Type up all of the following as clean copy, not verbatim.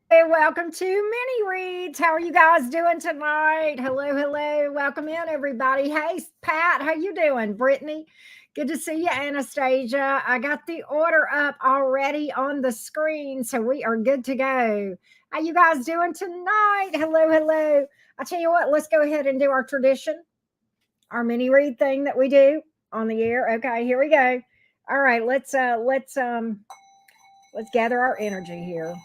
Hey, welcome to Mini Reads. How are you guys doing tonight? Hello, hello. Welcome in, everybody. Hey, Pat, how you doing? Brittany, good to see you. Anastasia, I got the order up already on the screen, so we are good to go. How you guys doing tonight? Hello, hello. I tell you what, let's go ahead and do our tradition, our mini read thing that we do on the air. Okay, here we go. All right, let's gather our energy here.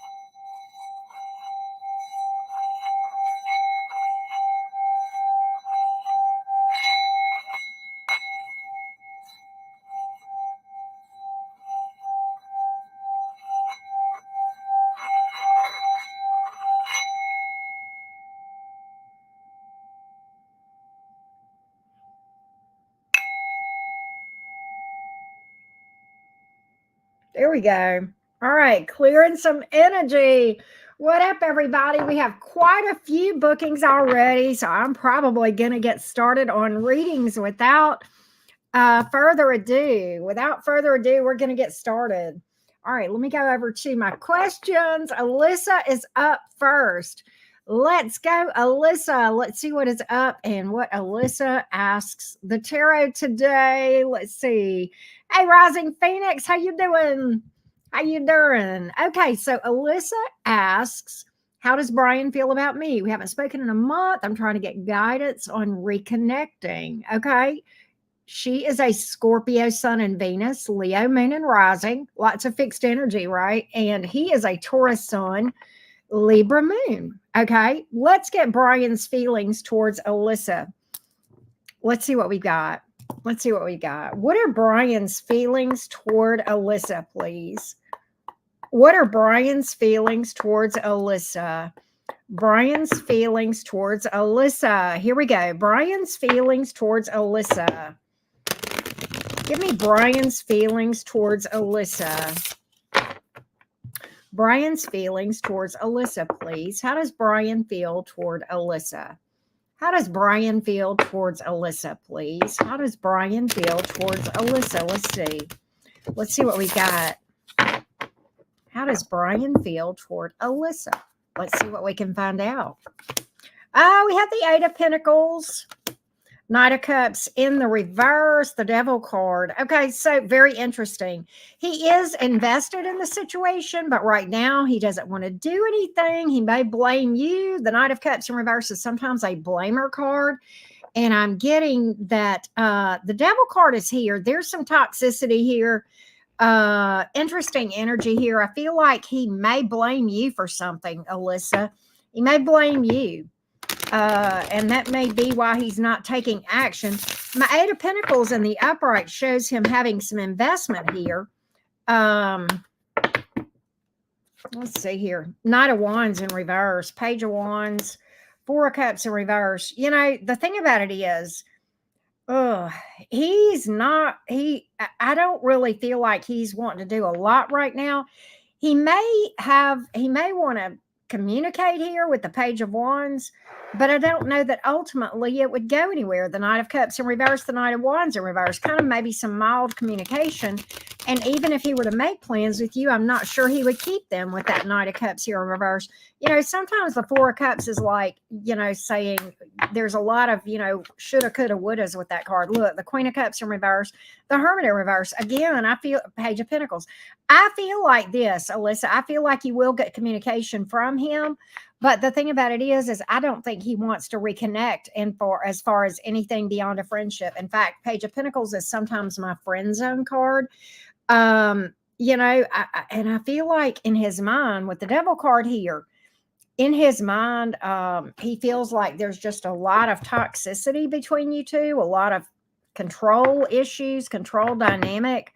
There we go. All right, clearing some energy. What up, everybody? We have quite a few bookings already, so I'm probably going to get started on readings without further ado. Without further ado, we're going to get started. All right, let me go over to my questions. Alyssa is up first. Let's go, Alyssa. Let's see what is up and what Alyssa asks the tarot today. Let's see. Hey, Rising Phoenix, how you doing? How you doing? Okay, so Alyssa asks, how does Brian feel about me? We haven't spoken in a month. I'm trying to get guidance on reconnecting. Okay. She is a Scorpio sun and Venus, Leo moon and rising, lots of fixed energy, right? And he is a Taurus sun, Libra moon. Okay, let's get Brian's feelings towards Alyssa. Let's see what we got. Let's see what we got. What are Brian's feelings toward Alyssa, please? What are Brian's feelings towards Alyssa? Brian's feelings towards Alyssa. Here we go. Brian's feelings towards Alyssa. Give me Brian's feelings towards Alyssa. Brian's feelings towards Alyssa, please. How does Brian feel toward Alyssa? How does Brian feel towards Alyssa, please? How does Brian feel towards Alyssa? Let's see. Let's see what we got. How does Brian feel toward Alyssa? Let's see what we can find out. We have the Eight of Pentacles. Knight of Cups in the reverse, the Devil card. Okay, so very interesting. He is invested in the situation, but right now he doesn't want to do anything. He may blame you. The Knight of Cups in reverse is sometimes a blamer card. And I'm getting that the Devil card is here. There's some toxicity here. Interesting energy here. I feel like he may blame you for something, Alyssa. He may blame you. And that may be why he's not taking action. My Eight of Pentacles in the upright shows him having some investment here. Let's see here. Knight of Wands in reverse, Page of Wands, Four of Cups in reverse. You know, the thing about it is, he's not, I don't really feel like he's wanting to do a lot right now. He may want to communicate here with the Page of Wands, but I don't know that ultimately it would go anywhere. The Knight of Cups in reverse, the Knight of Wands in reverse, kind of maybe some mild communication. And even if he were to make plans with you, I'm not sure he would keep them with that Knight of Cups here in reverse. You know, sometimes the Four of Cups is like, you know, saying there's a lot of, you know, shoulda, coulda, wouldas with that card. Look, the Queen of Cups in reverse, the Hermit in reverse. Again, I feel Page of Pentacles. I feel like this, Alyssa. I feel like you will get communication from him. But the thing about it is I don't think he wants to reconnect and for as far as anything beyond a friendship. In fact, Page of Pentacles is sometimes my friend zone card. You know, and I feel like in his mind with the Devil card here, in his mind, he feels like there's just a lot of toxicity between you two, a lot of control issues, control dynamic.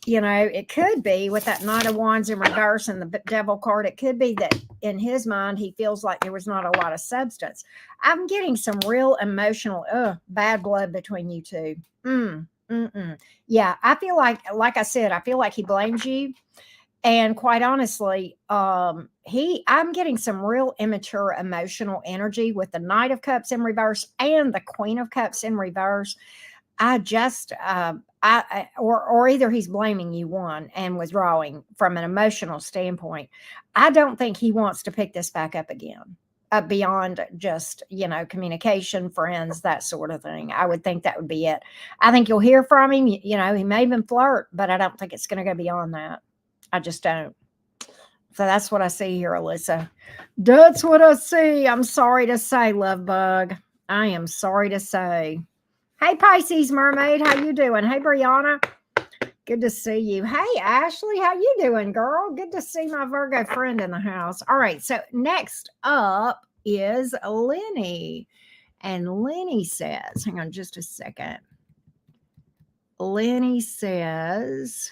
You know, it could be with that Knight of Wands in reverse and the Devil card. It could be that in his mind, he feels like there was not a lot of substance. I'm getting some real emotional, bad blood between you two. Yeah, I feel like I said, I feel like he blames you. And quite honestly, I'm getting some real immature emotional energy with the Knight of Cups in reverse and the Queen of Cups in reverse. I just, or either he's blaming you, one, and withdrawing from an emotional standpoint. I don't think he wants to pick this back up again. Beyond just, communication, friends, that sort of thing. I would think that would be it. I think you'll hear from him. He may even flirt, but I don't think it's going to go beyond that. I just don't. So that's what I see here, Alyssa. That's what I see. I'm sorry to say, love bug. I am sorry to say. Hey, Pisces Mermaid, how you doing? Hey, Brianna, good to see you. Hey, Ashley, how you doing, girl? Good to see my Virgo friend in the house. All right, so next up is Lenny. And Lenny says, hang on just a second. Lenny says,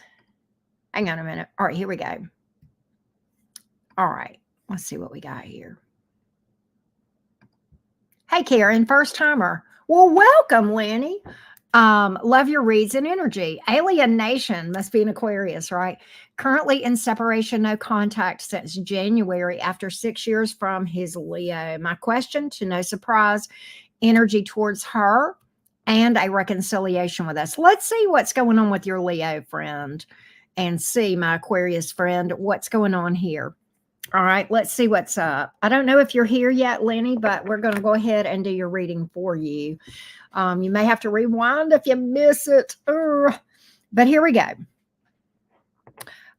hang on a minute. All right, here we go. All right, let's see what we got here. Hey, Karen, first timer. Well, welcome, Lenny. Love your reads and energy. Alienation must be an Aquarius, right? Currently in separation, no contact since January after 6 years from his Leo. My question, to no surprise, energy towards her and a reconciliation with us. Let's see what's going on with your Leo friend and see, my Aquarius friend, what's going on here. All right, let's see what's up. I don't know if you're here yet, Lenny, but we're going to go ahead and do your reading for you. You may have to rewind if you miss it. But here we go.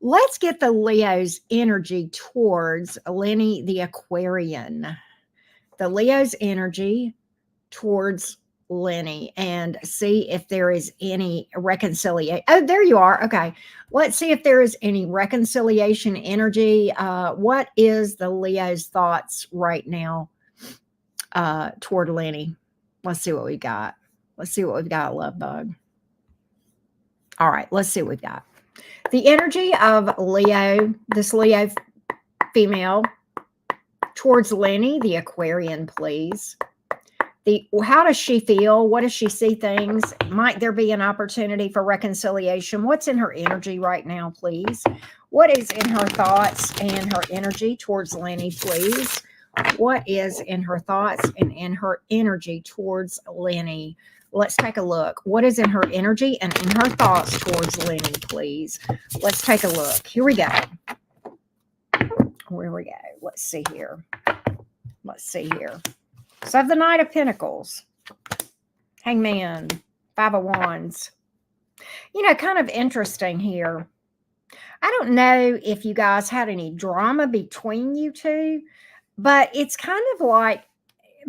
Let's get the Leo's energy towards Lenny the Aquarian. The Leo's energy towards Lenny, and see if there is any reconciliation. Oh, there you are. Okay. Let's see if there is any reconciliation energy. What is the Leo's thoughts right now toward Lenny? Let's see what we got. Let's see what we've got, love bug. All right, let's see what we've got. The energy of Leo, this Leo female towards Lenny, the Aquarian, please. How does she feel? What does she see things? Might there be an opportunity for reconciliation? What's in her energy right now, please? What is in her thoughts and her energy towards Lenny, please? What is in her thoughts and in her energy towards Lenny? Let's take a look. What is in her energy and in her thoughts towards Lenny, please? Let's take a look. Here we go. Where we go. Let's see here. Let's see here. So the Knight of Pentacles, Hangman, Five of Wands. Kind of interesting here. I don't know if you guys had any drama between you two, but it's kind of like,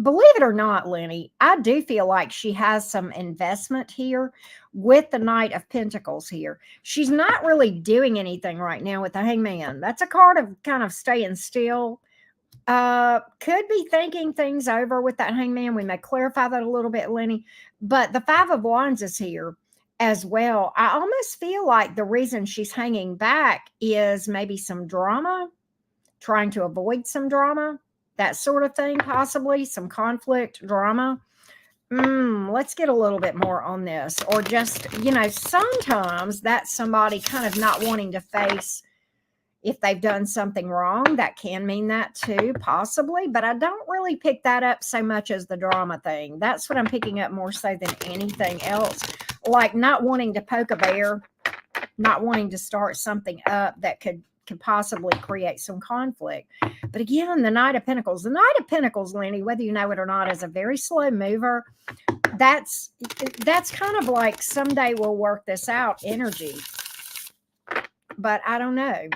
believe it or not, Lenny, I do feel like she has some investment here with the Knight of Pentacles here. She's not really doing anything right now with the Hangman. That's a card of kind of staying still. Could be thinking things over with that Hangman. We may clarify that a little bit, Lenny. But the Five of Wands is here as well. I almost feel like the reason she's hanging back is maybe some drama, trying to avoid some drama, that sort of thing, possibly some conflict, drama. Let's get a little bit more on this. Or just, sometimes that's somebody kind of not wanting to face if they've done something wrong. That can mean that too, possibly, but I don't really pick that up so much as the drama thing. That's what I'm picking up more so than anything else. Like not wanting to poke a bear, not wanting to start something up that could possibly create some conflict. But again, the Knight of Pentacles, Lenny, whether you know it or not, is a very slow mover. That's kind of like someday we'll work this out energy. But I don't know.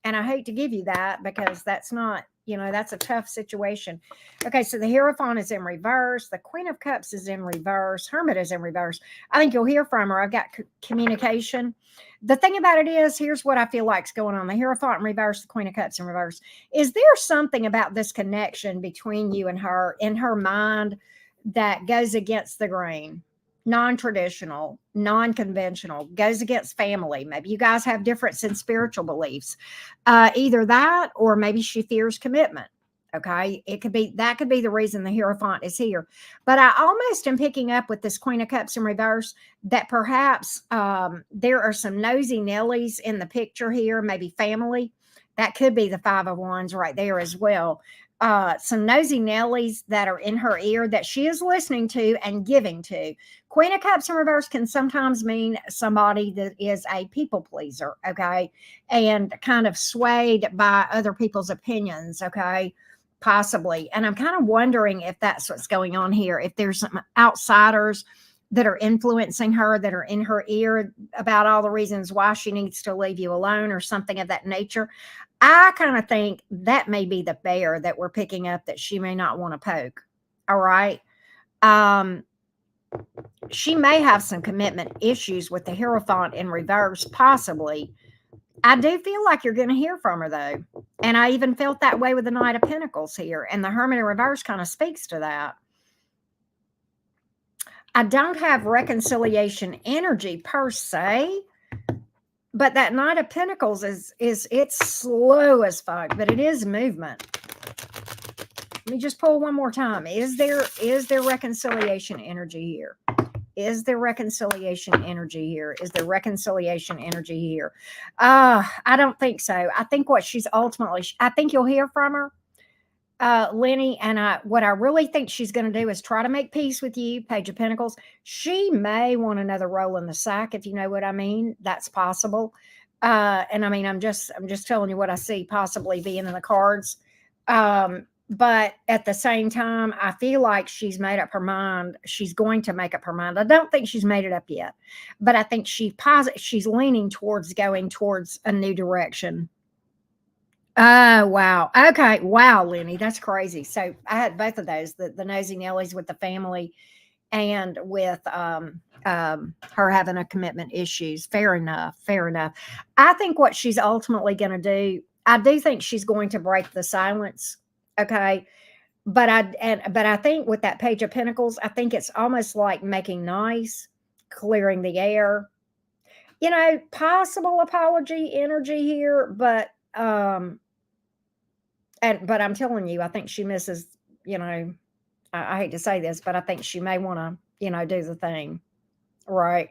And I hate to give you that because that's not, that's a tough situation. Okay, so the Hierophant is in reverse. The Queen of Cups is in reverse. Hermit is in reverse. I think you'll hear from her. I've got communication. The thing about it is, here's what I feel like's going on. The Hierophant in reverse, the Queen of Cups in reverse. Is there something about this connection between you and her in her mind that goes against the grain? Non-traditional, non-conventional, goes against family. Maybe you guys have difference in spiritual beliefs. Either that, or maybe she fears commitment. Okay, that could be the reason the Hierophant is here. But I almost am picking up with this Queen of Cups in reverse that perhaps there are some nosy Nellies in the picture here, maybe family. That could be the Five of Wands right there as well. some nosy Nellies that are in her ear that she is listening to and giving to. Queen of Cups in reverse can sometimes mean somebody that is a people pleaser, okay, and kind of swayed by other people's opinions, okay, possibly. And I'm kind of wondering if that's what's going on here, if there's some outsiders that are influencing her, that are in her ear about all the reasons why she needs to leave you alone or something of that nature. I kind of think that may be the bear that we're picking up that she may not want to poke. All right. Um, she may have some commitment issues with the Hierophant in reverse, possibly. I do feel like you're going to hear from her, though. And I even felt that way with the Knight of Pentacles here. And the Hermit in reverse kind of speaks to that. I don't have reconciliation energy per se, but that Knight of Pentacles is it's slow as fuck, but it is movement. Let me just pull one more time. Is there reconciliation energy here? Is there reconciliation energy here? Is there reconciliation energy here? I don't think so. I think what she's ultimately, I think you'll hear from her, Lenny, and what I really think she's going to do is try to make peace with you, Page of Pentacles. She may want another roll in the sack, if you know what I mean. That's possible. And I mean, I'm just telling you what I see possibly being in the cards. But at the same time, I feel like she's made up her mind. She's going to make up her mind. I don't think she's made it up yet, but I think she's leaning towards going towards a new direction. Oh, wow. Okay. Wow, Lenny, that's crazy. So I had both of those, the nosy Nellies with the family and with her having a commitment issues. Fair enough. Fair enough. I think what she's ultimately going to do, I do think she's going to break the silence. Okay. But I think with that Page of Pentacles, I think it's almost like making nice, clearing the air, possible apology energy here, but but I'm telling you, I think she misses, I hate to say this, but I think she may want to, do the thing. Right.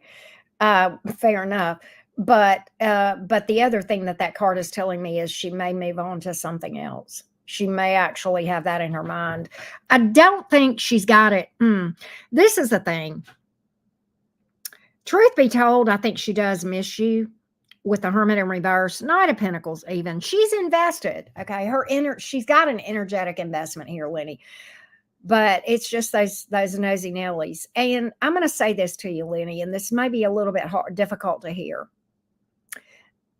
Fair enough. But the other thing that card is telling me is she may move on to something else. She may actually have that in her mind. I don't think she's got it. This is the thing. Truth be told, I think she does miss you with the Hermit in reverse, Knight of Pentacles even. She's invested, okay? She's got an energetic investment here, Lenny. But it's just those nosy Nellies. And I'm going to say this to you, Lenny, and this may be a little bit difficult to hear.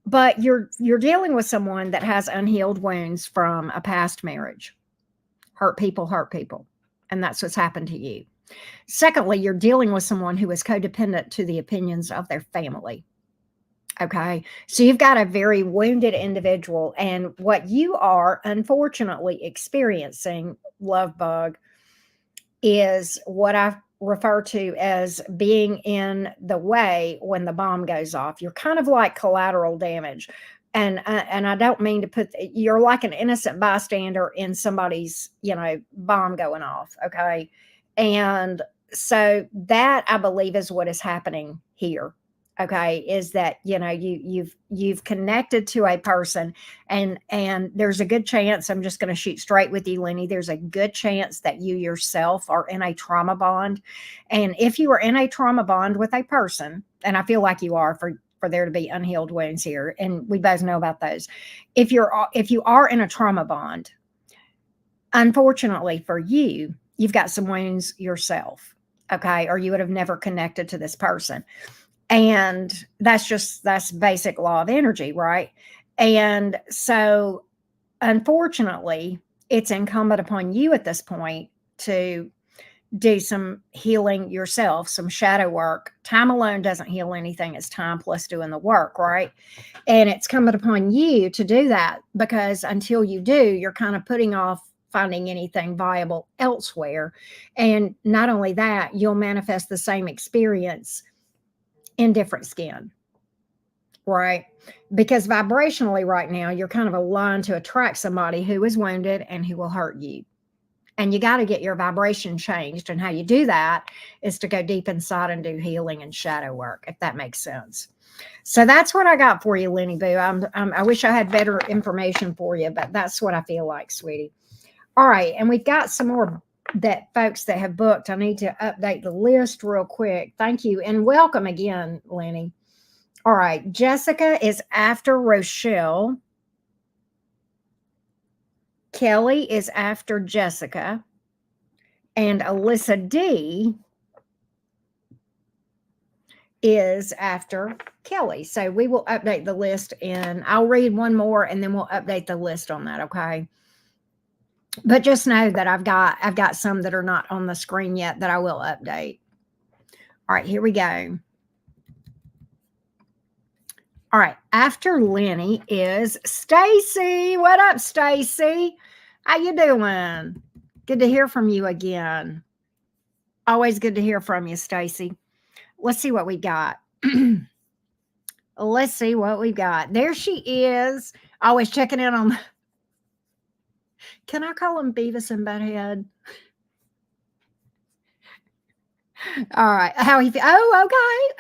But you're dealing with someone that has unhealed wounds from a past marriage. Hurt people. And that's what's happened to you. Secondly, you're dealing with someone who is codependent to the opinions of their family. Okay. So you've got a very wounded individual. And what you are unfortunately experiencing, love bug, is what I refer to as being in the way when the bomb goes off. You're kind of like collateral damage. And I don't mean to you're like an innocent bystander in somebody's, bomb going off. Okay. And so that, I believe, is what is happening here. Okay, is that you've connected to a person, and there's a good chance, I'm just going to shoot straight with you, Lenny, there's a good chance that you yourself are in a trauma bond. And if you are in a trauma bond with a person, and I feel like you are, for there to be unhealed wounds here, and we both know about those. If you are in a trauma bond, unfortunately for you, you've got some wounds yourself. Okay, or you would have never connected to this person. And that's basic law of energy, right? And so, unfortunately, it's incumbent upon you at this point to do some healing yourself, some shadow work. Time alone doesn't heal anything. It's time plus doing the work, right? And it's incumbent upon you to do that, because until you do, you're kind of putting off finding anything viable elsewhere. And not only that, you'll manifest the same experience in different skin, right? Because vibrationally right now, you're kind of aligned to attract somebody who is wounded and who will hurt you. And you got to get your vibration changed. And how you do that is to go deep inside and do healing and shadow work, if that makes sense. So that's what I got for you, Lenny Boo. I wish I had better information for you, but that's what I feel like, sweetie. All right, and we've got some more that folks that have booked. I need to update the list real quick. Thank you, and welcome again, Lenny. All right, Jessica is after Rochelle. Kelly is after Jessica. And Alyssa D is after Kelly. So we will update the list, and I'll read one more and then we'll update the list on that, okay? But just know that I've got some that are not on the screen yet that I will update. All right, here we go. All right, after Lenny is Stacy. What up, Stacy? How you doing? Good to hear from you again. Always good to hear from you, Stacy. Let's see what we got. Let's see what we got. There she is. Always checking in on. Can I call them Beavis and Butthead? All right. How he feel? Oh,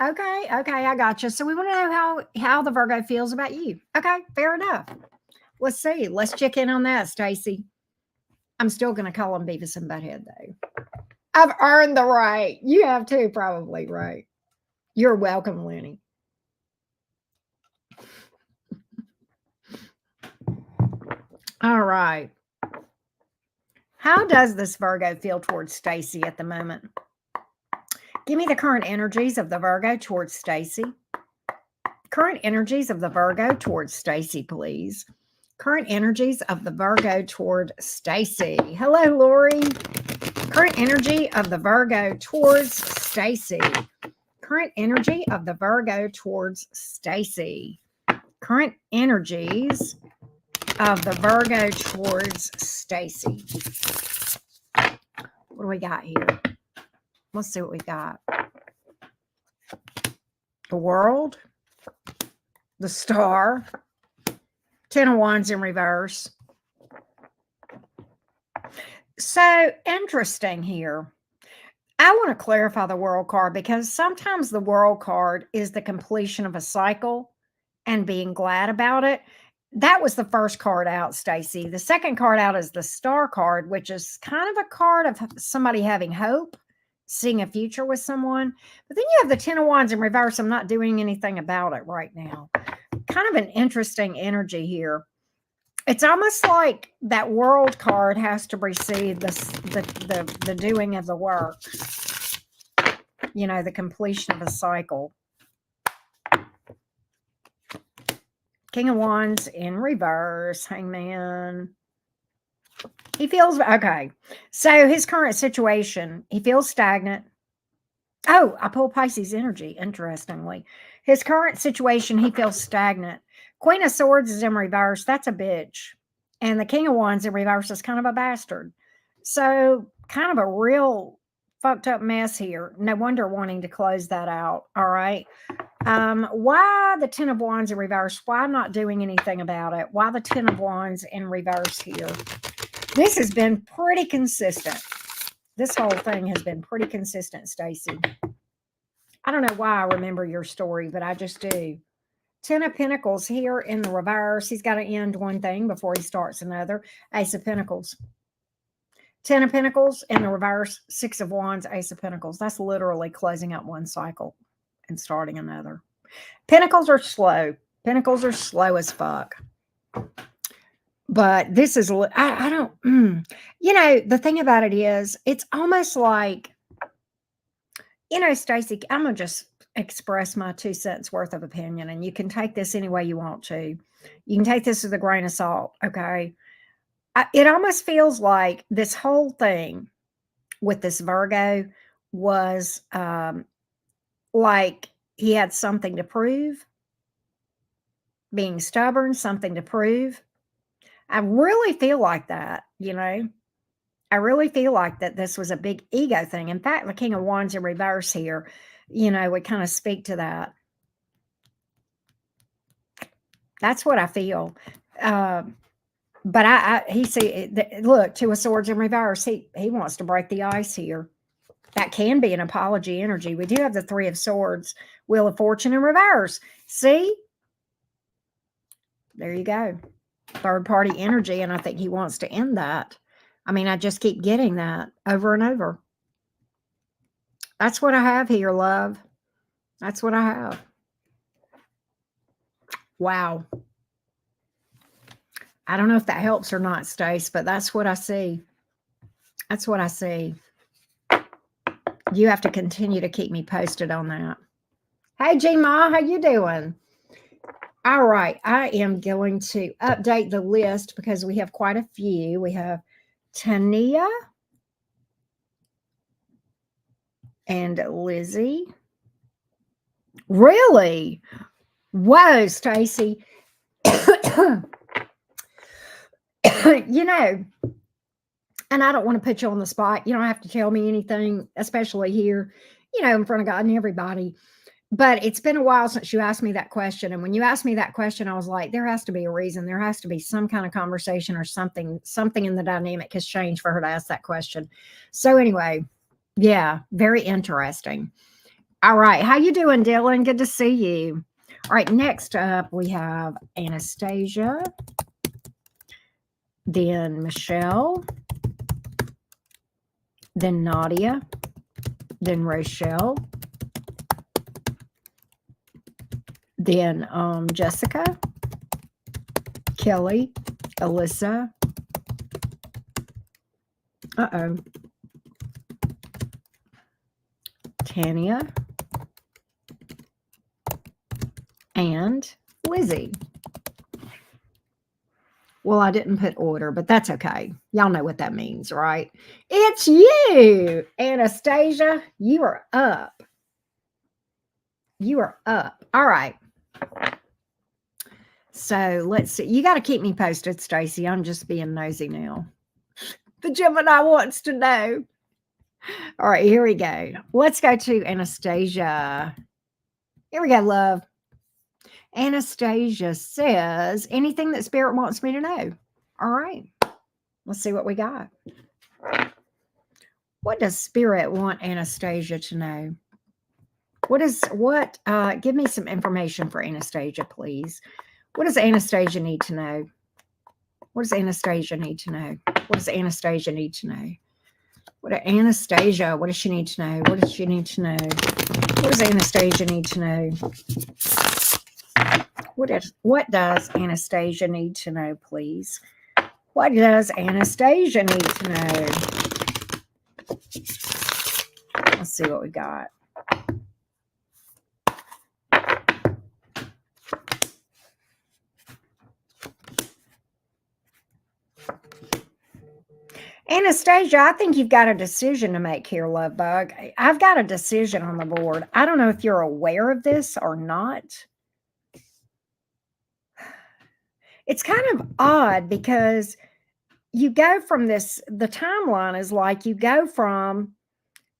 okay. I got you. So we want to know how the Virgo feels about you. Okay, fair enough. Let's see. Let's check in on that, Stacy. I'm still going to call them Beavis and Butthead, though. I've earned the right. You have too, probably, right? You're welcome, Lenny. All right. How does this Virgo feel towards Stacy at the moment? Give me the current energies of the Virgo towards Stacy. Current energies of the Virgo towards Stacy, please. Current energies of the Virgo toward Stacy. Hello, Lori. Current energy of the Virgo towards Stacy. Current energy of the Virgo towards Stacy. Current energies of the Virgo towards Stacy. What do we got here? Let's see what we got. The World, the Star, 10 of Wands in reverse. So interesting here. I want to clarify the World card because sometimes the World card is the completion of a cycle and being glad about it. That was the first card out, Stacy. The second card out is the Star card, which is kind of a card of somebody having hope, seeing a future with someone. But then you have the 10 of Wands in reverse. I'm not doing anything about it right now. Kind of an interesting energy here. It's almost like that World card has to precede the doing of the work. You know, the completion of a cycle. King of Wands in reverse, Hangman. He feels, okay. So his current situation, he feels stagnant. Oh, I pulled Pisces energy, interestingly. His current situation, he feels stagnant. Queen of Swords is in reverse. That's a bitch. And the King of Wands in reverse is kind of a bastard. So kind of a real fucked up mess here. No wonder wanting to close that out. All right. Why the 10 of Wands in reverse? Why not doing anything about it? Why the 10 of Wands in reverse here? This has been pretty consistent. This whole thing has been pretty consistent, Stacy. I don't know why I remember your story, but I just do. 10 of Pentacles here in the reverse. He's got to end one thing before he starts another. Ace of Pentacles. 10 of Pentacles in the reverse. 6 of Wands, Ace of Pentacles. That's literally closing out one cycle and starting another. Pentacles are slow. Pentacles are slow as fuck. But this is, I don't, you know, the thing about it is, it's almost like, you know, Stacy, I'm going to just express my 2 cents worth of opinion, and you can take this any way you want to. You can take this with a grain of salt, okay? It almost feels like this whole thing with this Virgo was like he had something to prove, being stubborn, something to prove. I really feel like that, you know. I really feel like that this was a big ego thing. In fact, the King of Wands in reverse here, you know, would kind of speak to that. That's what I feel. But he see, look, 2 of Swords in reverse. He wants to break the ice here. That can be an apology energy. We do have the 3 of Swords, Wheel of Fortune in reverse. See? There you go. Third party energy, and I think he wants to end that. I mean, I just keep getting that over and over. That's what I have here, love. That's what I have. Wow. I don't know if that helps or not, Stace, but that's what I see. That's what I see. You have to continue to keep me posted on that. Hey, G-Ma, how you doing? All right, I am going to update the list because we have quite a few. We have Tania and Lizzie. Really? Whoa, Stacy. You know, and I don't want to put you on the spot. You don't have to tell me anything, especially here, in front of God and everybody. But it's been a while since you asked me that question. And when you asked me that question, I was like, there has to be a reason. There has to be some kind of conversation or something in the dynamic has changed for her to ask that question. So anyway, yeah, very interesting. All right. How you doing, Dylan? Good to see you. All right. Next up, we have Anastasia, then Michelle, then Nadia, then Rochelle, then Jessica, Kelly, Alyssa. Tania, and Lizzie. Well, I didn't put order, but that's okay. Y'all know what that means, right? It's you, Anastasia. You are up. You are up. All right. So let's see. You got to keep me posted, Stacy. I'm just being nosy now. The Gemini wants to know. All right, here we go. Let's go to Anastasia. Here we go, love. Anastasia says, anything that Spirit wants me to know. All right. Let's see what we got. What does Spirit want Anastasia to know? Give me some information for Anastasia, please. What does Anastasia need to know? What does Anastasia need to know? What does Anastasia need to know? What does she need to know? What does she need to know? What does Anastasia need to know? What does Anastasia need to know, please? What does Anastasia need to know? Let's see what we got. Anastasia, I think you've got a decision to make here, love bug. I've got a decision on the board. I don't know if you're aware of this or not. It's kind of odd because you go from this, the timeline is like you go from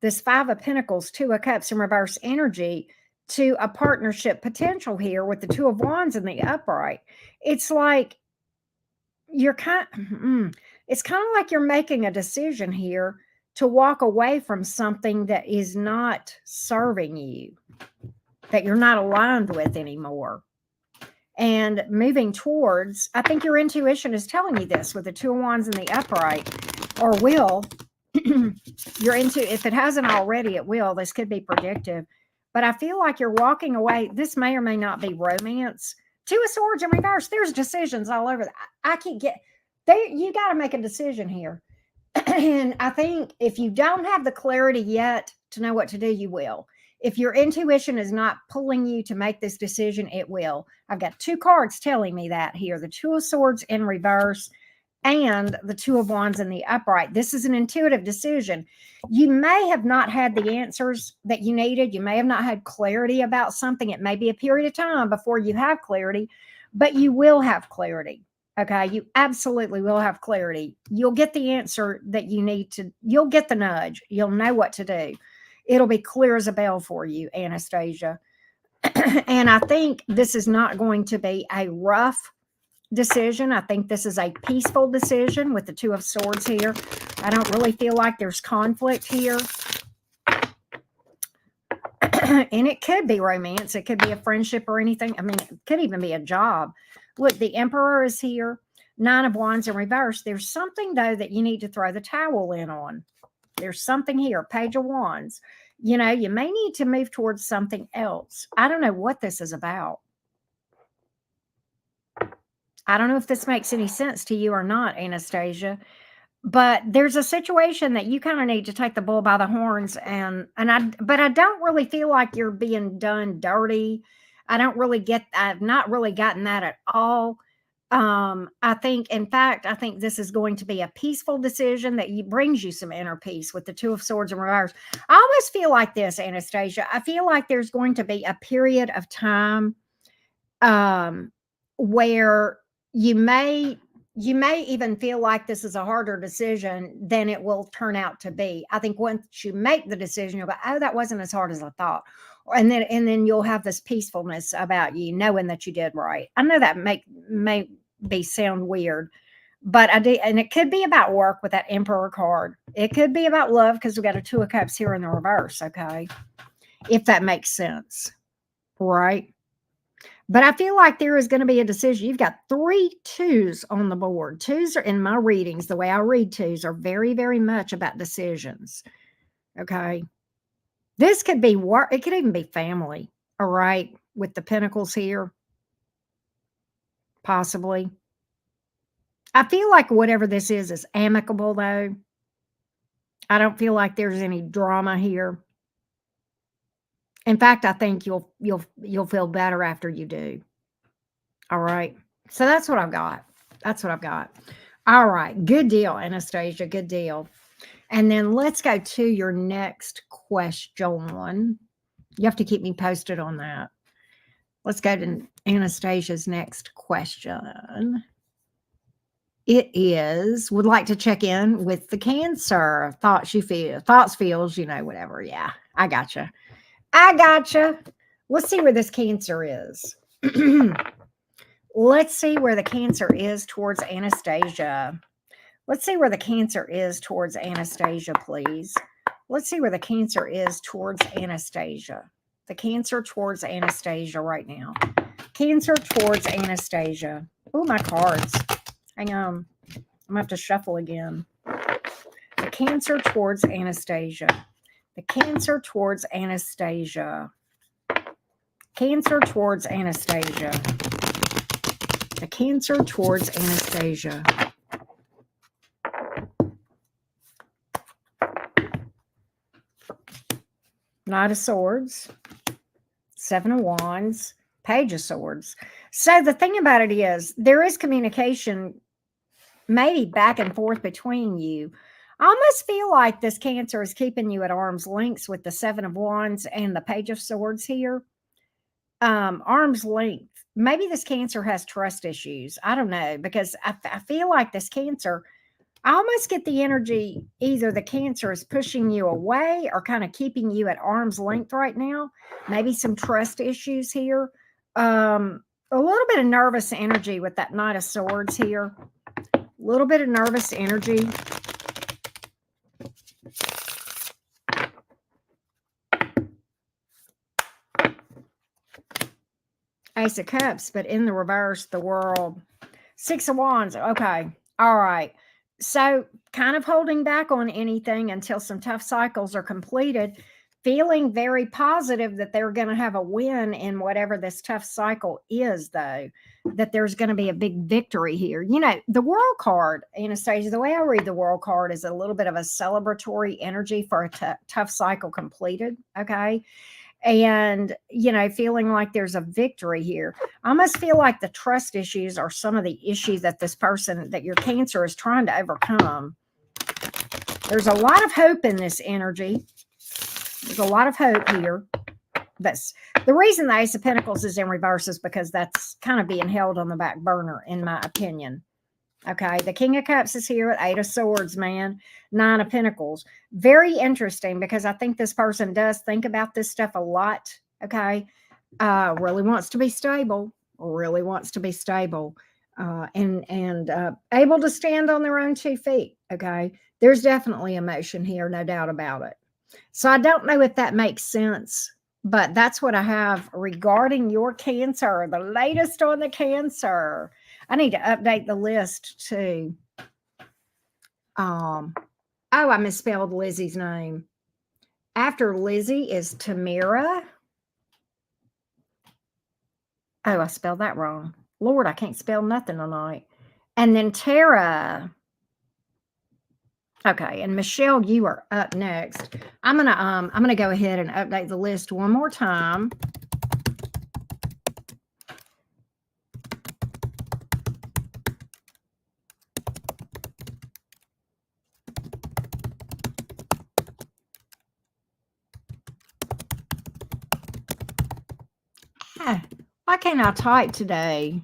this Five of Pentacles, Two of Cups in reverse energy to a partnership potential here with the Two of Wands in the upright. It's like you're it's kind of like you're making a decision here to walk away from something that is not serving you, that you're not aligned with anymore. And moving towards, I think your intuition is telling you this with the Two of Wands in the upright, or will. If it hasn't already, it will. This could be predictive. But I feel like you're walking away. This may or may not be romance. Two of Swords in reverse. There's decisions all over that. I can't get there. You got to make a decision here. And I think if you don't have the clarity yet to know what to do, you will. If your intuition is not pulling you to make this decision, it will. I've got two cards telling me that here. The Two of Swords in reverse and the Two of Wands in the upright. This is an intuitive decision. You may have not had the answers that you needed. You may have not had clarity about something. It may be a period of time before you have clarity, but you will have clarity. Okay, you absolutely will have clarity. You'll get the answer that you need to. You'll get the nudge. You'll know what to do. It'll be clear as a bell for you, Anastasia. And I think this is not going to be a rough decision. I think this is a peaceful decision with the Two of Swords here. I don't really feel like there's conflict here. And it could be romance. It could be a friendship or anything. I mean, it could even be a job. Look, the Emperor is here. Nine of Wands in reverse. There's something, though, that you need to throw the towel in on. There's something here. Page of Wands. You know, you may need to move towards something else. I don't know what this is about. I don't know if this makes any sense to you or not, Anastasia. But there's a situation that you kind of need to take the bull by the horns, but I don't really feel like you're being done dirty. I've not really gotten that at all. I think, in fact, I think this is going to be a peaceful decision that brings you some inner peace with the Two of Swords in reverse. I always feel like this, Anastasia. I feel like there's going to be a period of time where you may even feel like this is a harder decision than it will turn out to be. I think once you make the decision, you'll go, oh, that wasn't as hard as I thought. And then you'll have this peacefulness about you, knowing that you did right. I know that may sound weird, but I do, and it could be about work with that Emperor card. It could be about love because we got a Two of Cups here in the reverse, okay? If that makes sense, right? But I feel like there is going to be a decision. You've got 3 twos on the board. Twos are in my readings. The way I read twos are very, very much about decisions. Okay. This could be work. It could even be family. All right. With the pentacles here. Possibly. I feel like whatever this is amicable, though. I don't feel like there's any drama here. In fact, I think you'll feel better after you do. All right. So that's what I've got. That's what I've got. All right. Good deal, Anastasia. Good deal. And then let's go to your next question. You have to keep me posted on that. Let's go to Anastasia's next question. It is, would like to check in with the Cancer. Thoughts, feels, whatever. Yeah, I gotcha. Let's see where this Cancer is. Let's see where the Cancer is towards Anastasia. Let's see where the Cancer is towards Anastasia, please. Let's see where the Cancer is towards Anastasia. The Cancer towards Anastasia right now. Cancer towards Anastasia. Oh, my cards. Hang on. I'm going to have to shuffle again. The Cancer towards Anastasia. The Cancer towards Anastasia. Cancer towards Anastasia. The Cancer towards Anastasia. Knight of Swords. Seven of Wands. Page of Swords. So the thing about it is, there is communication maybe back and forth between you. I almost feel like this Cancer is keeping you at arm's length with the Seven of Wands and the Page of Swords here. Arm's length. Maybe this Cancer has trust issues. I don't know, because I feel like this Cancer, I almost get the energy either the Cancer is pushing you away or kind of keeping you at arm's length right now. Maybe some trust issues here. A little bit of nervous energy with that Knight of Swords here. A little bit of nervous energy. Ace of Cups, but in the reverse, the World. Six of Wands. Okay. All right. So kind of holding back on anything until some tough cycles are completed. Feeling very positive that they're going to have a win in whatever this tough cycle is, though. That there's going to be a big victory here. The World card, Anastasia, the way I read the World card is a little bit of a celebratory energy for a tough cycle completed. Okay. And, feeling like there's a victory here. I almost feel like the trust issues are some of the issues that that your Cancer is trying to overcome. There's a lot of hope in this energy. There's a lot of hope here. That's the reason the Ace of Pentacles is in reverse, is because that's kind of being held on the back burner, in my opinion. Okay, the King of Cups is here at Eight of Swords, man. Nine of Pentacles. Very interesting, because I think this person does think about this stuff a lot. Okay, really wants to be stable. Really wants to be stable, and able to stand on their own 2 feet. Okay, there's definitely emotion here, no doubt about it. So I don't know if that makes sense, but that's what I have regarding your Cancer. The latest on the Cancer. I need to update the list too. Oh, I misspelled Lizzie's name. After Lizzie is Tamira. Oh, I spelled that wrong. Lord, I can't spell nothing tonight. And then Tara. Okay, and Michelle, you are up next. I'm gonna go ahead and update the list one more time. Why can't I type today?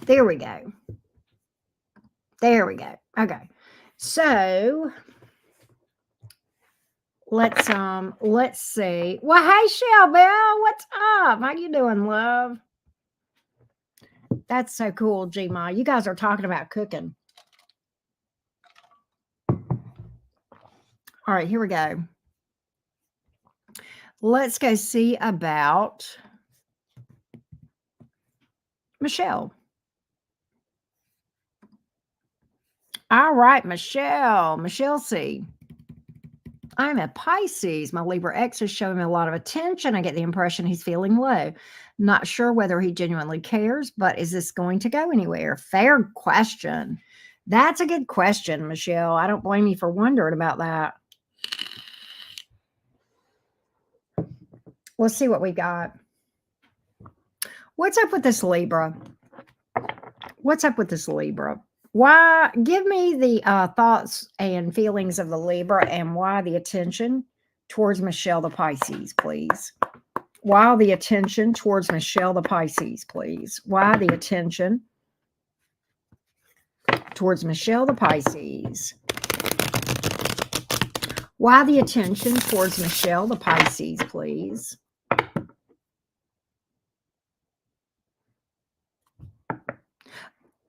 There we go. There we go. Okay. So let's see. Well, hey Shelbell, what's up? How you doing, love? That's so cool, G-Ma. You guys are talking about cooking. All right, here we go. Let's go see about Michelle. All right, Michelle. Michelle C. I'm a Pisces. My Libra X is showing me a lot of attention. I get the impression he's feeling low. Not sure whether he genuinely cares, but is this going to go anywhere? Fair question. That's a good question, Michelle. I don't blame you for wondering about that. Let's see what we got. What's up with this Libra? What's up with this Libra? Why? Give me the thoughts and feelings of the Libra and why the attention towards Michelle the Pisces, please. Why the attention towards Michelle the Pisces, please? Why the attention towards Michelle the Pisces? Why the attention towards Michelle the Pisces, please?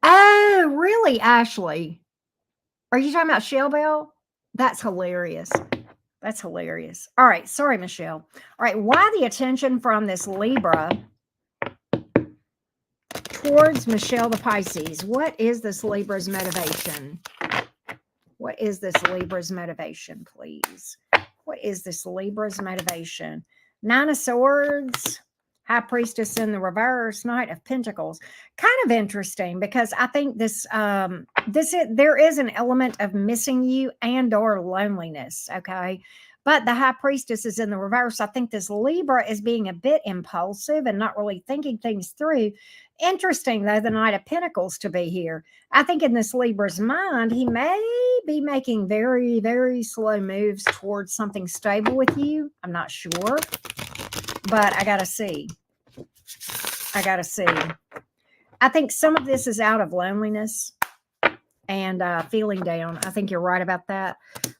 Oh, really, Ashley? Are you talking about Shellbell? That's hilarious. That's hilarious. All right. Sorry, Michelle. All right. Why the attention from this Libra towards Michelle the Pisces? What is this Libra's motivation? What is this Libra's motivation, please? What is this Libra's motivation? Nine of Swords, High Priestess in the reverse, Knight of Pentacles. Kind of interesting because I think there is an element of missing you and or loneliness, okay? But the High Priestess is in the reverse. I think this Libra is being a bit impulsive and not really thinking things through. Interesting, though, the Knight of Pentacles to be here. I think in this Libra's mind, he may be making very, very slow moves towards something stable with you. I'm not sure, but I got to see. I got to see. I think some of this is out of loneliness and feeling down. I think you're right about that.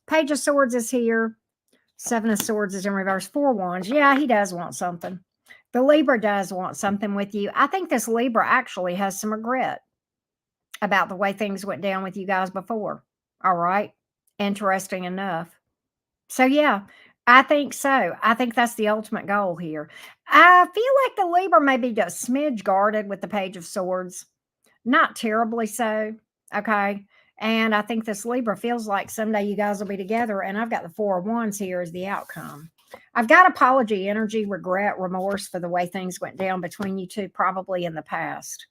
Page of Swords is here. Seven of Swords is in reverse. Four Wands. Yeah, he does want something. The Libra does want something with you. I think this Libra actually has some regret about the way things went down with you guys before. All right. Interesting enough. So, yeah, I think so. I think that's the ultimate goal here. I feel like the Libra may be just smidge guarded with the Page of Swords. Not terribly so. Okay. And I think this Libra feels like someday you guys will be together. And I've got the Four of Wands here as the outcome. I've got apology, energy, regret, remorse for the way things went down between you two, probably in the past.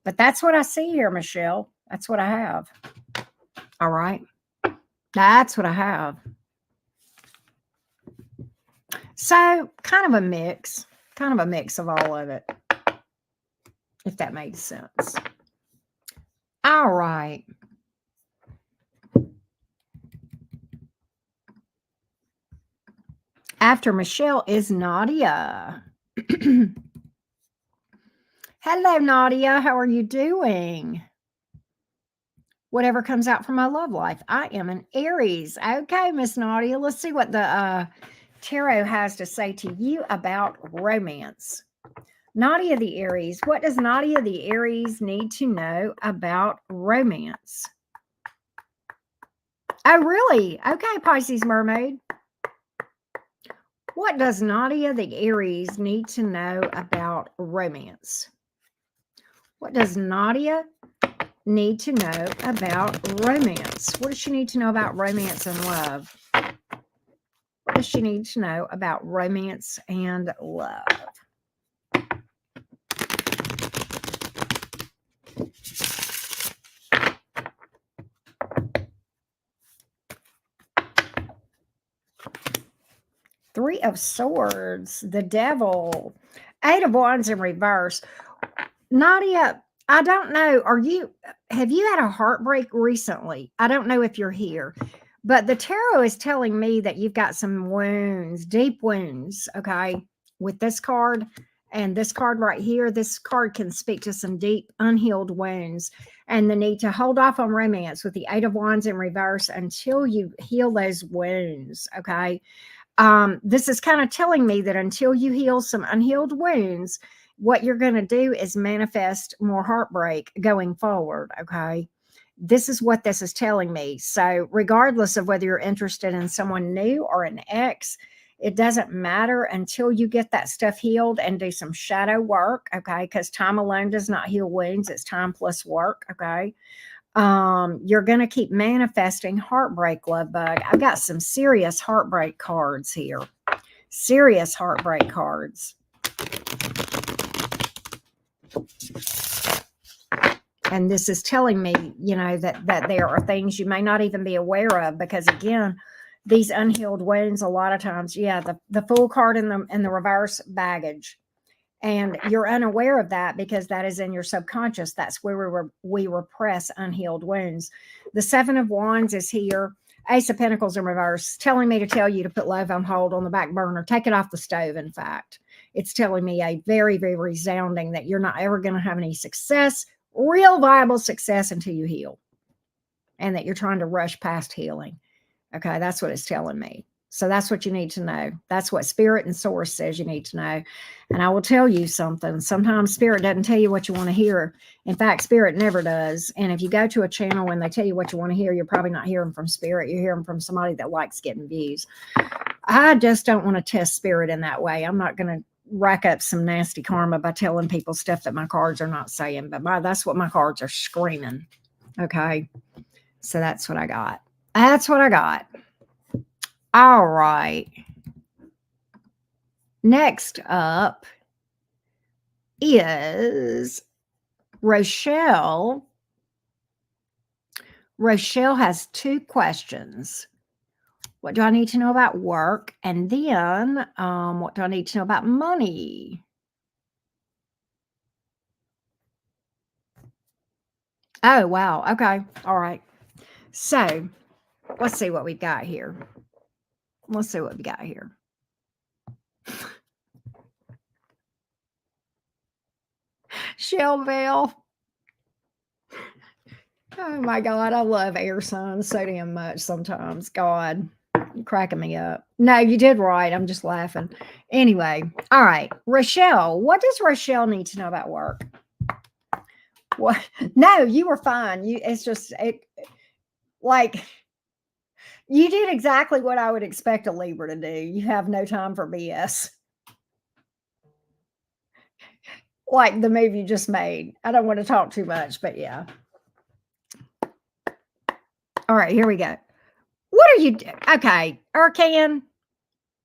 But that's what I see here, Michelle. That's what I have. All right. That's what I have. So kind of a mix of all of it, if that makes sense. All right. After Michelle is Nadia. Hello, Nadia. How are you doing? Whatever comes out from my love life. I am an Aries. Okay, Miss Nadia. Let's see what the tarot has to say to you about romance. Nadia the Aries. What does Nadia the Aries need to know about romance? Oh, really? Okay, Pisces Mermaid. What does Nadia the Aries need to know about romance? What does Nadia need to know about romance? What does she need to know about romance and love? What does she need to know about romance and love? Three of Swords, the Devil, Eight of Wands in reverse. Nadia, I don't know. Have you had a heartbreak recently? I don't know if you're here, but the tarot is telling me that you've got some wounds, deep wounds, okay, with this card and this card right here. This card can speak to some deep, unhealed wounds and the need to hold off on romance with the Eight of Wands in reverse until you heal those wounds, okay? This is kind of telling me that until you heal some unhealed wounds, what you're going to do is manifest more heartbreak going forward. Okay. This is what this is telling me. So, regardless of whether you're interested in someone new or an ex, it doesn't matter until you get that stuff healed and do some shadow work. Okay. Because time alone does not heal wounds, it's time plus work. Okay. You're going to keep manifesting heartbreak, love bug. I've got some serious heartbreak cards here. Serious heartbreak cards. And this is telling me, that there are things you may not even be aware of, because again, these unhealed wounds, a lot of times, the Fool card in the reverse, baggage. And you're unaware of that because that is in your subconscious. That's where we repress unhealed wounds. The Seven of Wands is here. Ace of Pentacles in reverse, telling me to tell you to put love on hold, on the back burner. Take it off the stove, in fact. It's telling me a very, very resounding that you're not ever going to have any success, real viable success, until you heal. And that you're trying to rush past healing. Okay, that's what it's telling me. So that's what you need to know. That's what Spirit and Source says you need to know. And I will tell you something. Sometimes Spirit doesn't tell you what you want to hear. In fact, Spirit never does. And if you go to a channel when they tell you what you want to hear, you're probably not hearing from Spirit. You're hearing from somebody that likes getting views. I just don't want to test Spirit in that way. I'm not going to rack up some nasty karma by telling people stuff that my cards are not saying. But that's what my cards are screaming. Okay. So that's what I got. That's what I got. All right. Next up is Rochelle. Rochelle has two questions. What do I need to know about work? And then what do I need to know about money? Oh, wow. Okay. All right. So let's see what we've got here. Let's see what we got here. Shellville. Oh my God, I love air signs so damn much sometimes. God, you're cracking me up. No, you did right. I'm just laughing. Anyway, all right. Rochelle, what does Rochelle need to know about work? What? No, you were fine. It's just like you did exactly what I would expect a Libra to do. You have no time for BS. Like the move you just made. I don't want to talk too much, but yeah. All right, here we go. What are you okay, Arcan?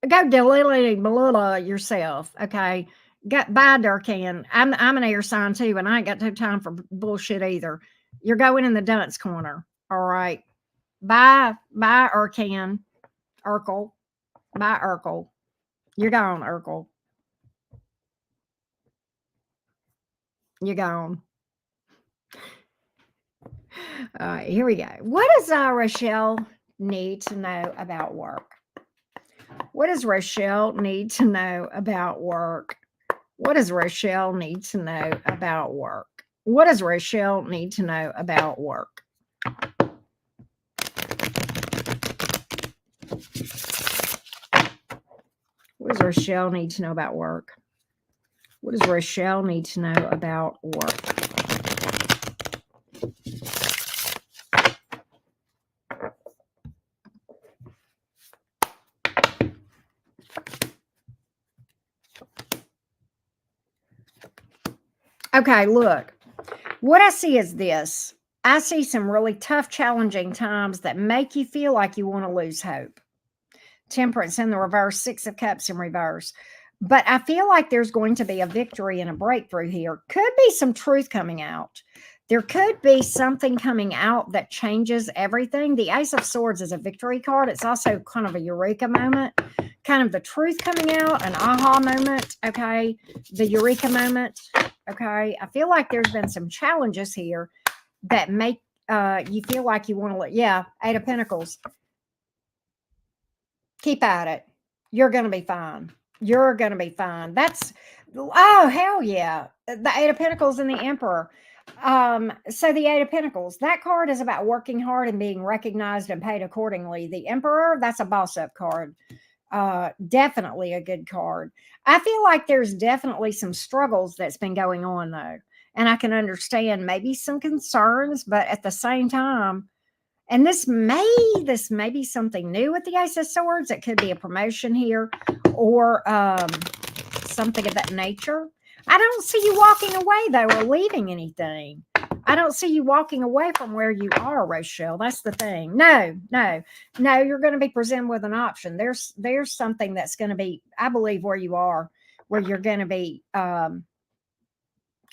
Go delete yourself, okay? Bye, Durcan. I'm an air sign too, and I ain't got no time for bullshit either. You're going in the dunce corner. All right. Bye, Arcan. Urkel. Bye, Urkel. You're gone, Urkel. You're gone. All right, here we go. What does Rochelle need to know about work? What does Rochelle need to know about work? What does Rochelle need to know about work? What does Rochelle need to know about work? What does Rochelle need to know about work? What does Rochelle need to know about work? Okay, look. What I see is this. I see some really tough, challenging times that make you feel like you want to lose hope. Temperance in the reverse, Six of Cups in reverse. But I feel like there's going to be a victory and a breakthrough here. Could be some truth coming out. There could be something coming out that changes everything. The Ace of Swords is a victory card. It's also kind of a eureka moment, kind of the truth coming out, an aha moment. Okay. The eureka moment. Okay. I feel like there's been some challenges here that make you feel like you want to, yeah, Eight of Pentacles. Keep at it. You're going to be fine. You're going to be fine. That's, oh, hell yeah. The Eight of Pentacles and the Emperor. So the Eight of Pentacles, that card is about working hard and being recognized and paid accordingly. The Emperor, that's a boss up card. Definitely a good card. I feel like there's definitely some struggles that's been going on though. And I can understand maybe some concerns, but at the same time, and this may be something new with the Ace of Swords. It could be a promotion here or something of that nature. I don't see you walking away, though, or leaving anything. I don't see you walking away from where you are, Rochelle. That's the thing. No. You're going to be presented with an option. There's something that's going to be, I believe, where you are, where you're going to be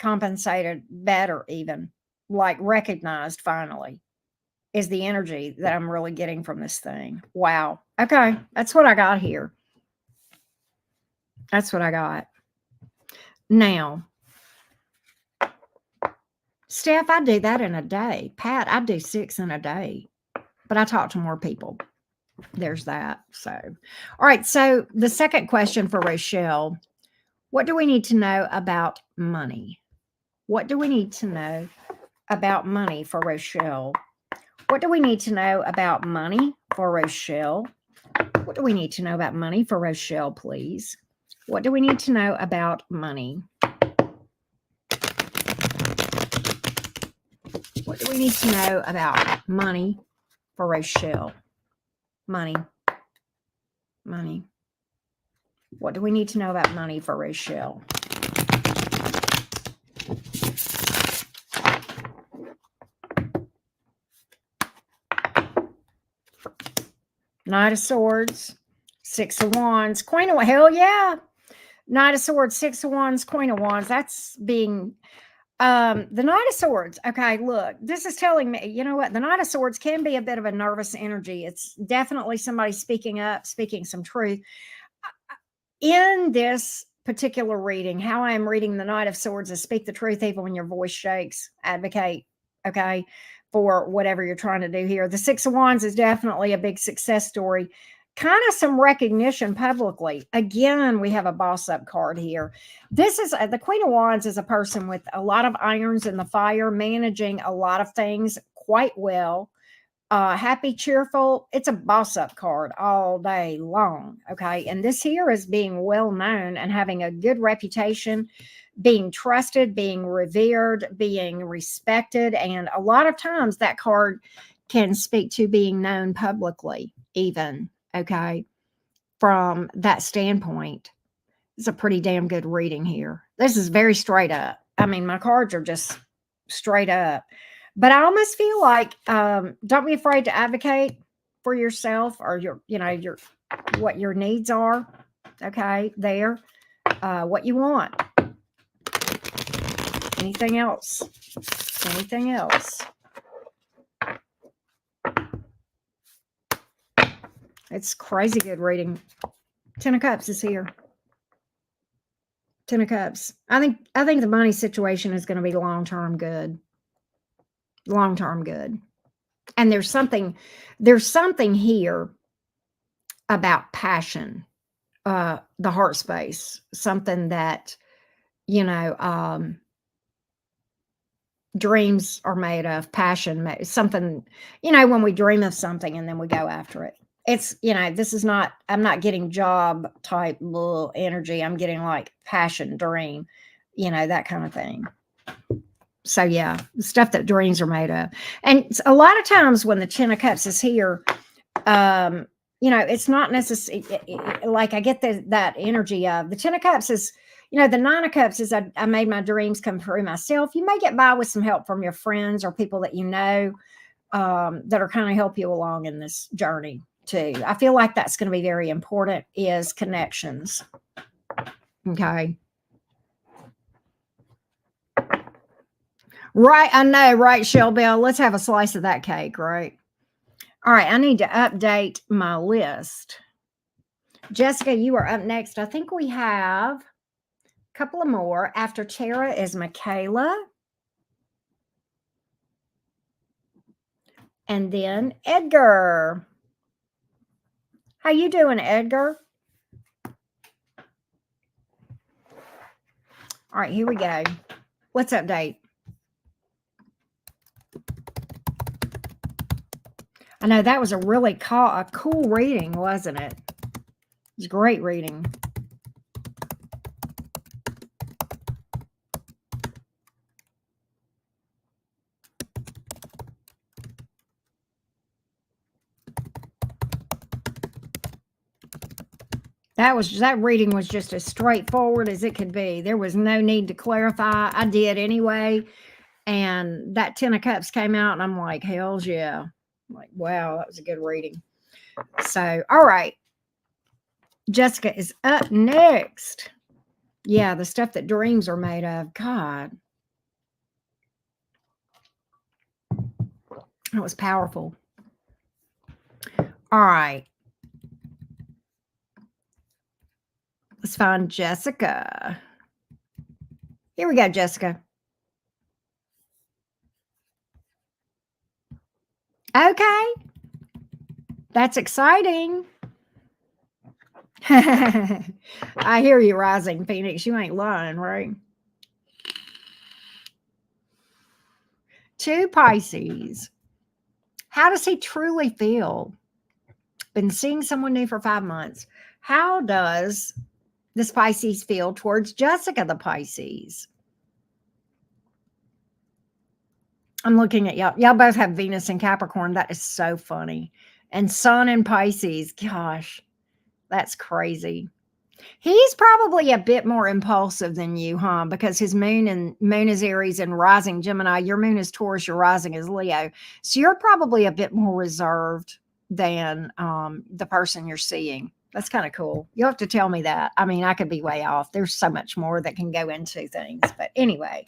compensated better, even like recognized finally. Is the energy that I'm really getting from this thing. Wow. Okay. That's what I got here. That's what I got. Now, Steph, I do that in a day. Pat, I do 6 in a day, but I talk to more people. There's that. So, all right. So the second question for Rochelle, what do we need to know about money? What do we need to know about money for Rochelle? What do we need to know about money for Rochelle? What do we need to know about money for Rochelle, please? What do we need to know about money? What do we need to know about money for Rochelle? Money. What do we need to know about money for Rochelle? Knight of Swords, Six of Wands, Queen of, hell yeah. Knight of Swords, Six of Wands, Queen of Wands. That's being, the Knight of Swords. Okay, look, this is telling me, you know what? The Knight of Swords can be a bit of a nervous energy. It's definitely somebody speaking up, speaking some truth. In this particular reading, how I am reading the Knight of Swords is speak the truth even when your voice shakes, advocate, okay, for whatever you're trying to do here. The Six of Wands is definitely a big success story. Kind of some recognition publicly. Again, we have a boss up card here. This is the Queen of Wands is a person with a lot of irons in the fire, managing a lot of things quite well. Happy, cheerful. It's a boss up card all day long. Okay. And this here is being well known and having a good reputation, being trusted, being revered, being respected. And a lot of times that card can speak to being known publicly, even. Okay. From that standpoint, it's a pretty damn good reading here. This is very straight up. I mean, my cards are just straight up. But I almost feel like don't be afraid to advocate for yourself or your what your needs are. Okay, there, what you want. Anything else? Anything else? It's crazy good reading. 10 of Cups is here. 10 of Cups. I think the money situation is going to be long-term good. Long-term good. And there's something here about passion, the heart space, something that, dreams are made of, passion, something, when we dream of something and then we go after it. it's, you know, this is not, I'm not getting job type little energy. I'm getting like passion, dream, you know, that kind of thing. So yeah, the stuff that dreams are made of. And a lot of times when the 10 of cups is here, um, you know, it's not necessary. Like I get that energy of the 10 of cups is, you know, the 9 of cups is I made my dreams come true myself. You may get by with some help from your friends or people that you know, that are kind of help you along in this journey too. I feel like that's going to be very important, is connections. Okay. Right. I know. Right, Shelby. Let's have a slice of that cake. Right. All right. I need to update my list. Jessica, you are up next. I think we have a couple of more. After Tara is Michaela. And then Edgar. How you doing, Edgar? All right, here we go. Let's update. I know that was a really cool reading, wasn't it? It was great reading. That reading was just as straightforward as it could be. There was no need to clarify. I did anyway. And that 10 of cups came out and I'm like, hells yeah. I'm like, wow, that was a good reading. So, all right. Jessica is up next. Yeah, the stuff that dreams are made of. God. That was powerful. All right. Let's find Jessica. Here we go, Jessica. Okay. That's exciting. I hear you, Rising Phoenix. You ain't lying, right? 2 Pisces. How does he truly feel? Been seeing someone new for 5 months. How does this Pisces feel towards Jessica, the Pisces? I'm looking at y'all. Y'all both have Venus and Capricorn. That is so funny. And Sun and Pisces. Gosh, that's crazy. He's probably a bit more impulsive than you, huh? Because his moon is Aries and rising Gemini. Your moon is Taurus, your rising is Leo. So you're probably a bit more reserved than the person you're seeing. That's kind of cool. You'll have to tell me that. I mean, I could be way off. There's so much more that can go into things. But anyway,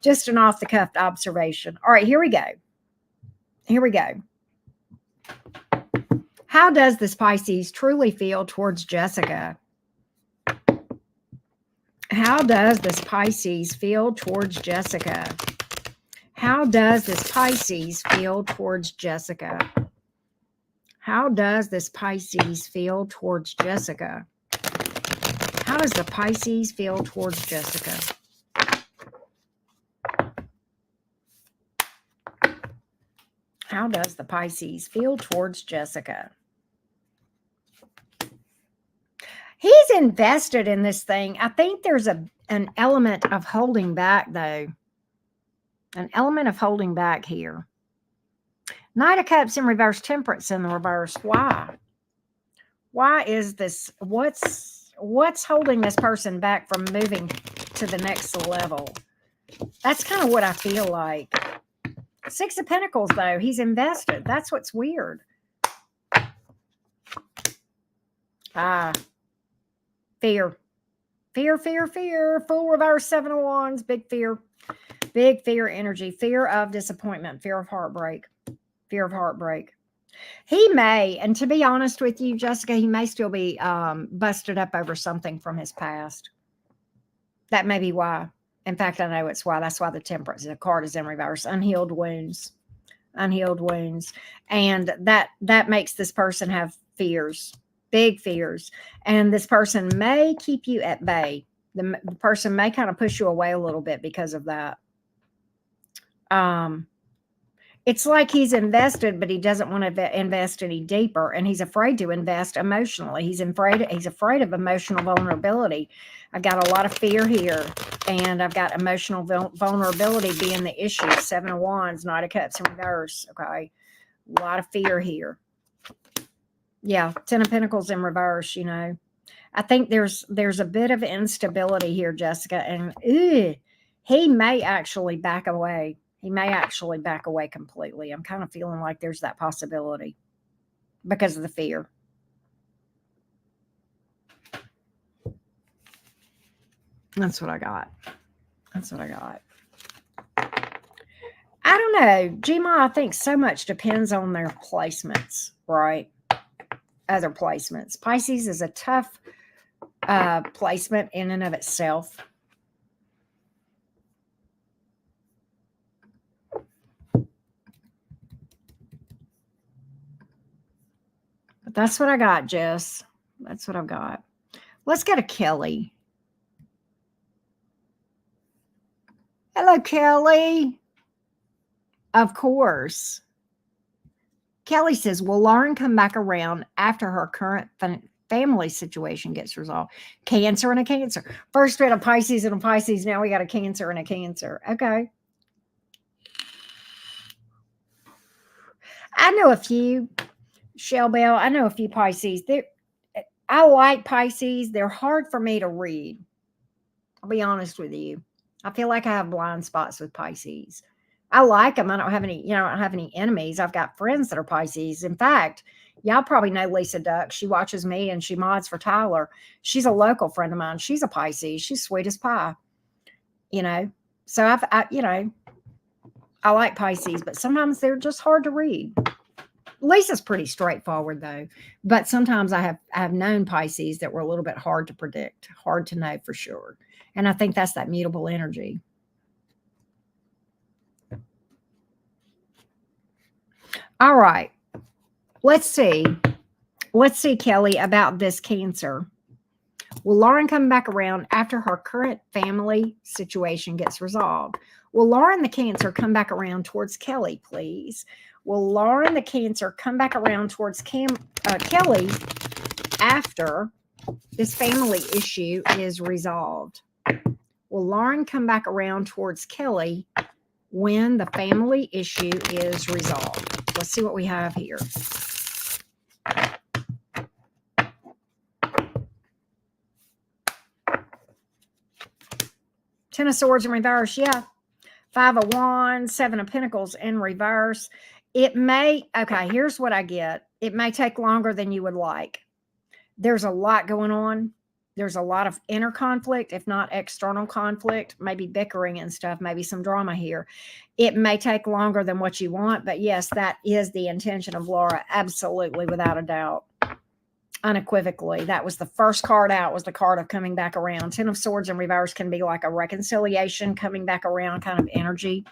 just an off the cuff observation. All right, here we go. Here we go. How does this Pisces truly feel towards Jessica? How does this Pisces feel towards Jessica? How does this Pisces feel towards Jessica? How does this Pisces feel towards Jessica? How does the Pisces feel towards Jessica? How does the Pisces feel towards Jessica? He's invested in this thing. I think there's an element of holding back, though. An element of holding back here. Knight of Cups in reverse, Temperance in the reverse. Why? Why is this? What's holding this person back from moving to the next level? That's kind of what I feel like. 6 of Pentacles, though. He's invested. That's what's weird. Fear. Fear, fear, fear. Full reverse, 7 of Wands. Big fear. Big fear energy. Fear of disappointment. Fear of heartbreak. Fear of heartbreak. He may, and to be honest with you, Jessica, he may still be busted up over something from his past. That may be why. In fact, I know it's why. That's why the Temperance card is in reverse. Unhealed wounds. Unhealed wounds. And that makes this person have fears. Big fears. And this person may keep you at bay. The person may kind of push you away a little bit because of that. It's like he's invested, but he doesn't want to invest any deeper, and he's afraid to invest emotionally. He's afraid of emotional vulnerability. I've got a lot of fear here, and I've got emotional vulnerability being the issue. 7 of Wands, Knight of Cups in reverse. Okay, a lot of fear here. Yeah, 10 of Pentacles in reverse. You know, I think there's a bit of instability here, Jessica, and he may actually back away. He may actually back away completely. I'm kind of feeling like there's that possibility because of the fear. That's what I got. That's what I got. I don't know. Gma, I think so much depends on their placements, right? Other placements. Pisces is a tough placement in and of itself. But that's what I got, Jess. That's what I've got. Let's go to Kelly. Hello, Kelly. Of course. Kelly says, will Lauren come back around after her current family situation gets resolved? Cancer and a Cancer. First we had a Pisces and a Pisces. Now we got a Cancer and a Cancer. Okay. I know a few, Shell Bell. I know a few Pisces. I like Pisces. They're hard for me to read. I'll be honest with you. I feel like I have blind spots with Pisces. I like them. I don't have any, I don't have any enemies. I've got friends that are Pisces. In fact, y'all probably know Lisa Duck. She watches me and she mods for Tyler. She's a local friend of mine. She's a Pisces. She's sweet as pie, So I like Pisces, but sometimes they're just hard to read. Lisa's pretty straightforward though, but sometimes I have known Pisces that were a little bit hard to predict, hard to know for sure. And I think that's that mutable energy. All right. Let's see. Let's see, Kelly, about this Cancer. Will Lauren come back around after her current family situation gets resolved? Will Lauren the Cancer come back around towards Kelly, please? Will Lauren the Cancer come back around towards Kelly after this family issue is resolved? Will Lauren come back around towards Kelly when the family issue is resolved? Let's see what we have here. Ten of Swords in reverse, yeah. 5 of Wands, 7 of Pentacles in reverse. It may, okay, here's what I get. It may take longer than you would like. There's a lot going on. There's a lot of inner conflict, if not external conflict, maybe bickering and stuff, maybe some drama here. It may take longer than what you want, but yes, that is the intention of Laura, absolutely, without a doubt. Unequivocally. That was the first card out, was the card of coming back around. 10 of Swords in reverse can be like a reconciliation, coming back around kind of energy.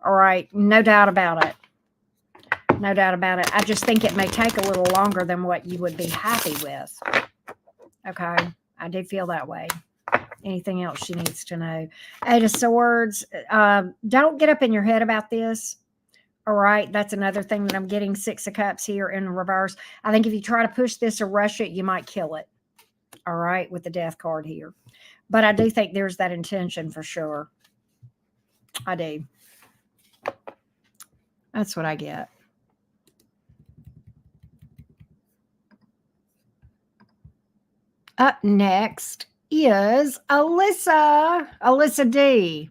All right, no doubt about it. No doubt about it. I just think it may take a little longer than what you would be happy with. Okay, I do feel that way. Anything else she needs to know? 8 of Swords. Don't get up in your head about this. All right, that's another thing that I'm getting. 6 of Cups here in reverse. I think if you try to push this or rush it, you might kill it. All right, with the Death card here. But I do think there's that intention for sure. I do. That's what I get. Up next is Alyssa. Alyssa D.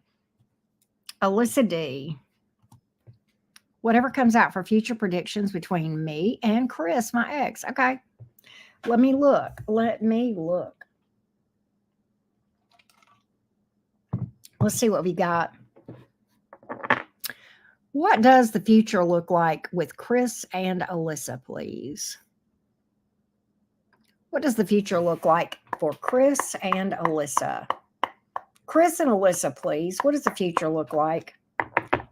Alyssa D. Whatever comes out for future predictions between me and Chris, my ex. Okay. Let me look. Let me look. Let's see what we got. What does the future look like with Chris and Alyssa, please? What does the future look like for Chris and Alyssa? Chris and Alyssa, please. What does the future look like?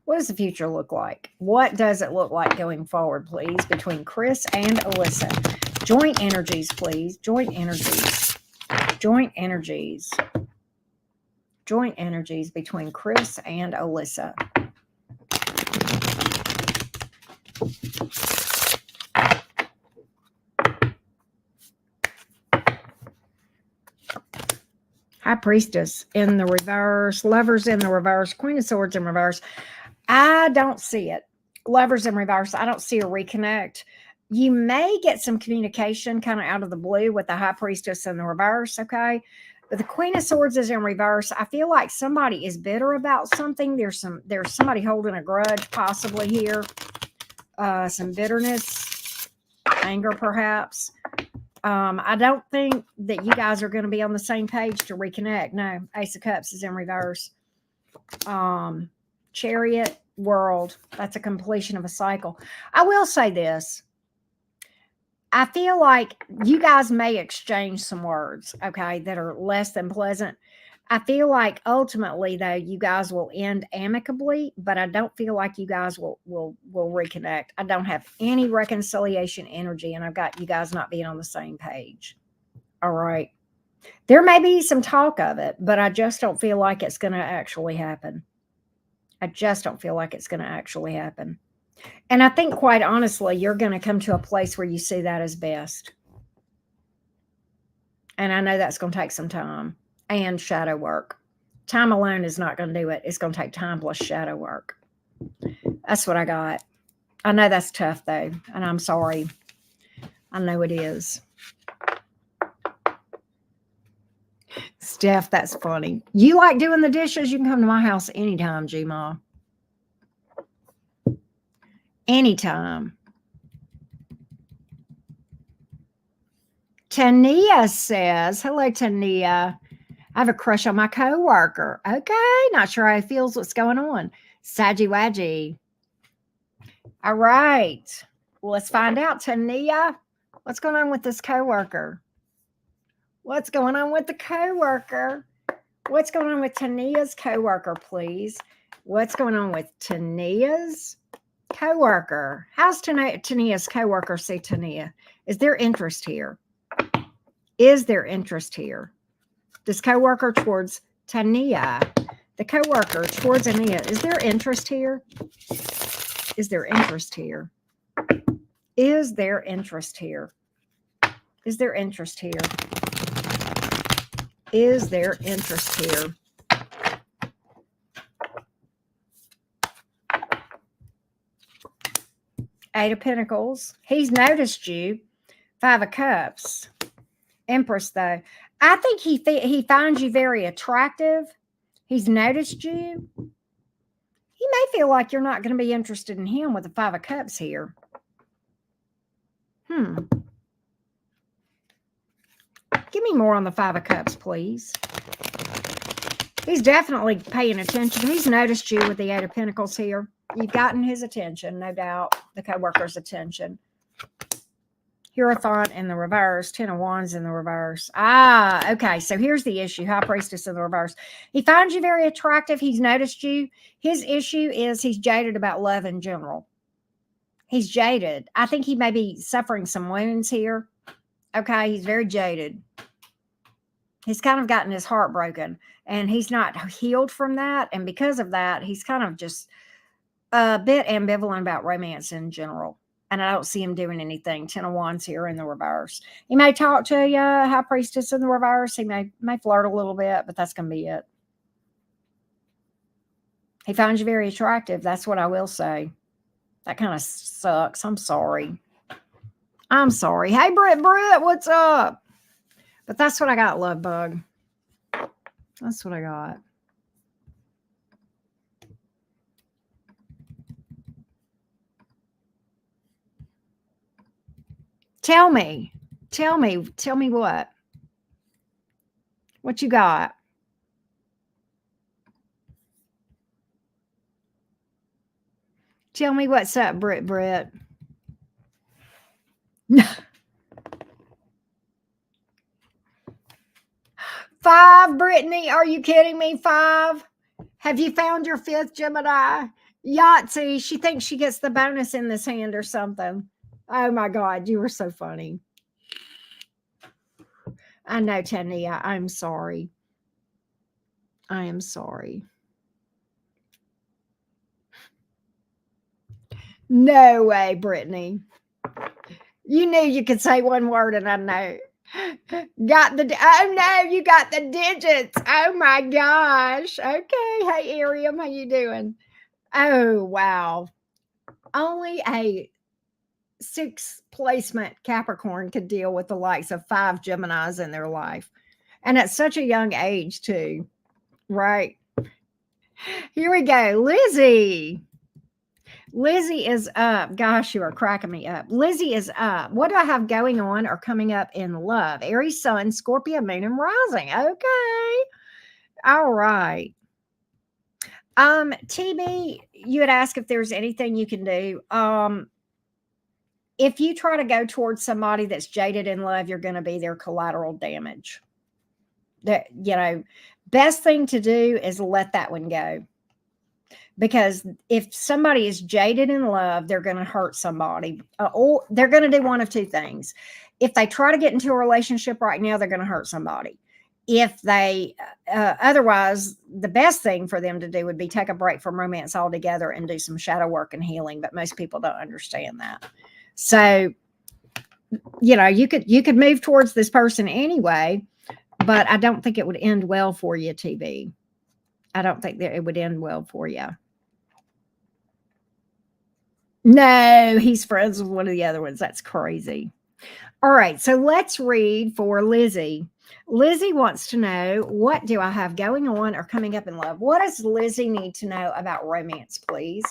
What does the future look like? What does it look like going forward, please, between Chris and Alyssa? Joint energies, please. Joint energies. Joint energies. Joint energies between Chris and Alyssa. High Priestess in the reverse, Lovers in the reverse, Queen of Swords in reverse. I don't see it. Lovers in reverse, I don't see a reconnect. You may get some communication kind of out of the blue with the High Priestess in the reverse, okay? But the Queen of Swords is in reverse. I feel like somebody is bitter about something. There's somebody holding a grudge possibly here. Some bitterness, anger perhaps. I don't think that you guys are going to be on the same page to reconnect. No, Ace of Cups is in reverse. Chariot, World. That's a completion of a cycle. I will say this. I feel like you guys may exchange some words, okay, that are less than pleasant. I feel like ultimately, though, you guys will end amicably, but I don't feel like you guys will reconnect. I don't have any reconciliation energy, and I've got you guys not being on the same page. All right. There may be some talk of it, but I just don't feel like it's going to actually happen. I just don't feel like it's going to actually happen. And I think, quite honestly, you're going to come to a place where you see that as best. And I know that's going to take some time and shadow work. Time alone is not going to do it. It's going to take time plus shadow work. That's what I got. I know that's tough, though, and I'm sorry. I know it is. Steph, that's funny. You like doing the dishes? You can come to my house anytime, G-Ma. Anytime. Tania says, hello, Tania. I have a crush on my coworker. Okay, not sure how he feels. What's going on? Saggy Waggy. All right. Well, let's find out, Tania. What's going on with this coworker? What's going on with the coworker? What's going on with Tania's coworker, please? What's going on with Tania's coworker? How's Tania's coworker see Tania? Is there interest here? Is there interest here? This coworker towards Tania, the coworker towards Tania, is there interest here? Is there interest here? Is there interest here? Is there interest here? Is there interest here? Eight of Pentacles. He's noticed you. Five of Cups. Empress, though. I think he finds you very attractive. He's noticed you. He may feel like you're not going to be interested in him with the Five of Cups here. Give me more on the Five of Cups, please. He's definitely paying attention. He's noticed you with the Eight of Pentacles here. You've gotten his attention, no doubt. The coworker's attention. Hierophant in the reverse. Ten of Wands in the reverse. Okay. So here's the issue. High Priestess in the reverse. He finds you very attractive. He's noticed you. His issue is he's jaded about love in general. He's jaded. I think he may be suffering some wounds here. Okay. He's very jaded. He's kind of gotten his heart broken, and he's not healed from that. And because of that, he's kind of just a bit ambivalent about romance in general. And I don't see him doing anything. Ten of Wands here in the reverse. He may talk to you, High Priestess in the reverse. He may flirt a little bit, but that's going to be it. He finds you very attractive. That's what I will say. That kind of sucks. I'm sorry. I'm sorry. Hey, Britt, what's up? But that's what I got, love bug. That's what I got. Tell me what? What you got? Tell me what's up, Britt. Five, Brittany. Are you kidding me? Five. Have you found your fifth, Gemini? Yahtzee. She thinks she gets the bonus in this hand or something. Oh my God, you were so funny. I know, Tania. I'm sorry. I am sorry. No way, Brittany. You knew you could say one word and I know. Got the oh no, you got the digits. Oh my gosh. Okay. Hey Ariam, how you doing? Oh wow. Only a six placement Capricorn could deal with the likes of five Geminis in their life. And at such a young age, too. Right. Here we go. Lizzie. Lizzie is up. Gosh, you are cracking me up. Lizzie is up. What do I have going on or coming up in love? Aries, Sun, Scorpio, Moon, and Rising. Okay. All right. TB, you had asked if there's anything you can do. If you try to go towards somebody that's jaded in love, you're going to be their collateral damage. That, best thing to do is let that one go. Because if somebody is jaded in love, they're going to hurt somebody, or they're going to do one of two things. If they try to get into a relationship right now, they're going to hurt somebody. If they, otherwise, the best thing for them to do would be take a break from romance altogether and do some shadow work and healing. But most people don't understand that. So, you could move towards this person anyway, but I don't think it would end well for you, TB. I don't think that it would end well for you. No, he's friends with one of the other ones. That's crazy. All right, so let's read for Lizzie. Lizzie wants to know, what do I have going on or coming up in love? What does Lizzie need to know about romance, please?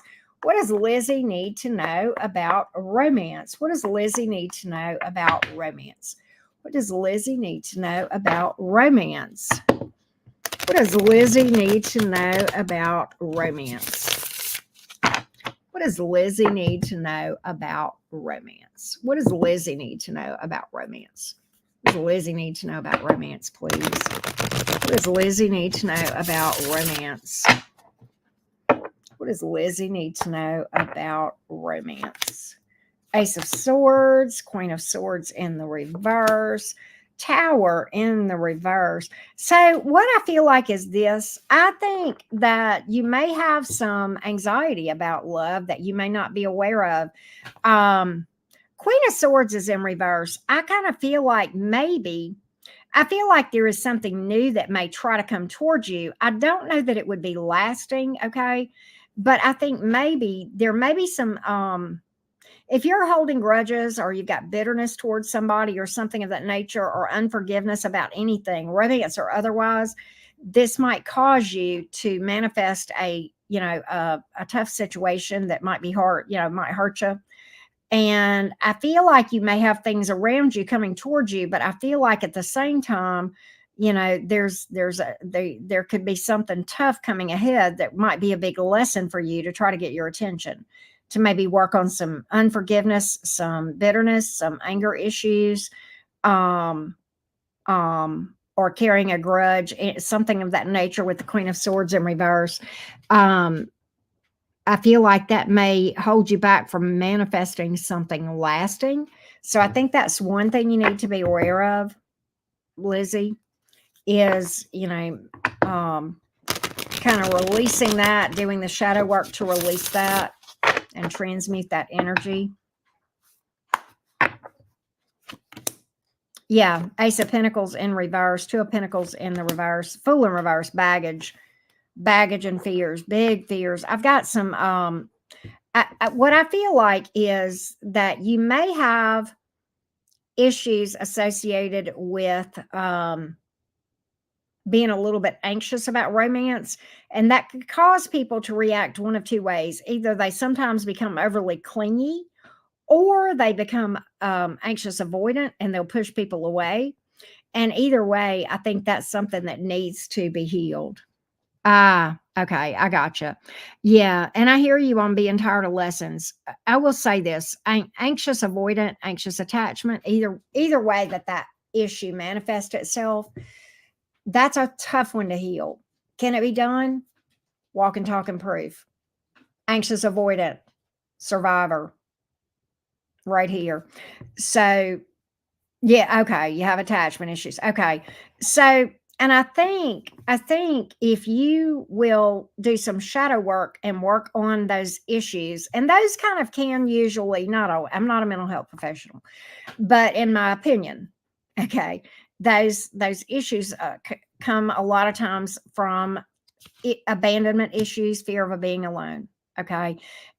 What does Lizzie need to know about romance? What does Lizzie need to know about romance? What does Lizzie need to know about romance? What does Lizzie need to know about romance? What does Lizzie need to know about romance? What does Lizzie need to know about romance? What does Lizzie need to know about romance, please? What does Lizzie need to know about romance? What does Lizzie need to know about romance? Ace of Swords, Queen of Swords in the reverse, Tower in the reverse. So what I feel like is this. I think that you may have some anxiety about love that you may not be aware of. Queen of Swords is in reverse. I kind of feel like I feel like there is something new that may try to come towards you. I don't know that it would be lasting, okay? But I think maybe there may be some if you're holding grudges or you've got bitterness towards somebody or something of that nature, or unforgiveness about anything, romance or otherwise, this might cause you to manifest a tough situation that might be hard, might hurt you. And I feel like you may have things around you coming towards you, but I feel like at the same time, there could be something tough coming ahead that might be a big lesson for you to try to get your attention, to maybe work on some unforgiveness, some bitterness, some anger issues, or carrying a grudge, something of that nature with the Queen of Swords in reverse. I feel like that may hold you back from manifesting something lasting. So I think that's one thing you need to be aware of, Lizzie, is, kind of releasing that, doing the shadow work to release that and transmute that energy. Yeah, Ace of Pentacles in reverse, Two of Pentacles in the reverse, Fool in reverse, baggage and fears, big fears. I've got some, what I feel like is that you may have issues associated with being a little bit anxious about romance, and that could cause people to react one of two ways. Either they sometimes become overly clingy, or they become anxious avoidant and they'll push people away. And either way, I think that's something that needs to be healed. Okay, I gotcha. Yeah, and I hear you on being tired of lessons. I will say this: anxious avoidant, anxious attachment. Either way that issue manifests itself, that's a tough one to heal. Can it be done? Walk and talk and proof. Anxious avoidant, survivor, right here. So, yeah, okay, you have attachment issues. Okay, so. And I think if you will do some shadow work and work on those issues, and those kind of can usually, I'm not a mental health professional, but in my opinion, Okay. Those issues come a lot of times from abandonment issues, fear of being alone. Okay.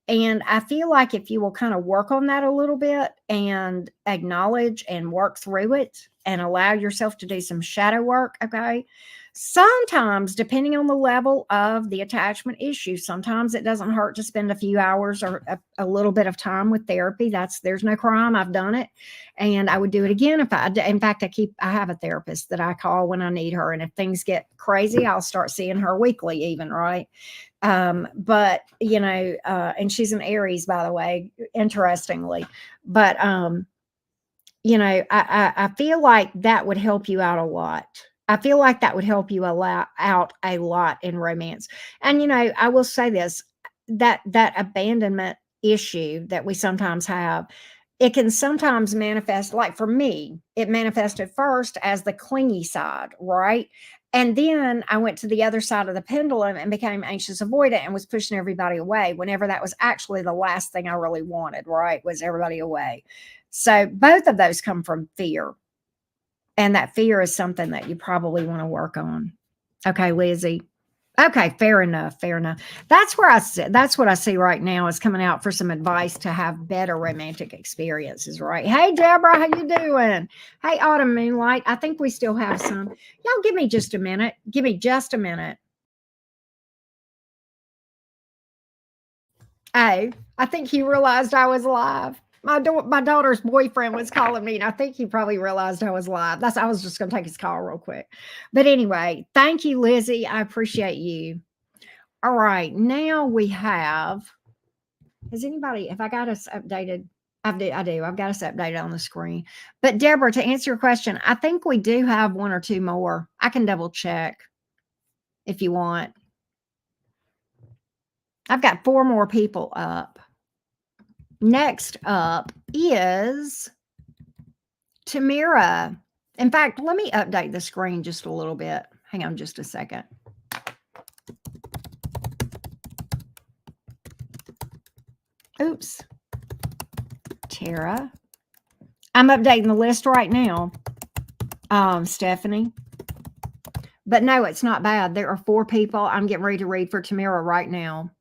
And I feel like if you will kind of work on that a little bit and acknowledge and work through it and allow yourself to do some shadow work, okay. Sometimes, depending on the level of the attachment issue, sometimes it doesn't hurt to spend a few hours or a little bit of time with therapy. There's no crime. I've done it, and I would do it again if I. In fact, I have a therapist that I call when I need her, and if things get crazy, I'll start seeing her weekly, even, right? But and she's an Aries, by the way, interestingly. But I feel like that would help you out a lot. I feel like that would help you out a lot in romance. And I will say this, that abandonment issue that we sometimes have, it can sometimes manifest, like for me, it manifested first as the clingy side, right? And then I went to the other side of the pendulum and became anxious avoidant and was pushing everybody away whenever that was actually the last thing I really wanted, right? Was everybody away. So both of those come from fear. And that fear is something that you probably want to work on. Okay, Lizzie. Okay, fair enough. Fair enough. That's what I see right now is coming out for some advice to have better romantic experiences, right? Hey, Deborah, how you doing? Hey, Autumn Moonlight. I think we still have some. Y'all give me just a minute. Give me just a minute. Oh, I think he realized I was live. My daughter's boyfriend was calling me, and I think he probably realized I was live. I was just going to take his call real quick. But anyway, thank you, Lizzie. I appreciate you. All right, now we have. Have I got us updated? I do. I've got us updated on the screen. But Deborah, to answer your question, I think we do have one or two more. I can double check if you want. I've got 4 more people up. Next up is Tamira. In fact, let me update the screen just a little bit. Hang on just a second. Oops. Tara. I'm updating the list right now. Stephanie. But no, it's not bad. There are 4 people. I'm getting ready to read for Tamira right now.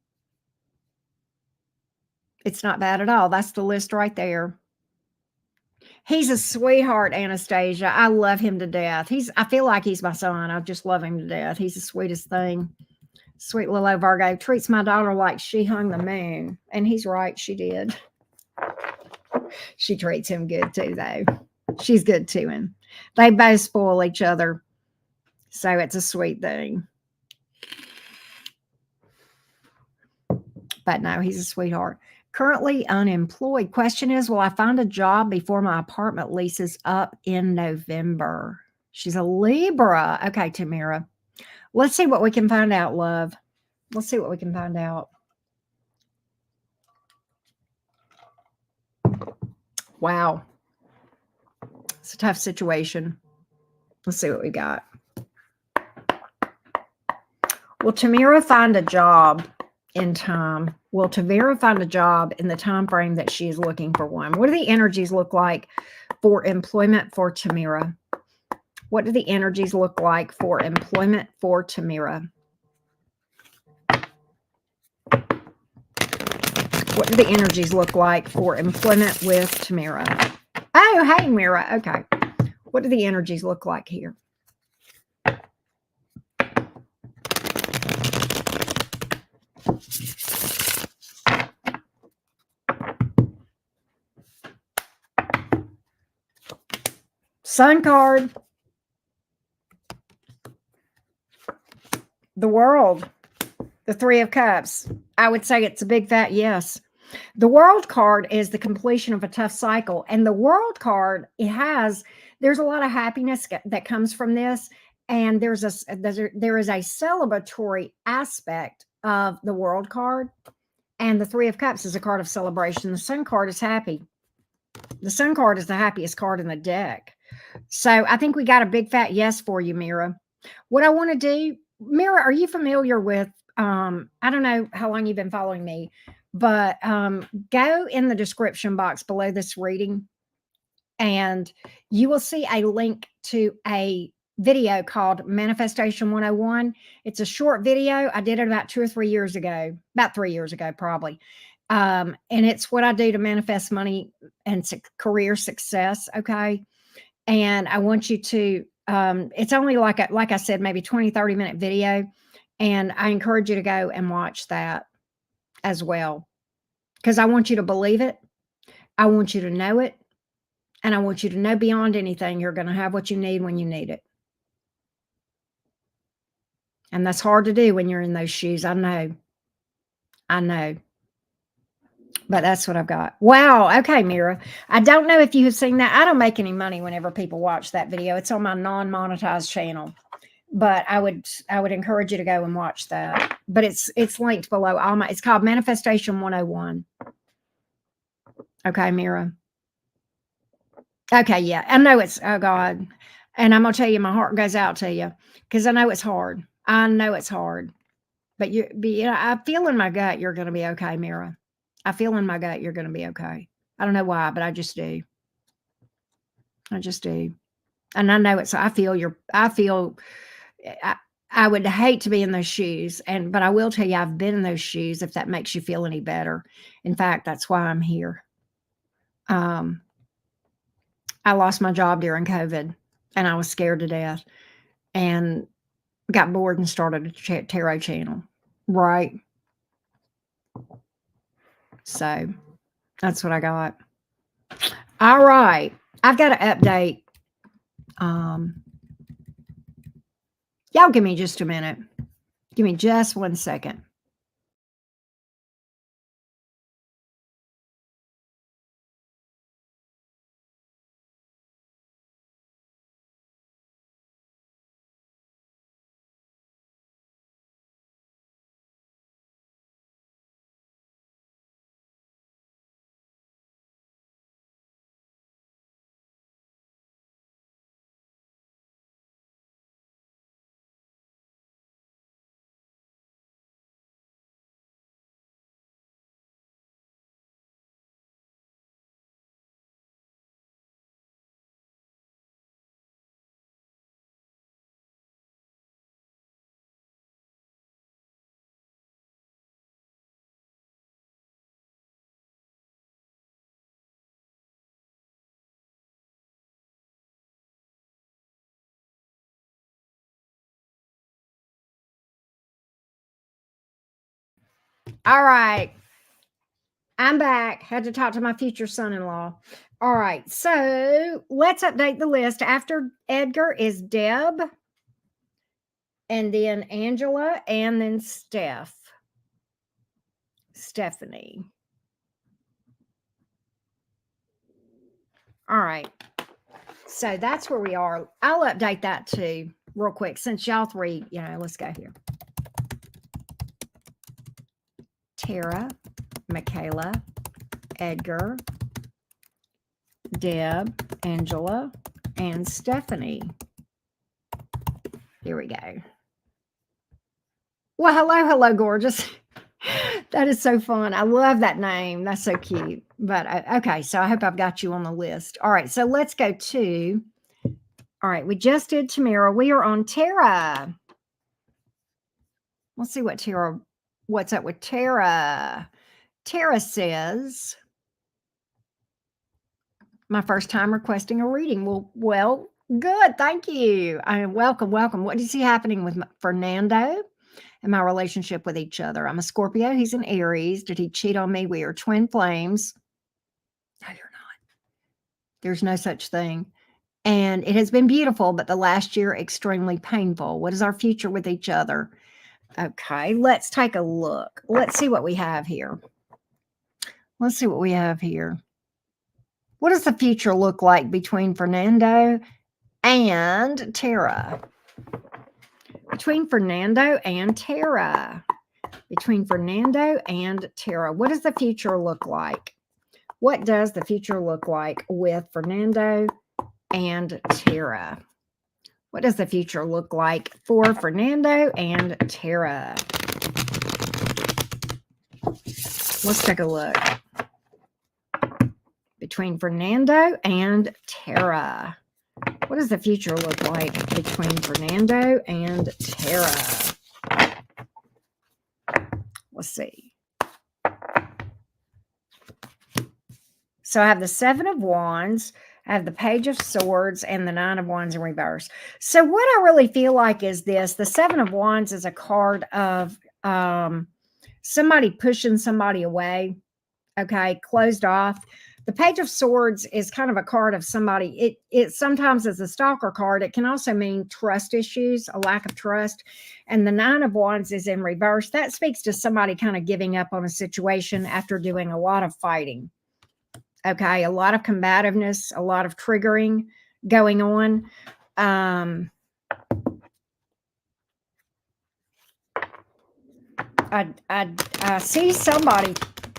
It's not bad at all. That's the list right there. He's a sweetheart, Anastasia. I love him to death. I feel like he's my son. I just love him to death. He's the sweetest thing. Sweet little Virgo treats my daughter like she hung the moon. And he's right, she did. She treats him good too, though. She's good to him. They both spoil each other. So it's a sweet thing. But no, he's a sweetheart. Currently unemployed. Question is, will I find a job before my apartment leases up in November? She's a Libra. Okay, Tamira. Let's see what we can find out, love. Let's see what we can find out. Wow. It's a tough situation. Let's see what we got. Will Tamira find a job in time? Will Tamira find a job in the time frame that she is looking for one? What do the energies look like for employment for Tamira? What do the energies look like for employment for Tamira? What do the energies look like for employment with Tamira? Oh, hey, Mira. Okay. What do the energies look like here? Sun card. The World. The 3 of Cups. I would say it's a big fat yes. The World card is the completion of a tough cycle. And the World card, there's a lot of happiness that comes from this. And there is a celebratory aspect of the World card. And the 3 of Cups is a card of celebration. The Sun card is happy. The Sun card is the happiest card in the deck. So I think we got a big fat yes for you, Mira. What I want to do, Mira, are you familiar with, I don't know how long you've been following me, but go in the description box below this reading And you will see a link to a video called Manifestation 101. It's a short video. I did it about 2 or 3 years ago, about 3 years ago, probably. And it's what I do to manifest money and career success. Okay. And I want you to, it's only like I said, maybe 20, 30-minute video. And I encourage you to go and watch that as well, because I want you to believe it. I want you to know it. And I want you to know beyond anything, you're going to have what you need when you need it. And that's hard to do when you're in those shoes. I know. I know. But that's what I've got. Wow. Okay, Mira. I don't know if you have seen that. I don't make any money whenever people watch that video. It's on my non-monetized channel. But I would encourage you to go and watch that. But it's linked below. It's called Manifestation 101. Okay, Mira. Okay, yeah. I know it's, oh God. And I'm going to tell you, my heart goes out to you because I know it's hard. I know it's hard. But I feel in my gut you're going to be okay, Mira. I feel in my gut you're going to be okay. I don't know why, but I just do. I just do. And I know I would hate to be in those shoes. But I will tell you, I've been in those shoes if that makes you feel any better. In fact, that's why I'm here. I lost my job during COVID and I was scared to death and got bored and started a tarot channel. Right. So that's what I got. All right. I've got to update. Y'all give me just a minute. Give me just 1 second. All right. I'm back. Had to talk to my future son-in-law. All right. So let's update the list. After Edgar is Deb, and then Angela, and then Stephanie. All right. So that's where we are. I'll update that too real quick since y'all three, let's go here. Tara, Michaela, Edgar, Deb, Angela, and Stephanie. Here we go. Well, hello, gorgeous. That is so fun. I love that name. That's so cute. But okay, so I hope I've got you on the list. All right, so let's go to, all right, we just did Tamara. We are on Tara. Let's see what's up with Tara. Tara says, my first time requesting a reading. Well, good. Thank you. Welcome. What do you see happening with Fernando and my relationship with each other? I'm a Scorpio. He's an Aries. Did he cheat on me? We are twin flames. No, you're not. There's no such thing. And it has been beautiful, but the last year, extremely painful. What is our future with each other? Okay, let's take a look. Let's see what we have here. What does the future look like between Fernando and Tara? Between Fernando and Tara. What does the future look like? What does the future look like with Fernando and Tara? What does the future look like for Fernando and Tara? Let's take a look. between Fernando and Tara. What does the future look like between Fernando and Tara? Let's see. So I have the Seven of Wands, I have the Page of Swords, and the Nine of Wands in reverse. So what I really feel like is this. The Seven of Wands is a card of somebody pushing somebody away, okay, closed off. The Page of Swords is kind of a card of somebody. It sometimes is a stalker card. It can also mean trust issues, a lack of trust. And the Nine of Wands is in reverse. That speaks to somebody kind of giving up on a situation after doing a lot of fighting. Okay, a lot of combativeness, a lot of triggering going on. I see somebody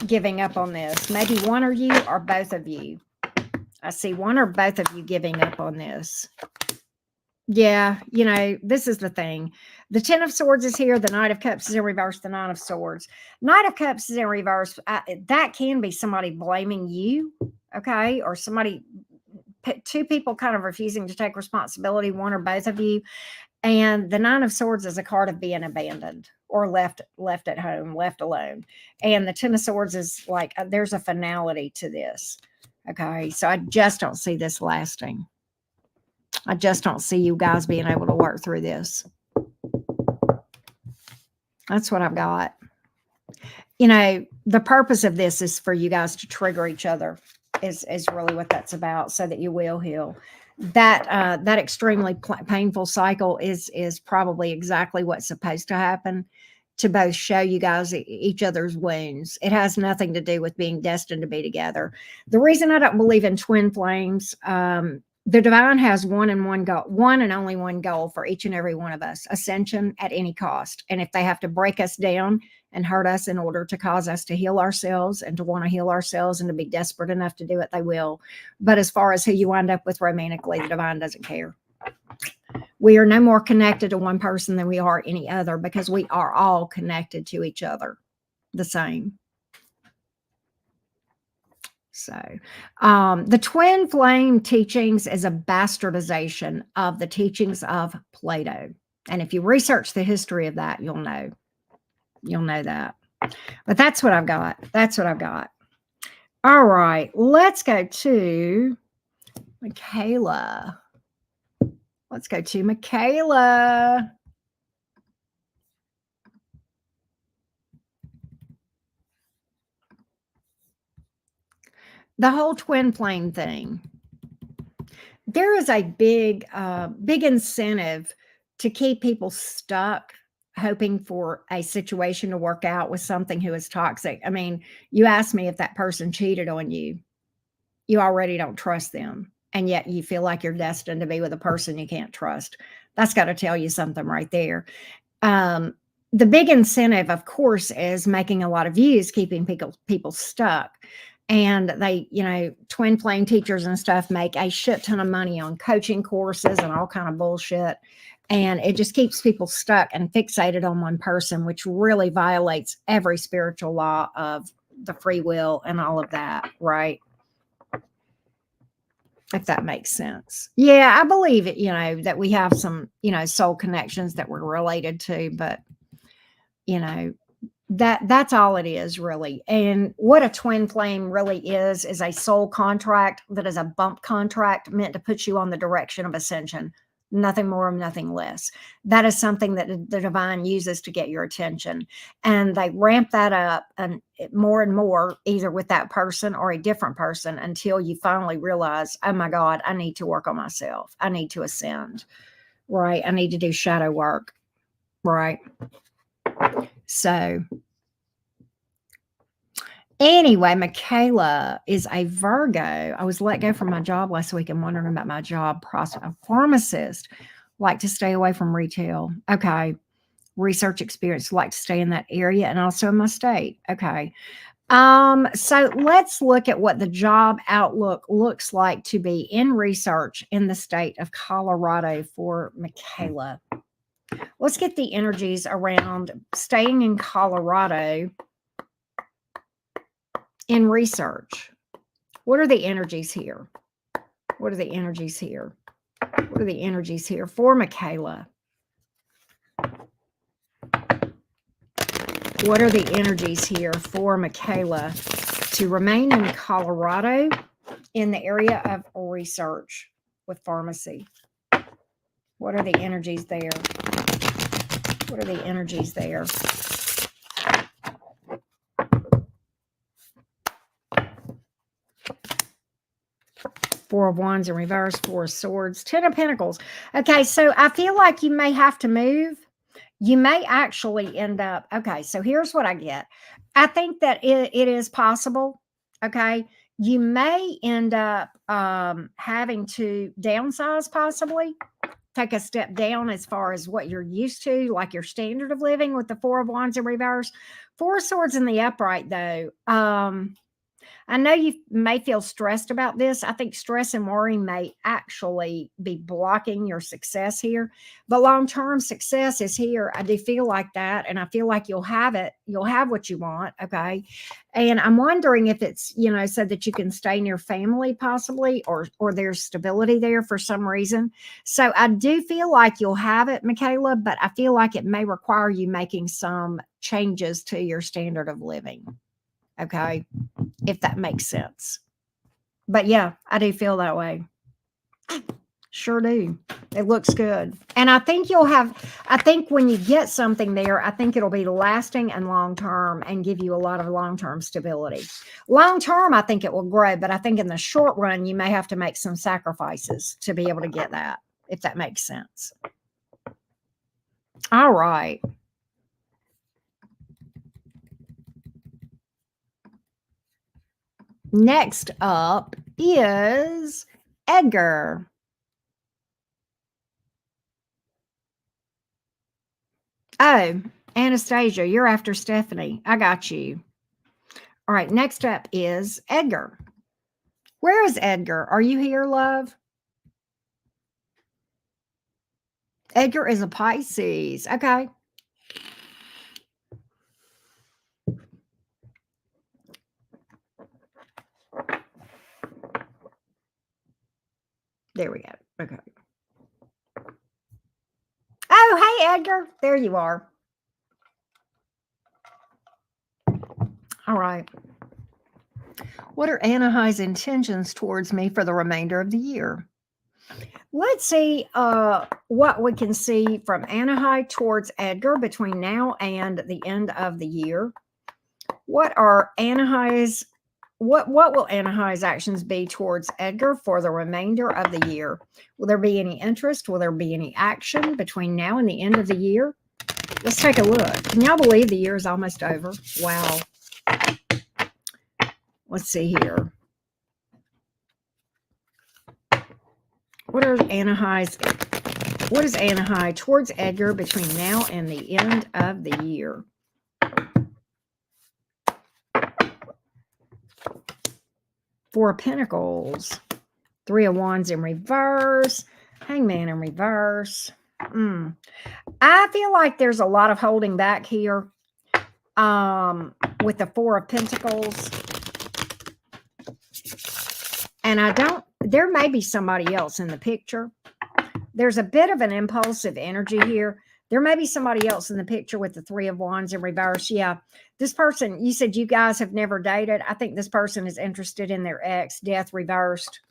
giving up on this. Maybe one of you or both of you. I see one or both of you giving up on this. Yeah, you know, this is the thing. The Ten of Swords is here. The Knight of Cups is in reverse. The Nine of Swords. Knight of Cups is in reverse. That can be somebody blaming you, okay? Or somebody, two people kind of refusing to take responsibility, one or both of you. And the Nine of Swords is a card of being abandoned or left at home, left alone. And the Ten of Swords is like, there's a finality to this, okay? So I just don't see this lasting. I just don't see you guys being able to work through this. That's what I've got. You know, the purpose of this is for you guys to trigger each other is really what that's about, so that you will heal. That extremely painful cycle is probably exactly what's supposed to happen, to both show you guys each other's wounds. It has nothing to do with being destined to be together. The reason I don't believe in twin flames, the divine has one and only one goal for each and every one of us: ascension at any cost. And if they have to break us down and hurt us in order to cause us to heal ourselves and to want to heal ourselves and to be desperate enough to do it, they will. But as far as who you wind up with romantically, the divine doesn't care. We are no more connected to one person than we are any other, because we are all connected to each other the same. So the twin flame teachings is a bastardization of the teachings of Plato. And if you research the history of that, you'll know that. But that's what I've got. That's what I've got. All right, let's go to Michaela. Let's go to Michaela. The whole twin flame thing. There is a big incentive to keep people stuck, hoping for a situation to work out with something who is toxic. I mean, you asked me if that person cheated on you. You already don't trust them, and yet you feel like you're destined to be with a person you can't trust. That's got to tell you something right there. The big incentive, of course, is making a lot of views, keeping people stuck. And they, you know, twin flame teachers and stuff make a shit ton of money on coaching courses and all kind of bullshit. And it just keeps people stuck and fixated on one person, which really violates every spiritual law of the free will and all of that, right? If that makes sense. Yeah, I believe it, you know, that we have some, you know, soul connections that we're related to, but, you know, that's all it is, really. And what a twin flame really is a soul contract that is a bump contract meant to put you on the direction of ascension. Nothing more, nothing less. That is something that the divine uses to get your attention. And they ramp that up and more, either with that person or a different person, until you finally realize, oh my God, I need to work on myself. I need to ascend, right? I need to do shadow work, right? So anyway, Michaela is a Virgo. I was let go from my job last week and wondering about my job prospect. A pharmacist, like to stay away from retail. Okay. Research experience, like to stay in that area and also in my state. Okay. So let's look at what the job outlook looks like to be in research in the state of Colorado for Michaela. Let's get the energies around staying in Colorado in research. What are the energies here? What are the energies here? What are the energies here for Michaela? What are the energies here for Michaela to remain in Colorado in the area of research with pharmacy? What are the energies there? What are the energies there? Four of Wands in reverse, Four of Swords, Ten of Pentacles. Okay, so I feel like you may have to move. You may actually end up, okay, so here's what I get. I think that it is possible, okay? You may end up having to downsize possibly, take a step down as far as what you're used to, like your standard of living with the Four of Wands in reverse. Four of Swords in the upright, though. I know you may feel stressed about this. I think stress and worry may actually be blocking your success here. But long-term success is here. I do feel like that. And I feel like you'll have it. You'll have what you want. Okay. And I'm wondering if it's, so that you can stay near family possibly, or there's stability there for some reason. So I do feel like you'll have it, Michaela, but I feel like it may require you making some changes to your standard of living. Okay, if that makes sense. But yeah, I do feel that way. Sure do. It looks good. And I think I think when you get something there, I think it'll be lasting and long-term and give you a lot of long-term stability. Long-term, I think it will grow, but I think in the short run, you may have to make some sacrifices to be able to get that, if that makes sense. All right. Next up is Edgar. Oh, Anastasia, you're after Stephanie. I got you. All right, next up is Edgar. Where is Edgar? Are you here, love? Edgar is a Pisces. Okay. There we go. Okay. Oh, hey, Edgar. There you are. All right. What are Anahai's intentions towards me for the remainder of the year? Let's see what we can see from Anahai towards Edgar between now and the end of the year. What are Anahai's what will Anahai's actions be towards Edgar for the remainder of the year? Will there be any interest? Will there be any action between now and the end of the year? Let's take a look. Can y'all believe the year is almost over? Wow. Let's see here. What is Anahai towards Edgar between now and the end of the year? Four of Pentacles, Three of Wands in reverse, Hangman in reverse. I feel like there's a lot of holding back here with the Four of Pentacles. And there may be somebody else in the picture. There's a bit of an impulsive energy here. There may be somebody else in the picture with the Three of Wands in reverse. Yeah. This person, you said you guys have never dated. I think this person is interested in their ex, death reversed.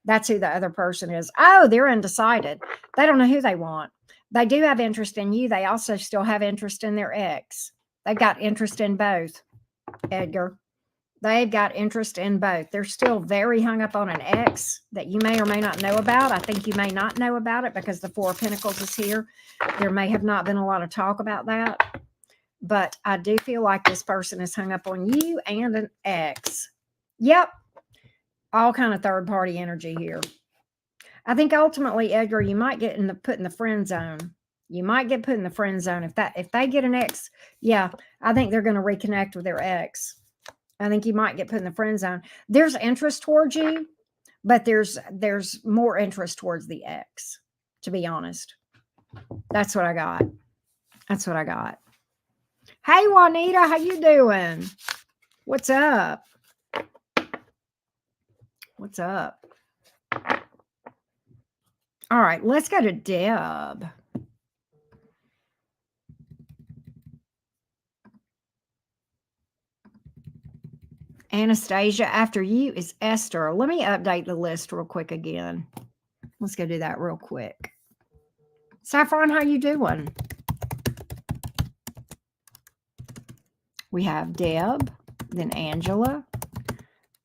That's who the other person is. Oh, they're undecided. They don't know who they want. They do have interest in you. They also still have interest in their ex. They've got interest in both, Edgar. They've got interest in both. They're still very hung up on an ex that you may or may not know about. I think you may not know about it because the Four of Pentacles is here. There may have not been a lot of talk about that. But I do feel like this person is hung up on you and an ex. Yep. All kind of third-party energy here. I think ultimately, Edgar, you might get put in the friend zone. You might get put in the friend zone. If they get an ex, yeah, I think they're going to reconnect with their ex. I think you might get put in the friend zone. There's interest towards you, but there's more interest towards the ex, to be honest. That's what I got. That's what I got. Hey, Juanita, how you doing? What's up? What's up? All right, let's go to Deb. Anastasia, after you is Esther. Let me update the list real quick again. Let's go do that real quick. Saffron, how you doing? We have Deb, then Angela,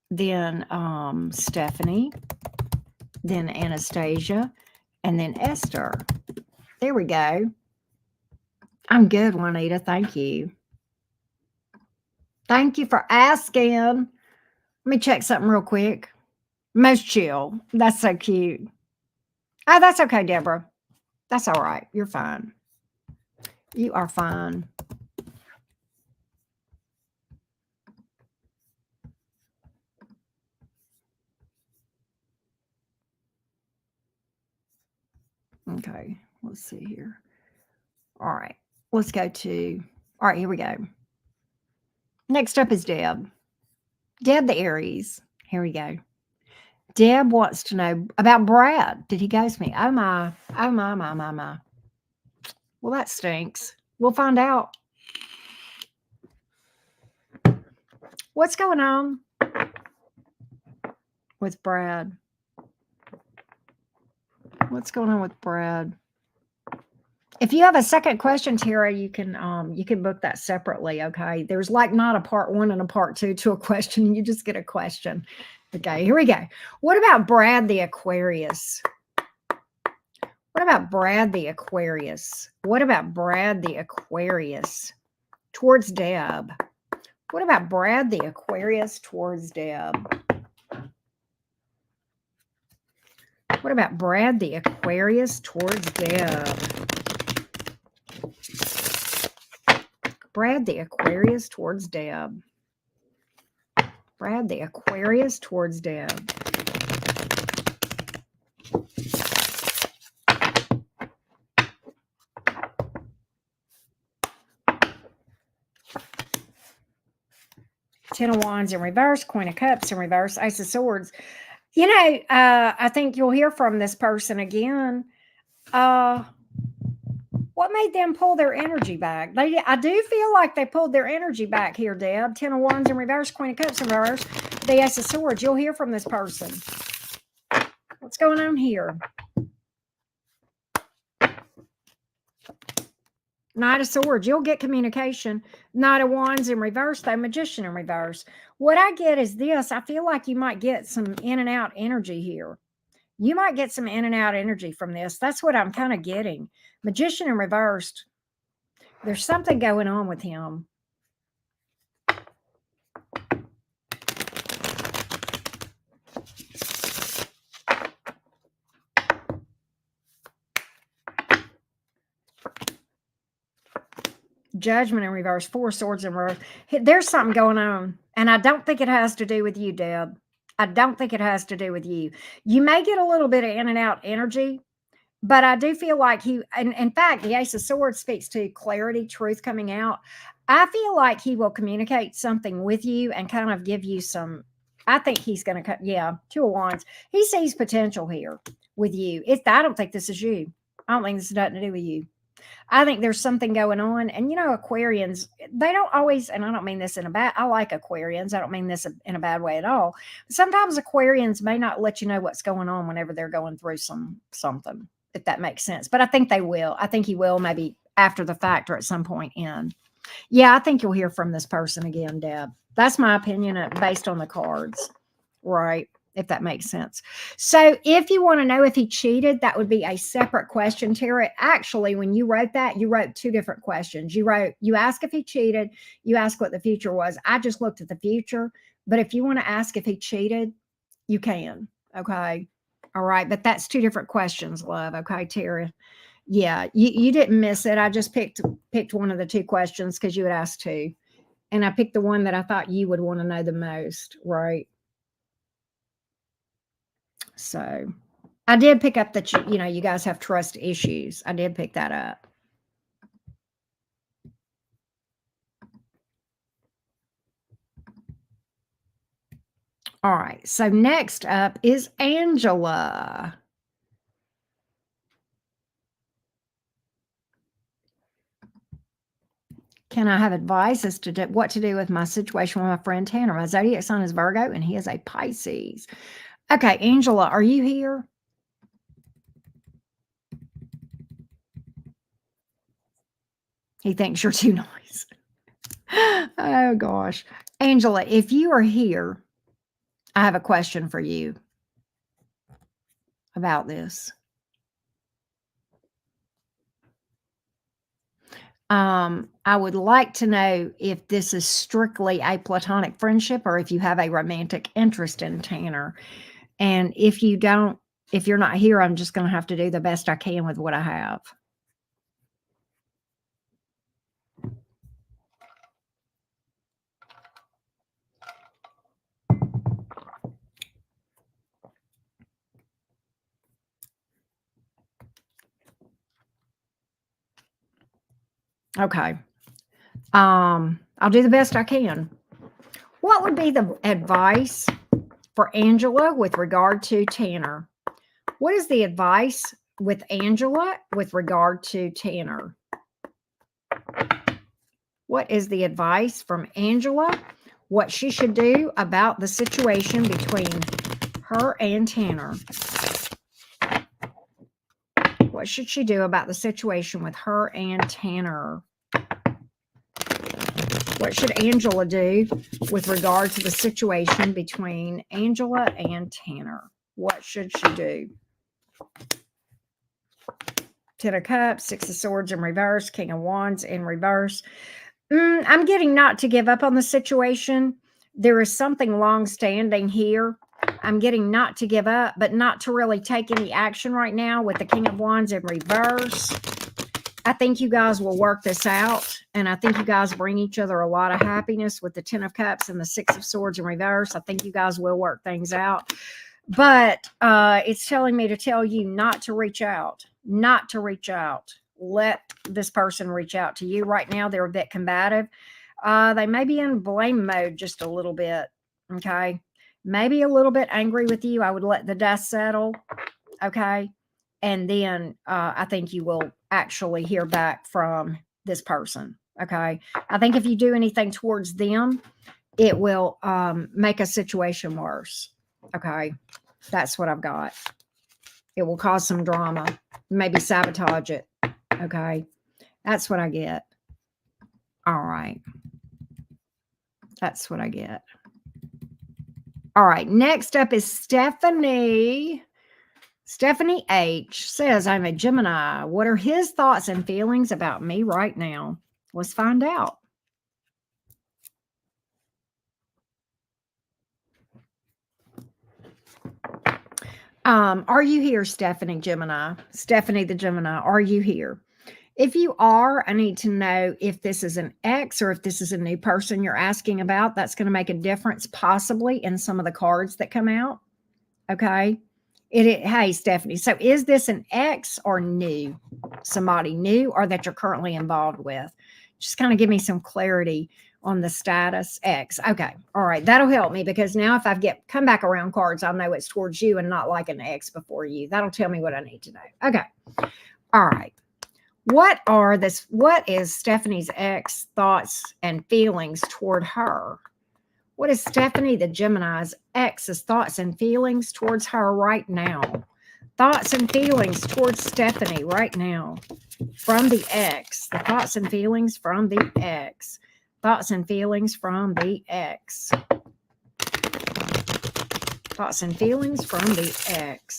then Stephanie, then Anastasia, and then Esther. There we go. I'm good, Juanita. Thank you. Thank you for asking. Let me check something real quick. Most chill. That's so cute. Oh, that's okay, Deborah. That's all right. You're fine. You are fine. Okay, let's see here. All right, let's go to, all right, here we go. Next up is Deb. Deb the Aries. Here we go. Deb wants to know about Brad. Did he ghost me? Oh my, oh my. Well, that stinks. We'll find out. What's going on with Brad? What's going on with Brad? If you have a second question, Tara, you can book that separately. Okay. There's like not a part one and a part two to a question. You just get a question. Okay, here we go. What about Brad the Aquarius? What about Brad the Aquarius? What about Brad the Aquarius towards Deb? What about Brad the Aquarius towards Deb? What about Brad the Aquarius towards Deb? Brad the Aquarius towards Deb. Brad the Aquarius towards Deb. Ten of Wands in reverse, Queen of Cups in reverse, Ace of Swords. You know, I think you'll hear from this person again. What made them pull their energy back? I do feel like they pulled their energy back here, Deb. Ten of Wands in reverse, Queen of Cups in reverse, the Ace of Swords. You'll hear from this person. What's going on here? Knight of Swords. You'll get communication. Knight of Wands in reverse, though. Magician in reverse. What I get is this. I feel like you might get some in and out energy here. You might get some in and out energy from this. That's what I'm kind of getting. Magician in reversed. There's something going on with him. Judgment in reverse, Four Swords in reverse. There's something going on. And I don't think it has to do with you, Deb. I don't think it has to do with you. You may get a little bit of in and out energy, but I do feel like he, and in fact, the Ace of Swords speaks to clarity, truth coming out. I feel like he will communicate something with you and kind of give you some, I think he's going to cut, yeah, Two of Wands. He sees potential here with you. I don't think this is you. I don't think this has nothing to do with you. I think there's something going on. And, you know, Aquarians, they don't always, and I don't mean this in a bad, I like Aquarians. I don't mean this in a bad way at all. Sometimes Aquarians may not let you know what's going on whenever they're going through something, if that makes sense. But I think they will. I think he will maybe after the fact or at some point in. Yeah, I think you'll hear from this person again, Deb. That's my opinion based on the cards, right? If that makes sense. So if you want to know if he cheated, that would be a separate question, Tara. Actually, when you wrote that, you wrote two different questions. You asked if he cheated, you asked what the future was. I just looked at the future, but if you want to ask if he cheated, you can. Okay. All right. But that's two different questions, love. Okay, Tara. Yeah, you didn't miss it. I just picked one of the two questions because you had asked two. And I picked the one that I thought you would want to know the most, right? So I did pick up that you guys have trust issues. I did pick that up. All right. So next up is Angela. Can I have advice as to what to do with my situation with my friend Tanner? My zodiac sign is Virgo and he is a Pisces. Okay, Angela, are you here? He thinks you're too nice. Oh, gosh. Angela, if you are here, I have a question for you about this. I would like to know if this is strictly a platonic friendship or if you have a romantic interest in Tanner. And if you don't, if you're not here, I'm just going to have to do the best I can with what I have. Okay. I'll do the best I can. What would be the advice for Angela with regard to Tanner? What is the advice with Angela with regard to Tanner? What is the advice from Angela? What she should do about the situation between her and Tanner? What should she do about the situation with her and Tanner? What should Angela do with regard to the situation between Angela and Tanner? What should she do? Ten of Cups, Six of Swords in reverse, King of Wands in reverse. I'm getting not to give up on the situation. There is something long-standing here. I'm getting not to give up, but not to really take any action right now with the King of Wands in reverse. I think you guys will work this out, and I think you guys bring each other a lot of happiness with the Ten of Cups and the Six of Swords in reverse. I think you guys will work things out, but it's telling me to tell you not to reach out, not to reach out. Let this person reach out to you. Right now, they're a bit combative. They may be in blame mode just a little bit, okay? Maybe a little bit angry with you. I would let the dust settle, okay? And then I think you will actually hear back from this person, okay? I think if you do anything towards them, it will make a situation worse, okay? That's what I've got. It will cause some drama, maybe sabotage it, okay? That's what I get. All right. That's what I get. All right. Next up is Stephanie. Stephanie H says, I'm a Gemini. What are his thoughts and feelings about me right now? Let's find out. Are you here, Stephanie Gemini? Stephanie the Gemini, are you here? If you are, I need to know if this is an ex or if this is a new person you're asking about. That's going to make a difference possibly in some of the cards that come out. Okay. Hey, Stephanie. So is this an ex or new? Somebody new or that you're currently involved with? Just kind of give me some clarity on the status. Ex. Okay. All right. That'll help me because now if I get come back around cards, I'll know it's towards you and not like an ex before you. That'll tell me what I need to know. Okay. All right. What is Stephanie's ex thoughts and feelings toward her? What is Stephanie the Gemini's ex's thoughts and feelings towards her right now? Thoughts and feelings towards Stephanie right now from the ex. The thoughts and feelings from the ex. Thoughts and feelings from the ex. Thoughts and feelings from the ex.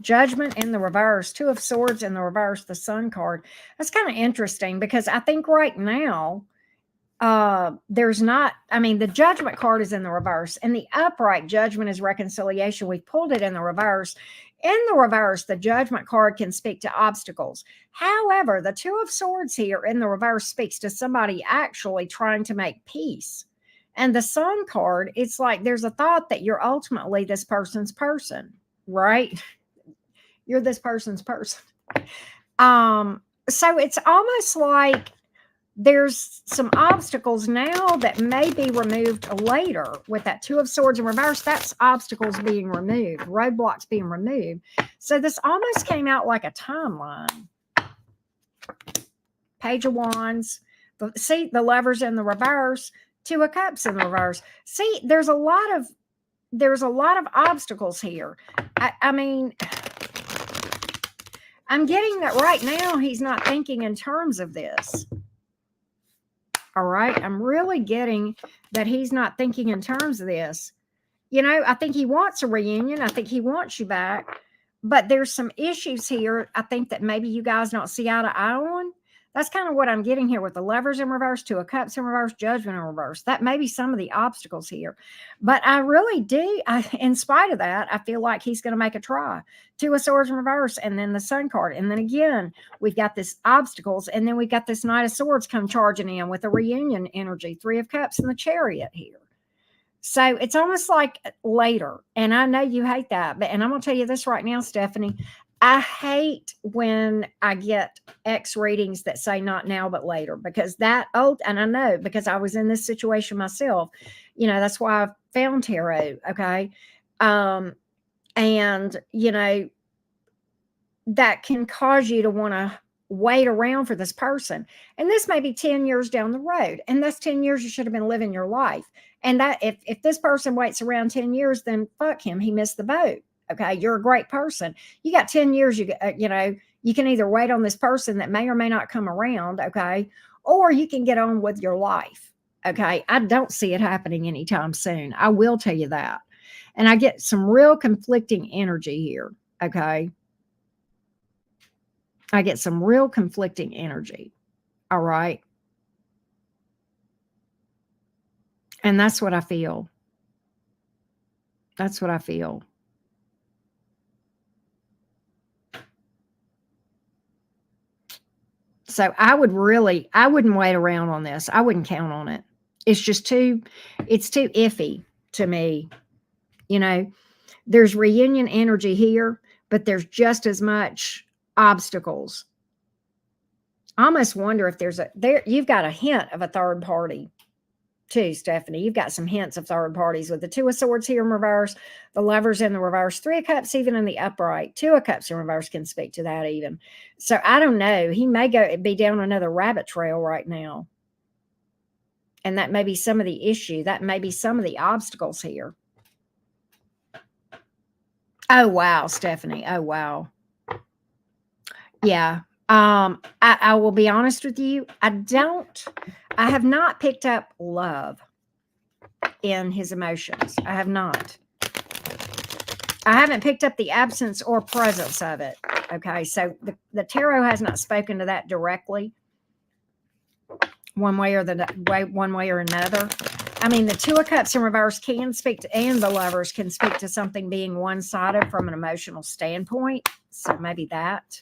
Judgment in the reverse, Two of Swords in the reverse, the Sun card. That's kind of interesting because I think right now there's not, the Judgment card is in the reverse and the upright Judgment is reconciliation. We pulled it in the reverse. In the reverse, the Judgment card can speak to obstacles. However, the Two of Swords here in the reverse speaks to somebody actually trying to make peace. And the Sun card, it's like there's a thought that you're ultimately this person's person, right? You're this person's person. So it's almost like there's some obstacles now that may be removed later with that Two of Swords in reverse. That's obstacles being removed, roadblocks being removed. So this almost came out like a timeline. Page of Wands. See, the Lovers in the reverse, Two of Cups in the reverse. See, there's a lot of obstacles here. I mean, I'm getting that right now he's not thinking in terms of this. All right. I'm really getting that he's not thinking in terms of this. You know, I think he wants a reunion. I think he wants you back. But there's some issues here, I think, that maybe you guys don't see eye to eye on. That's kind of what I'm getting here with the Lovers in reverse, Two of Cups in reverse, Judgment in reverse. That may be some of the obstacles here. But I really do, in spite of that, I feel like he's going to make a try. Two of Swords in reverse, and then the Sun card. And then again, we've got this obstacles, and then we've got this Knight of Swords come charging in with a reunion energy, Three of Cups and the Chariot here. So it's almost like later. And I know you hate that, and I'm going to tell you this right now, Stephanie. I hate when I get X readings that say not now, but later, because that old, and I know because I was in this situation myself, you know, that's why I found tarot. Okay. And you know, that can cause you to want to wait around for this person. And this may be 10 years down the road. And that's 10 years you should have been living your life. And that if this person waits around 10 years, then fuck him. He missed the boat. Okay. You're a great person. You got 10 years. You know, you can either wait on this person that may or may not come around. Okay. Or you can get on with your life. Okay. I don't see it happening anytime soon. I will tell you that. And I get some real conflicting energy here. Okay. I get some real conflicting energy. All right. And that's what I feel. That's what I feel. So I wouldn't wait around on this. I wouldn't count on it. It's just it's too iffy to me. You know, there's reunion energy here, but there's just as much obstacles. I almost wonder if you've got a hint of a third party too, Stephanie. You've got some hints of third parties with the Two of Swords here in reverse, the Lovers in the reverse, Three of Cups even in the upright, Two of Cups in reverse can speak to that even. So I don't know. He may be down another rabbit trail right now. And that may be some of the issue. That may be some of the obstacles here. Oh, wow, Stephanie. Oh, wow. Yeah. I will be honest with you. I have not picked up love in his emotions. I have not. I haven't picked up the absence or presence of it. Okay. So the tarot has not spoken to that directly one way or another. I mean, the Two of Cups in reverse can speak to, and the Lovers can speak to something being one-sided from an emotional standpoint. So maybe that.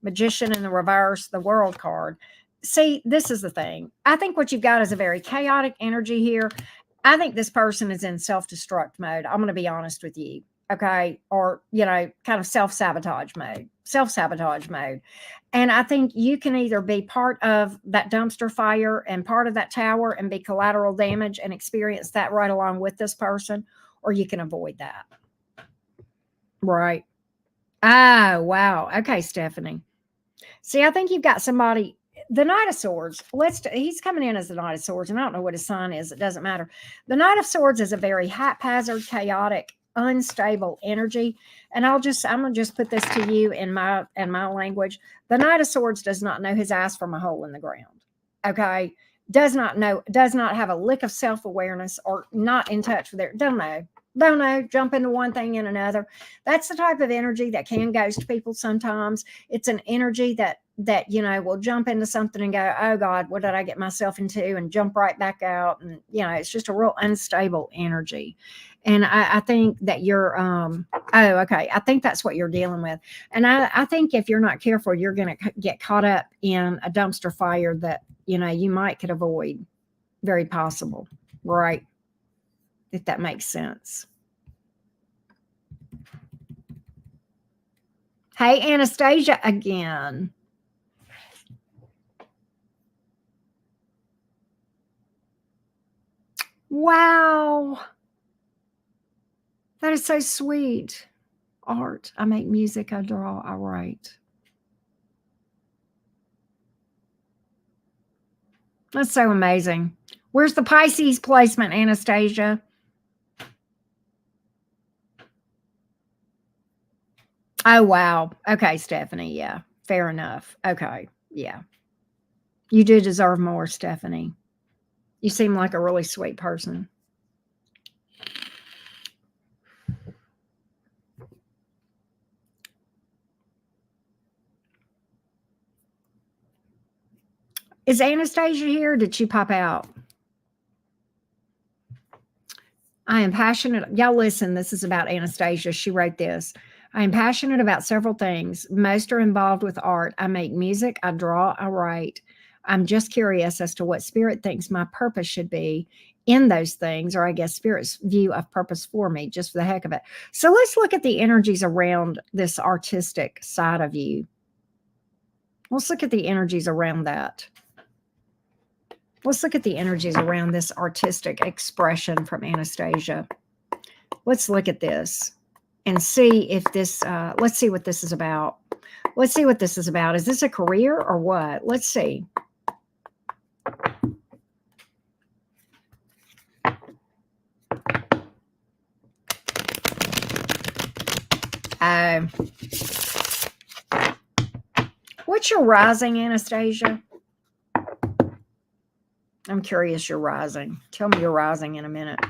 Magician in the reverse, the World card. See, this is the thing. I think what you've got is a very chaotic energy here. I think this person is in self-destruct mode. I'm going to be honest with you. Okay. Or, you know, kind of self-sabotage mode. And I think you can either be part of that dumpster fire and part of that tower and be collateral damage and experience that right along with this person, or you can avoid that. Right. Oh, wow. Okay, Stephanie. See, I think you've got somebody, the Knight of Swords. He's coming in as the Knight of Swords, and I don't know what his sign is. It doesn't matter. The Knight of Swords is a very haphazard, chaotic, unstable energy. And I'm gonna just put this to you in my language. The Knight of Swords does not know his ass from a hole in the ground. Okay. Does not have a lick of self-awareness, or not in touch with it. Don't know, jump into one thing and another. That's the type of energy that can ghost people sometimes. It's an energy that you know, will jump into something and go, oh God, what did I get myself into, and jump right back out. And you know, it's just a real unstable energy. And I think that you're I think that's what you're dealing with. And I think if you're not careful, you're gonna get caught up in a dumpster fire that, you know, you could avoid. Very possible, right? If that makes sense. Hey, Anastasia again. Wow. That is so sweet. Art. I make music. I draw. I write. That's so amazing. Where's the Pisces placement, Anastasia? Oh, wow. Okay, Stephanie. Yeah, fair enough. Okay. Yeah. You do deserve more, Stephanie. You seem like a really sweet person. Is Anastasia here? Did she pop out? I am passionate. Y'all listen, this is about Anastasia. She wrote this. I am passionate about several things. Most are involved with art. I make music, I draw, I write. I'm just curious as to what spirit thinks my purpose should be in those things, or I guess spirit's view of purpose for me, just for the heck of it. So let's look at the energies around this artistic side of you. Let's look at the energies around that. Let's look at the energies around this artistic expression from Anastasia. Let's look at this and see if this, let's see what this is about. Let's see what this is about. Is this a career or what? Let's see. What's your rising, Anastasia? I'm curious your rising. Tell me your rising in a minute.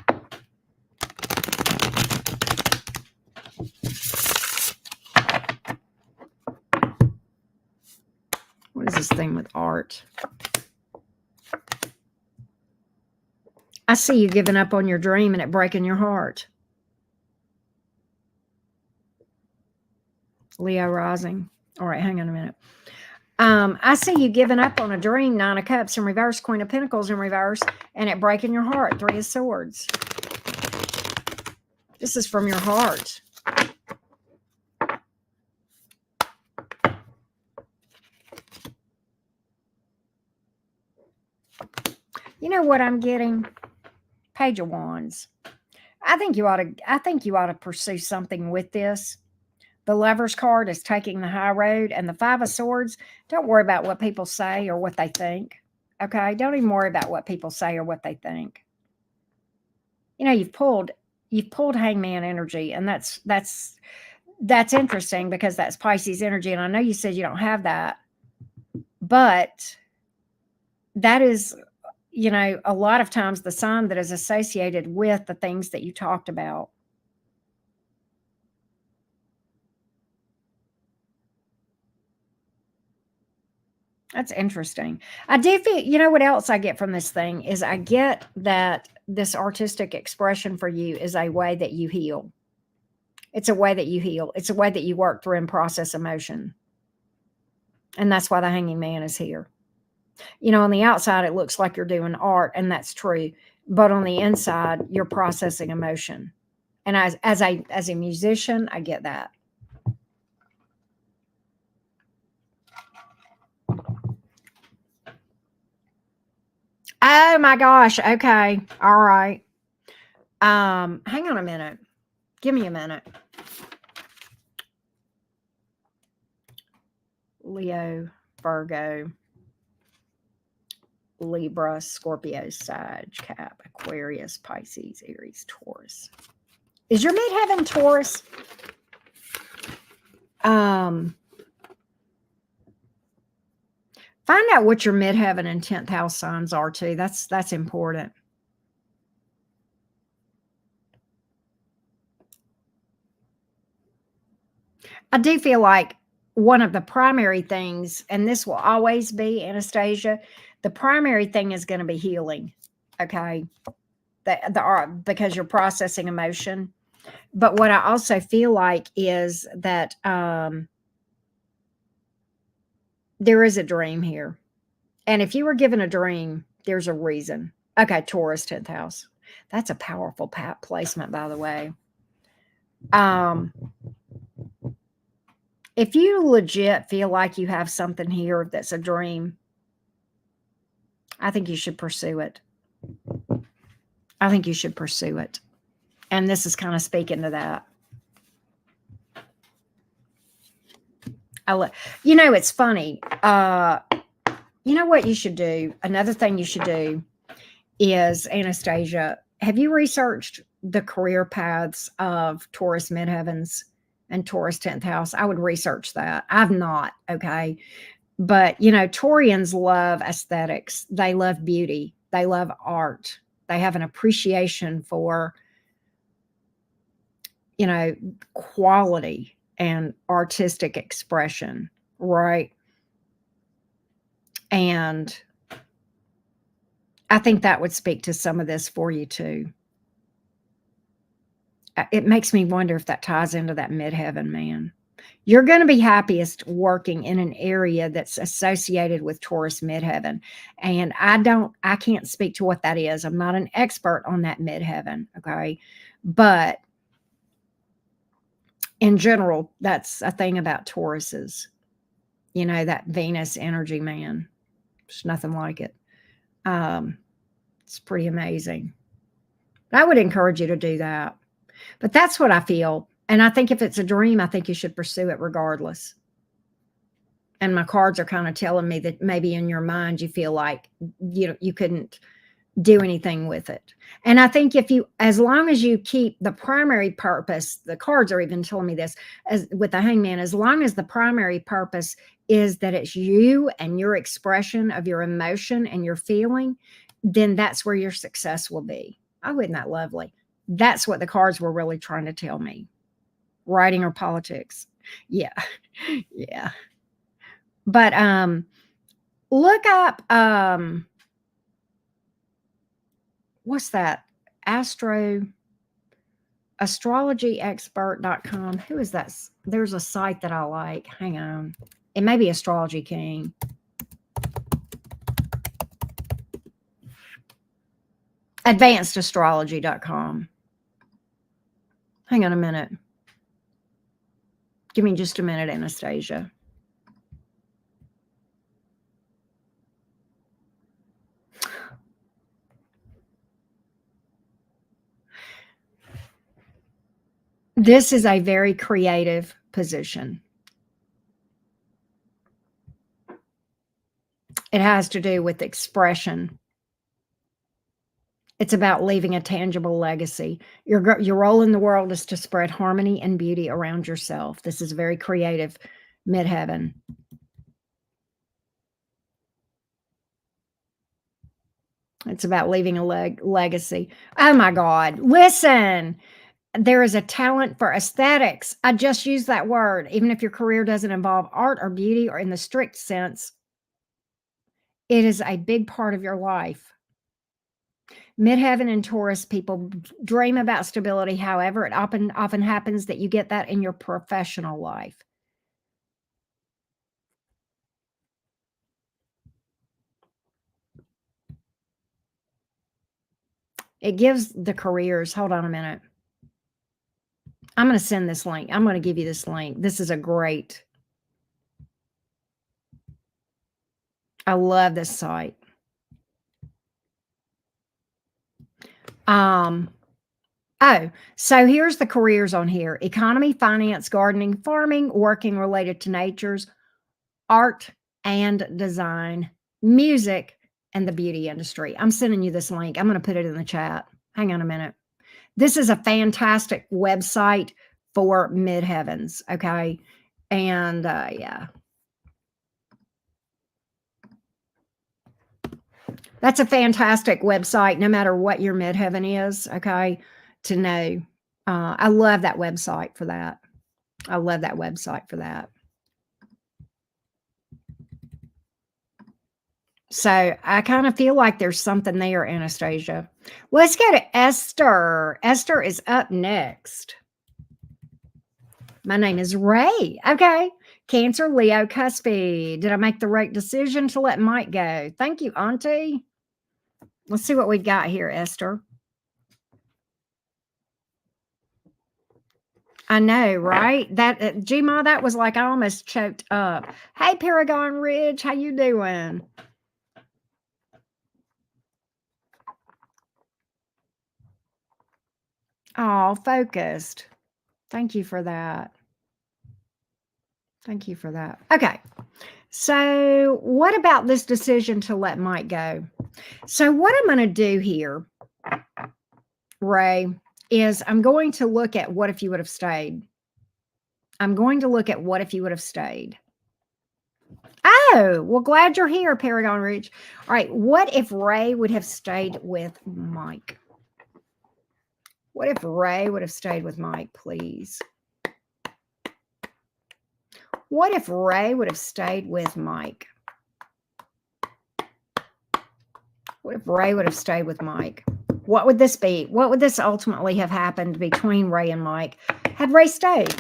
What is this thing with art? I see you giving up on your dream and it breaking your heart. Leo rising. All right, hang on a minute. I see you giving up on a dream, 9 of Cups in reverse, Queen of Pentacles in reverse, and it breaking your heart, 3 of Swords. This is from your heart. You know what I'm getting? Page of Wands. I think you ought to pursue something with this. The Lover's card is taking the high road, and the 5 of Swords, don't worry about what people say or what they think. Okay? Don't even worry about what people say or what they think. You know, you've pulled Hangman energy, and that's interesting because that's Pisces energy, and I know you said you don't have that, but that is, you know, a lot of times the sign that is associated with the things that you talked about. That's interesting. I do feel, you know what else I get from this thing is I get that this artistic expression for you is a way that you heal. It's a way that you heal. It's a way that you work through and process emotion. And that's why the Hanging Man is here. You know, on the outside, it looks like you're doing art, and that's true. But on the inside, you're processing emotion. And as a musician, I get that. Oh my gosh. Okay. All right. Hang on a minute. Give me a minute. Leo, Virgo, Libra, Scorpio, Sag, Cap, Aquarius, Pisces, Aries, Taurus. Is your midheaven Taurus? Find out what your midheaven and 10th house signs are too. That's important. I do feel like one of the primary things, and this will always be, Anastasia, the primary thing is going to be healing. Okay. Because you're processing emotion. But what I also feel like is that there is a dream here. And if you were given a dream, there's a reason. Okay, Taurus, 10th house. That's a powerful placement, by the way. If you legit feel like you have something here that's a dream, I think you should pursue it. I think you should pursue it. And this is kind of speaking to that. It's funny. You know what you should do? Another thing you should do is, Anastasia, have you researched the career paths of Taurus midheavens and Taurus 10th house? I would research that. I've not, okay? But, Taurians love aesthetics. They love beauty. They love art. They have an appreciation for, quality and artistic expression, right? And I think that would speak to some of this for you too. It makes me wonder if that ties into that midheaven man. You're going to be happiest working in an area that's associated with Taurus midheaven. And I can't speak to what that is. I'm not an expert on that midheaven. Okay. But in general, that's a thing about Tauruses, that Venus energy man. There's nothing like it. It's pretty amazing. I would encourage you to do that. But that's what I feel. And I think if it's a dream, I think you should pursue it regardless. And my cards are kind of telling me that maybe in your mind you feel like you couldn't do anything with it. And I think as long as you keep the primary purpose, the cards are even telling me this, as with the hangman, as long as the primary purpose is that it's you and your expression of your emotion and your feeling, then that's where your success will be. Oh, isn't that lovely? That's what the cards were really trying to tell me. Writing or politics. Yeah. Yeah. But look up what's that? Astrologyexpert.com. Who is that? There's a site that I like. Hang on. It may be Astrology King. Advancedastrology.com. Hang on a minute. Give me just a minute, Anastasia. This is a very creative position. It has to do with expression. It's about leaving a tangible legacy. Your role in the world is to spread harmony and beauty around yourself. This is very creative, midheaven. It's about leaving a legacy. Oh my God. Listen, there is a talent for aesthetics. I just used that word. Even if your career doesn't involve art or beauty or in the strict sense, it is a big part of your life. Midheaven and Taurus people dream about stability. However, it often happens that you get that in your professional life. It gives the careers. Hold on a minute. I'm going to send this link. I'm going to give you this link. This is a great. I love this site. Oh, so here's the careers on here: economy, finance, gardening, farming, working related to natures, art and design, music, and the beauty industry. I'm sending you this link. I'm going to put it in the chat. Hang on a minute. This is a fantastic website for midheavens. Okay. And yeah. That's a fantastic website, no matter what your midheaven is, okay, to know. I love that website for that. I love that website for that. So I kind of feel like there's something there, Anastasia. Let's go to Esther. Esther is up next. My name is Ray. Okay. Cancer, Leo, Cuspy. Did I make the right decision to let Mike go? Thank you, Auntie. Let's see what we've got here, Esther. I know, right? That Gma, that was like I almost choked up. Hey, Paragon Ridge, how you doing? Oh, focused. Thank you for that. Thank you for that. Okay. So, what about this decision to let Mike go? So, what I'm going to do here, Ray, is I'm going to look at what if you would have stayed. I'm going to look at what if you would have stayed. Oh, well, glad you're here, Paragon Ridge. All right. What if Ray would have stayed with Mike? What if Ray would have stayed with Mike, please? What if Ray would have stayed with Mike? What if Ray would have stayed with Mike? What would this be? What would this ultimately have happened between Ray and Mike? Had Ray stayed?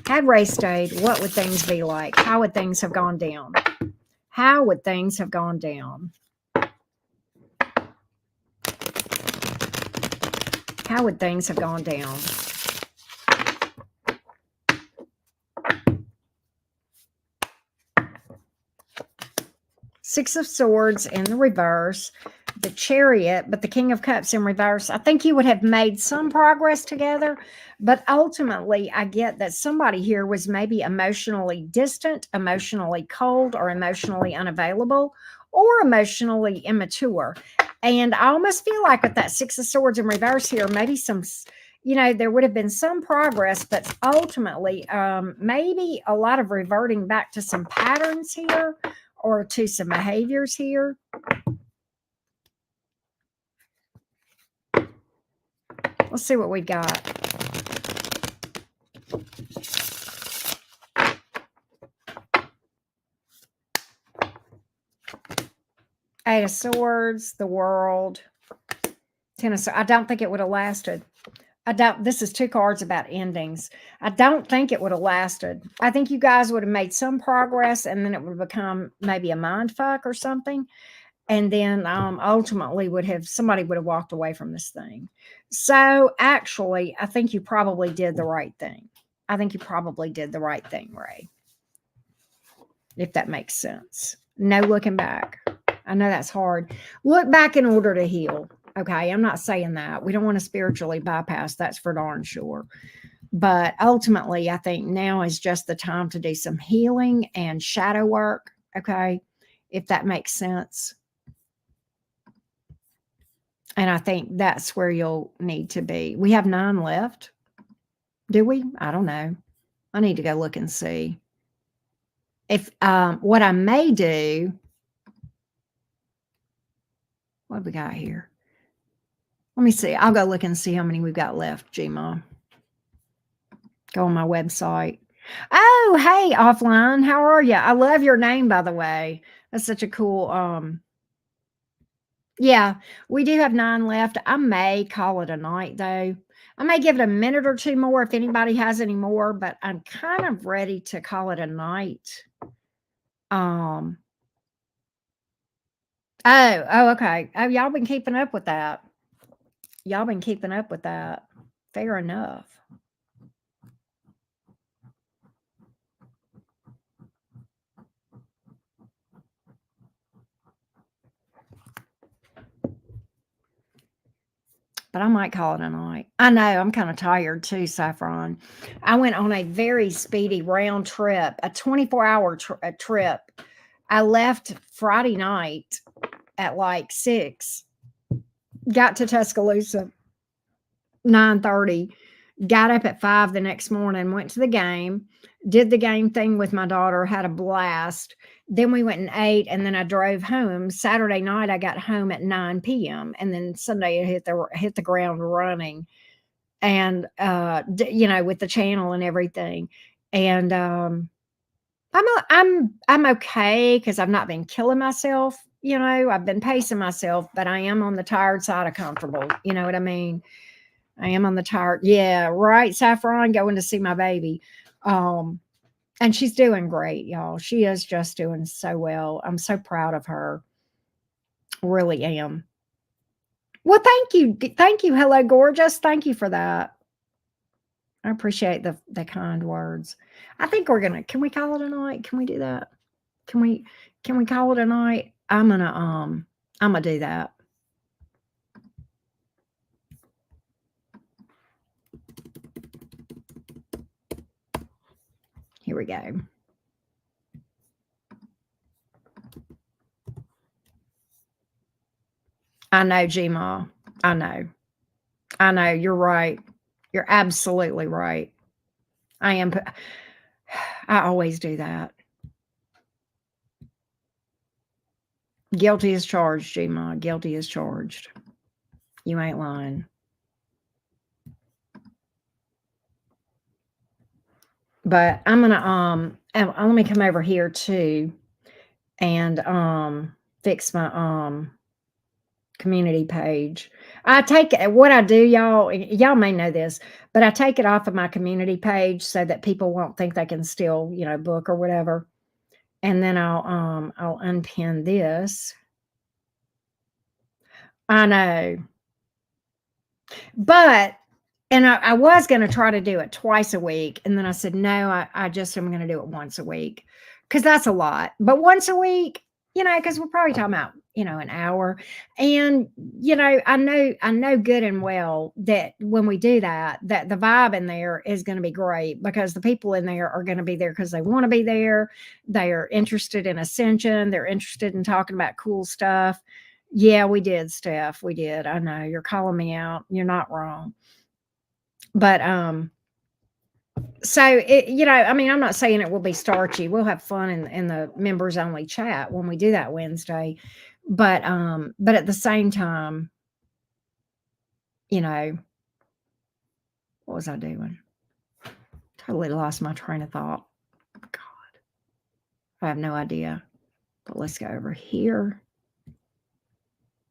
Had Ray stayed, what would things be like? How would things have gone down? How would things have gone down? How would things have gone down? Six of Swords in the reverse, the Chariot, but the King of Cups in reverse. I think you would have made some progress together, but ultimately I get that somebody here was maybe emotionally distant, emotionally cold, or emotionally unavailable, or emotionally immature. And I almost feel like with that Six of Swords in reverse here, maybe some, there would have been some progress, but ultimately maybe a lot of reverting back to some patterns here or to some behaviors here. Let's see what we got. Eight of Swords, the World, Ten of Swords. I don't think it would have lasted. This is two cards about endings. I don't think it would have lasted. I think you guys would have made some progress and then it would have become maybe a mind fuck or something. And then ultimately somebody would have walked away from this thing. So actually, I think you probably did the right thing. I think you probably did the right thing, Ray. If that makes sense. No looking back. I know that's hard. Look back in order to heal. Okay, I'm not saying that. We don't want to spiritually bypass, that's for darn sure. But ultimately, I think now is just the time to do some healing and shadow work. Okay, if that makes sense. And I think that's where you'll need to be. We have 9 left. Do we? I don't know. I need to go look and see. If what I may do, what have we got here? Let me see. I'll go look and see how many we've got left, Gma. Go on my website. Oh, hey, Offline. How are you? I love your name, by the way. That's such a cool yeah, we do have 9 left. I may call it a night though. I may give it a minute or two more if anybody has any more, but I'm kind of ready to call it a night. Um oh, okay. Oh, y'all been keeping up with that. Y'all been keeping up with that. Fair enough. But I might call it a night. I know I'm kind of tired too, Saffron. I went on a very speedy round trip, a 24-hour trip. I left Friday night at like 6, got to Tuscaloosa 9:30, got up at 5 the next morning, went to the game, did the game thing with my daughter, had a blast. Then we went and ate, and then I drove home. Saturday night, I got home at 9 p.m. And then Sunday, I hit the ground running, and with the channel and everything. And I'm okay because I've not been killing myself. I've been pacing myself, but I am on the tired side of comfortable. You know what I mean? I am on the tired. Yeah, right. Saffron going to see my baby. And she's doing great, y'all. She is just doing so well. I'm so proud of her. Really am. Well, thank you. Thank you. Hello, gorgeous. Thank you for that. I appreciate the kind words. I think can we call it a night? Can we do that? Can we call it a night? I'm gonna do that. Here we go. I know, Gma. I know. I know. You're right. You're absolutely right. I am. I always do that. Guilty as charged, Gma. Guilty as charged. You ain't lying. But I'm gonna let me come over here too and fix my community page. I take what I do, y'all may know this, but I take it off of my community page so that people won't think they can still, book or whatever. And then I'll unpin this. I know. But and I was gonna try to do it twice a week, and then I said, "No, I just am gonna do it once a week because that's a lot." But once a week, because we're probably talking about, an hour. And, I know good and well that when we do that, that the vibe in there is gonna be great because the people in there are gonna be there because they wanna be there. They are interested in ascension. They're interested in talking about cool stuff. Yeah, we did, Steph. We did. I know you're calling me out. You're not wrong. But so I mean, I'm not saying it will be starchy. We'll have fun in the members only chat when we do that Wednesday. But at the same time, what was I doing? Totally lost my train of thought. God, I have no idea. But let's go over here.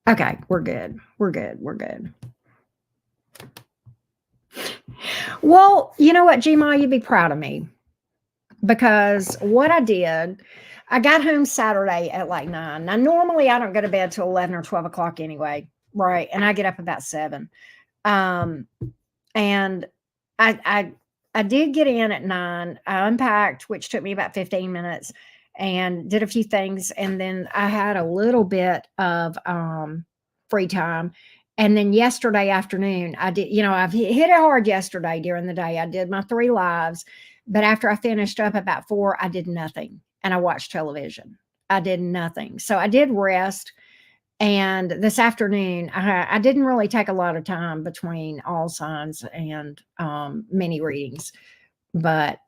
Okay, we're good. We're good. We're good. Well, you know what, Gma, you'd be proud of me because what I did, I got home Saturday at like 9. Now, normally I don't go to bed till 11 or 12 o'clock anyway, right? And I get up about 7. Um, and I did get in at 9. I unpacked, which took me about 15 minutes, and did a few things. And then I had a little bit of free time. And then yesterday afternoon, I did, I've hit it hard yesterday during the day. I did my 3 lives, but after I finished up about 4, I did nothing and I watched television. I did nothing. So I did rest. And this afternoon, I didn't really take a lot of time between all signs and mini readings, but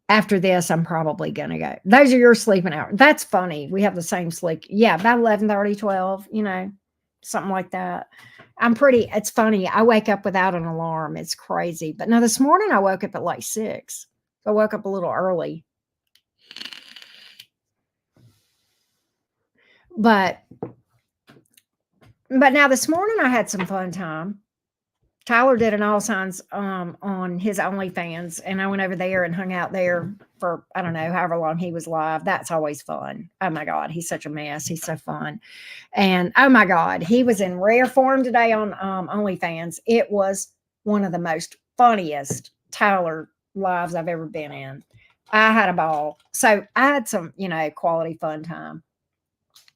after this, I'm probably gonna go. Those are your sleeping hours. That's funny. We have the same sleep. Yeah, about 11:30, 12. Something like that. It's funny. I wake up without an alarm. It's crazy. But now this morning, I woke up at like 6. I woke up a little early. But now this morning I had some fun time. Tyler did an all signs on his OnlyFans, and I went over there and hung out there for I don't know however long he was live. That's always fun. Oh my God, he's such a mess. He's so fun, and oh my God, he was in rare form today on OnlyFans. It was one of the most funniest Tyler lives I've ever been in. I had a ball. So I had some quality fun time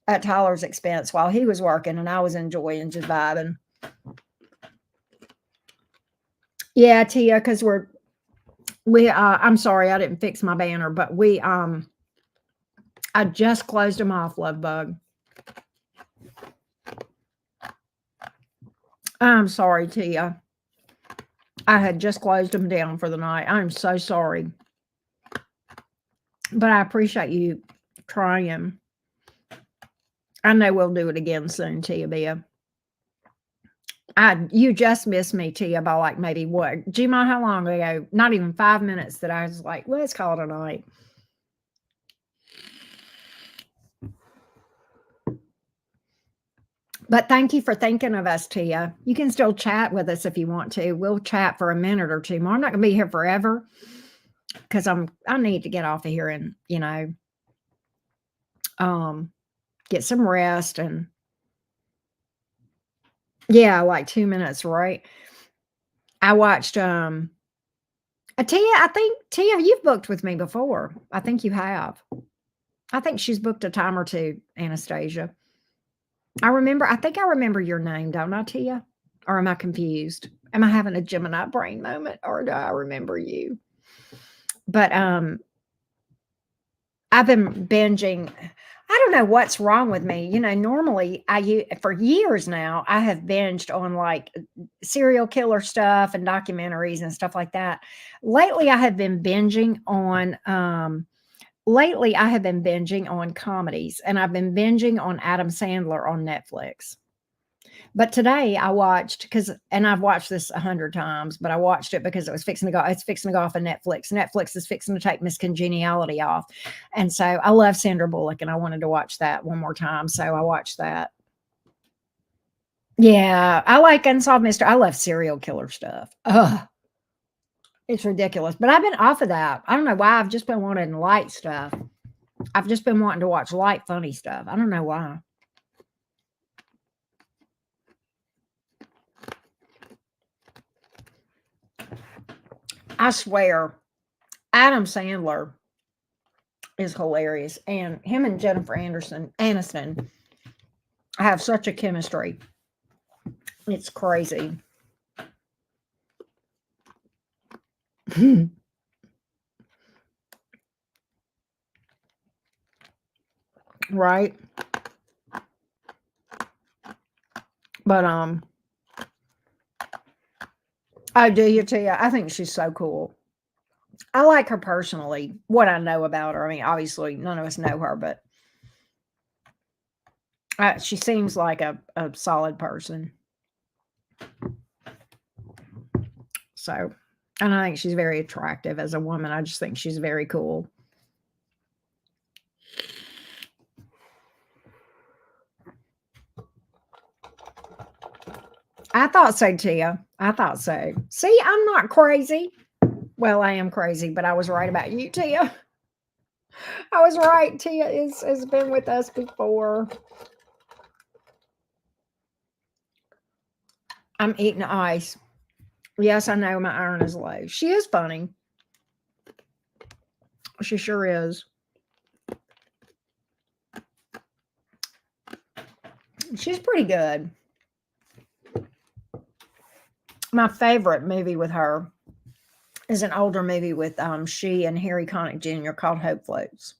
at Tyler's expense while he was working, and I was enjoying just vibing. Yeah, Tia, because I'm sorry I didn't fix my banner, but I just closed them off, love bug. I'm sorry, Tia. I had just closed them down for the night. I'm so sorry. But I appreciate you trying. I know we'll do it again soon, Tia Bia. You just missed me, Tia, by like maybe what? Gma, how long ago? Not even 5 minutes that I was like, let's call it a night. But thank you for thinking of us, Tia. You can still chat with us if you want to. We'll chat for a minute or two more. I'm not gonna be here forever because I need to get off of here and, get some rest and yeah, like 2 minutes, right? I watched Tia, I think Tia, you've booked with me before. I think you have. I think she's booked a time or two, Anastasia. I think I remember your name, don't I, Tia? Or am I confused? Am I having a Gemini brain moment or do I remember you? But I've been binging. I don't know what's wrong with me. Normally for years now, I have binged on like serial killer stuff and documentaries and stuff like that. Lately, I have been binging on comedies, and I've been binging on Adam Sandler on Netflix. But today I watched and I've watched this 100 times, but I watched it because it's fixing to go off of Netflix. Netflix is fixing to take Miss Congeniality off. And so I love Sandra Bullock and I wanted to watch that one more time. So I watched that. Yeah, I like Unsolved Mystery. I love serial killer stuff. Ugh, it's ridiculous. But I've been off of that. I don't know why. I've just been wanting light stuff. I've just been wanting to watch light, funny stuff. I don't know why. I swear, Adam Sandler is hilarious, and him and Jennifer Aniston have such a chemistry. It's crazy. Right? But I do you tell you, I think she's so cool. I like her personally. What I know about her, I mean, obviously none of us know her, but she seems like a solid person. So, and I think she's very attractive as a woman. I just think she's very cool. I thought so, Tia. I thought so. See, I'm not crazy. Well, I am crazy, but I was right about you, Tia. I was right. Tia has been with us before. I'm eating ice. Yes, I know my iron is low. She is funny. She sure is. She's pretty good. My favorite movie with her is an older movie with she and Harry Connick Jr. called Hope Floats.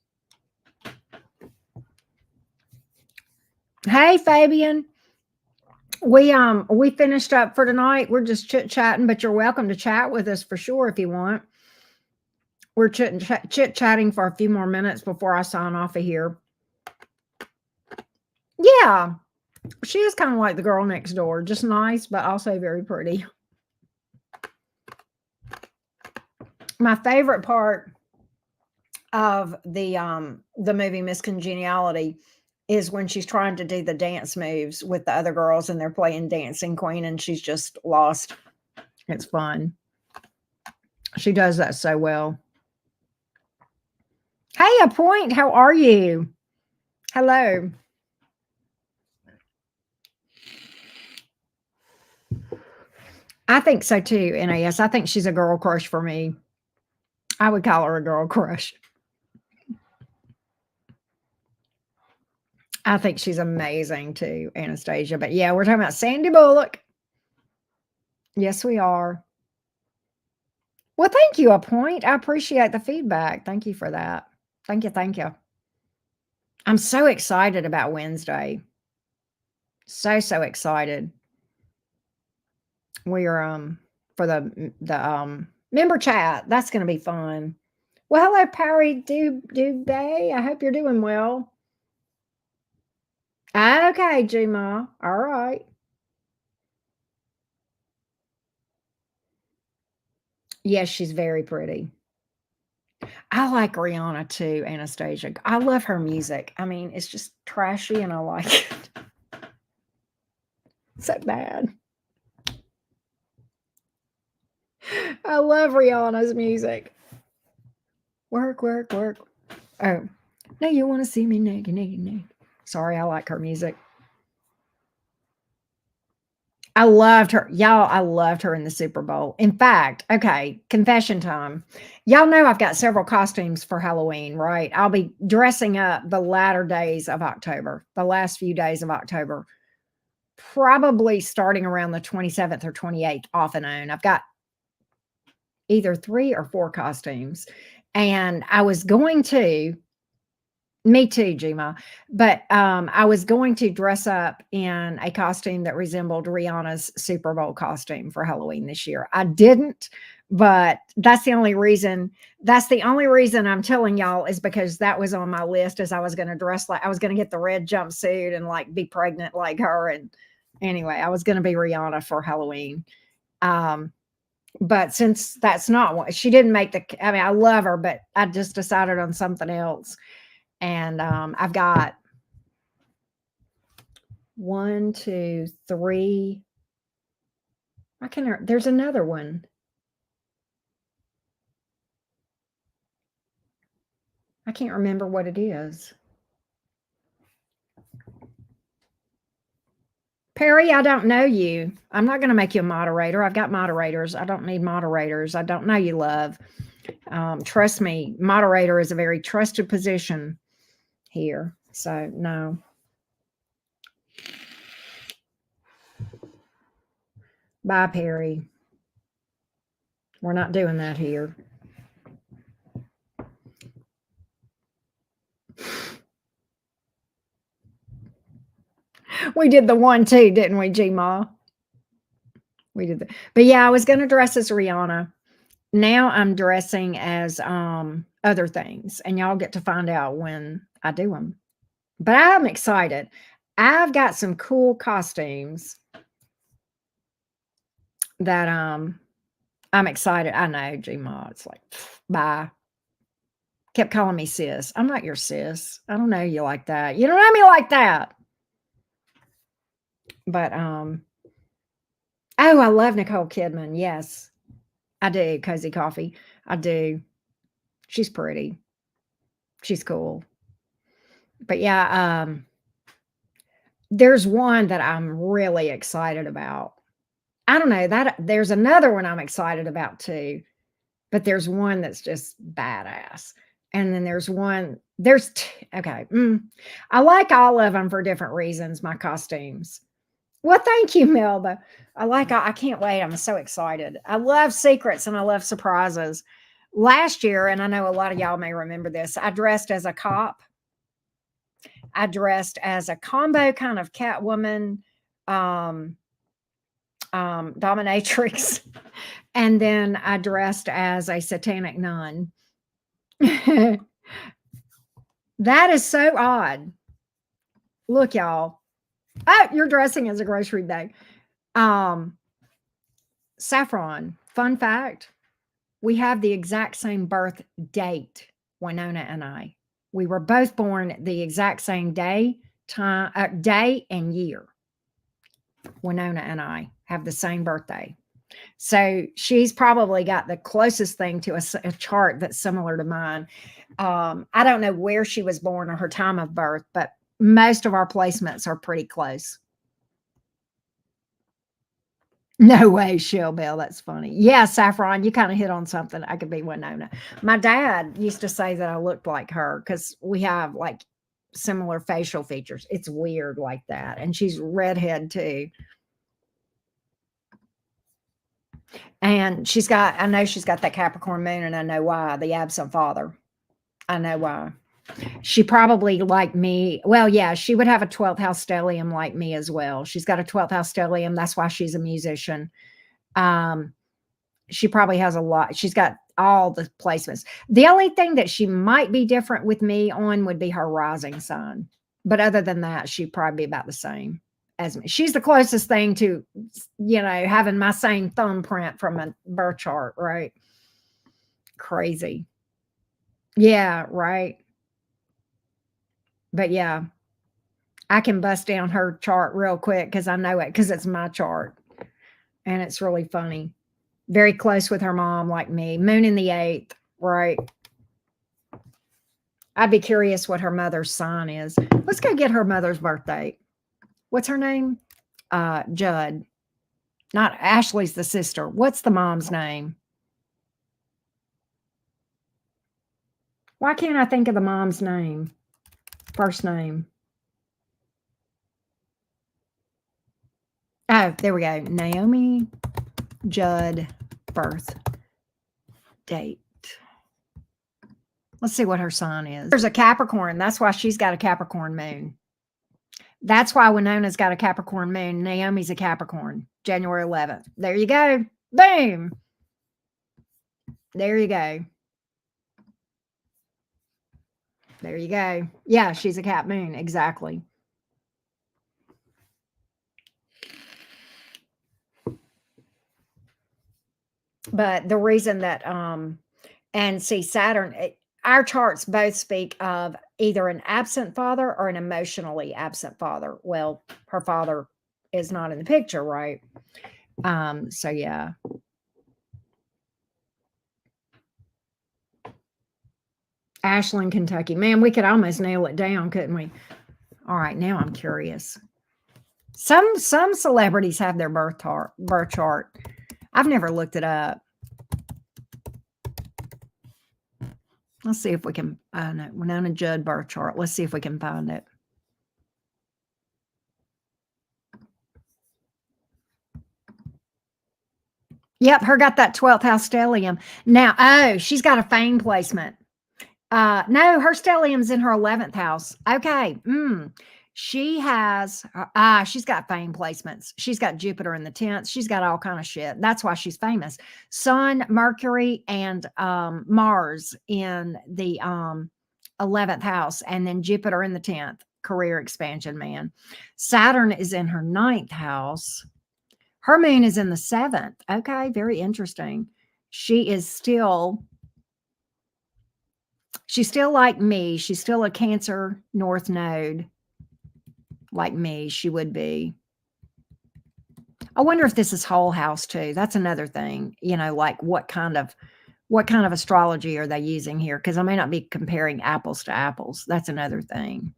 Hey, Fabian. We finished up for tonight. We're just chit-chatting, but you're welcome to chat with us for sure if you want. We're chit-chatting for a few more minutes before I sign off of here. Yeah. She is kind of like the girl next door, just nice, but also very pretty. My favorite part of the movie Miss Congeniality is when she's trying to do the dance moves with the other girls and they're playing Dancing Queen and she's just lost. It's fun. She does that so well. Hey, A Point, how are you? Hello. I think so too, NAS. I think she's a girl crush for me. I would call her a girl crush. I think she's amazing too, Anastasia. But yeah, we're talking about Sandy Bullock. Yes, we are. Well, thank you, A Point. I appreciate the feedback. Thank you for that. Thank you. Thank you. I'm so excited about Wednesday. So excited. We are for the member chat. That's going to be fun. Well, hello, Perry Dubay. I hope you're doing well. Okay, Gma. All right. Yes, she's very pretty. I like Rihanna too, Anastasia. I love her music. I mean, it's just trashy and I like it. So bad. I love Rihanna's music. Work, work, work. Oh, now you want to see me naked. Sorry, I like her music. I loved her. Y'all, I loved her in the Super Bowl. In fact, okay, confession time. Y'all know I've got several costumes for Halloween, right? I'll be dressing up the latter days of October, the last few days of October, probably starting around the 27th or 28th, off and on. I've got either 3 or 4 costumes. And I was going to Me too, Gma. But I was going to dress up in a costume that resembled Rihanna's Super Bowl costume for Halloween this year. I didn't, but that's the only reason I'm telling y'all is because that was on my list as I was going to dress like I was going to get the red jumpsuit and like be pregnant like her. And anyway, I was going to be Rihanna for Halloween. Um, but since that's not what she didn't make I mean, I love her, but I just decided on something else. And I've got one, two, three. There's another one. I can't remember what it is. Perry, I don't know you. I'm not going to make you a moderator. I've got moderators. I don't need moderators. I don't know you, love. Trust me, moderator is a very trusted position here. So, no. Bye, Perry. We're not doing that here. We did the 1-2, didn't we, G-Ma? We did that. But yeah, I was going to dress as Rihanna. Now I'm dressing as other things, and y'all get to find out when I do them. But I'm excited. I've got some cool costumes that I'm excited. I know, G-Ma. It's like, bye. Kept calling me sis. I'm not your sis. I don't know you like that. You don't know me like that. But oh, I love Nicole Kidman. Yes, I do. Cozy Coffee. I do. She's pretty. She's cool. But yeah, there's one that I'm really excited about. I don't know that there's another one I'm excited about too, but there's one that's just badass. And then okay. I like all of them for different reasons, my costumes. Well, thank you, Melba. I can't wait. I'm so excited. I love secrets and I love surprises. Last year, and I know a lot of y'all may remember this, I dressed as a cop. I dressed as a combo kind of Catwoman, um, dominatrix, and then I dressed as a satanic nun. That is so odd. Look, y'all. Oh, you're dressing as a grocery bag. Saffron, fun fact, we have the exact same birth date, Winona and I. We were both born the exact same day, day and year. Winona and I have the same birthday. So she's probably got the closest thing to a chart that's similar to mine. I don't know where she was born or her time of birth, but most of our placements are pretty close. No way, Shell Bell. That's funny. Yeah, Saffron, you kind of hit on something. I could be Winona. My dad used to say that I looked like her because we have like similar facial features. It's weird like that. And she's redhead too. And I know she's got that Capricorn moon, and I know why, the absent father. I know why. She probably like me. Well, yeah, she would have a 12th house stellium like me as well. She's got a 12th house stellium. That's why she's a musician. She probably has a lot. She's got all the placements. The only thing that she might be different with me on would be her rising sign. But other than that, she'd probably be about the same as me. She's the closest thing to, having my same thumbprint from a birth chart, right? Crazy. Yeah, right. But yeah, I can bust down her chart real quick because I know it because it's my chart. And it's really funny. Very close with her mom, like me. Moon in the 8th, right? I'd be curious what her mother's sign is. Let's go get her mother's birthday. What's her name? Judd. Not Ashley's the sister. What's the mom's name? Why can't I think of the mom's name? First name. Oh, there we go. Naomi Judd birth date. Let's see what her sign is. There's a Capricorn. That's why she's got a Capricorn moon. That's why Winona's got a Capricorn moon. Naomi's a Capricorn. January 11th. There you go. Boom. There you go. There you go. Yeah, she's a Cap moon. Exactly. But the reason that, and see, Saturn, our charts both speak of either an absent father or an emotionally absent father. Well, her father is not in the picture, right? So yeah. Ashland, Kentucky. Man, we could almost nail it down, couldn't we? All right, now I'm curious. Some celebrities have their birth chart. I've never looked it up. Let's see if we can. No, Winona Judd birth chart. Let's see if we can find it. Yep, her got that 12th house stellium. Now, oh, she's got a fame placement. No, her stellium's in her 11th house. Okay. She has, she's got fame placements. She's got Jupiter in the 10th. She's got all kind of shit. That's why she's famous. Sun, Mercury, and Mars in the 11th house, and then Jupiter in the 10th. Career expansion, man. Saturn is in her 9th house. Her moon is in the 7th. Okay, very interesting. She's still like me. She's still a Cancer North node. Like me, she would be. I wonder if this is whole house too. That's another thing. You know, like what kind of astrology are they using here? Because I may not be comparing apples to apples. That's another thing.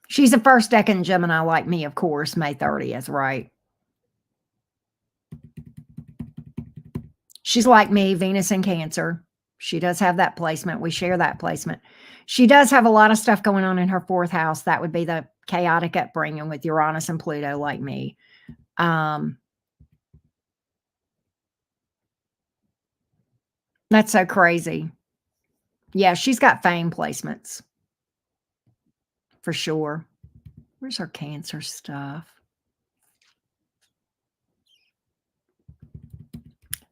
She's a first decan Gemini like me, of course, May 30th, right? She's like me, Venus in Cancer. She does have that placement. We share that placement. She does have a lot of stuff going on in her 4th house. That would be the chaotic upbringing with Uranus and Pluto, like me. That's so crazy. Yeah, she's got fame placements. For sure. Where's her Cancer stuff?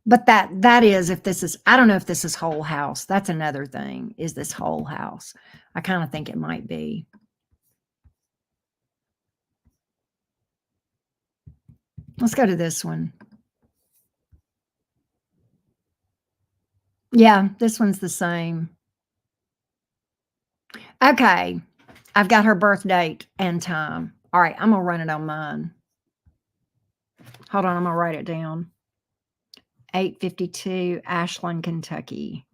But that is, if this is, I don't know if this is whole house. That's another thing. Is this whole house? I kind of think it might be. Let's go to this one. Yeah, this one's the same. Okay. I've got her birth date and time. All right, I'm going to run it on mine. Hold on, I'm going to write it down. 852 Ashland, Kentucky.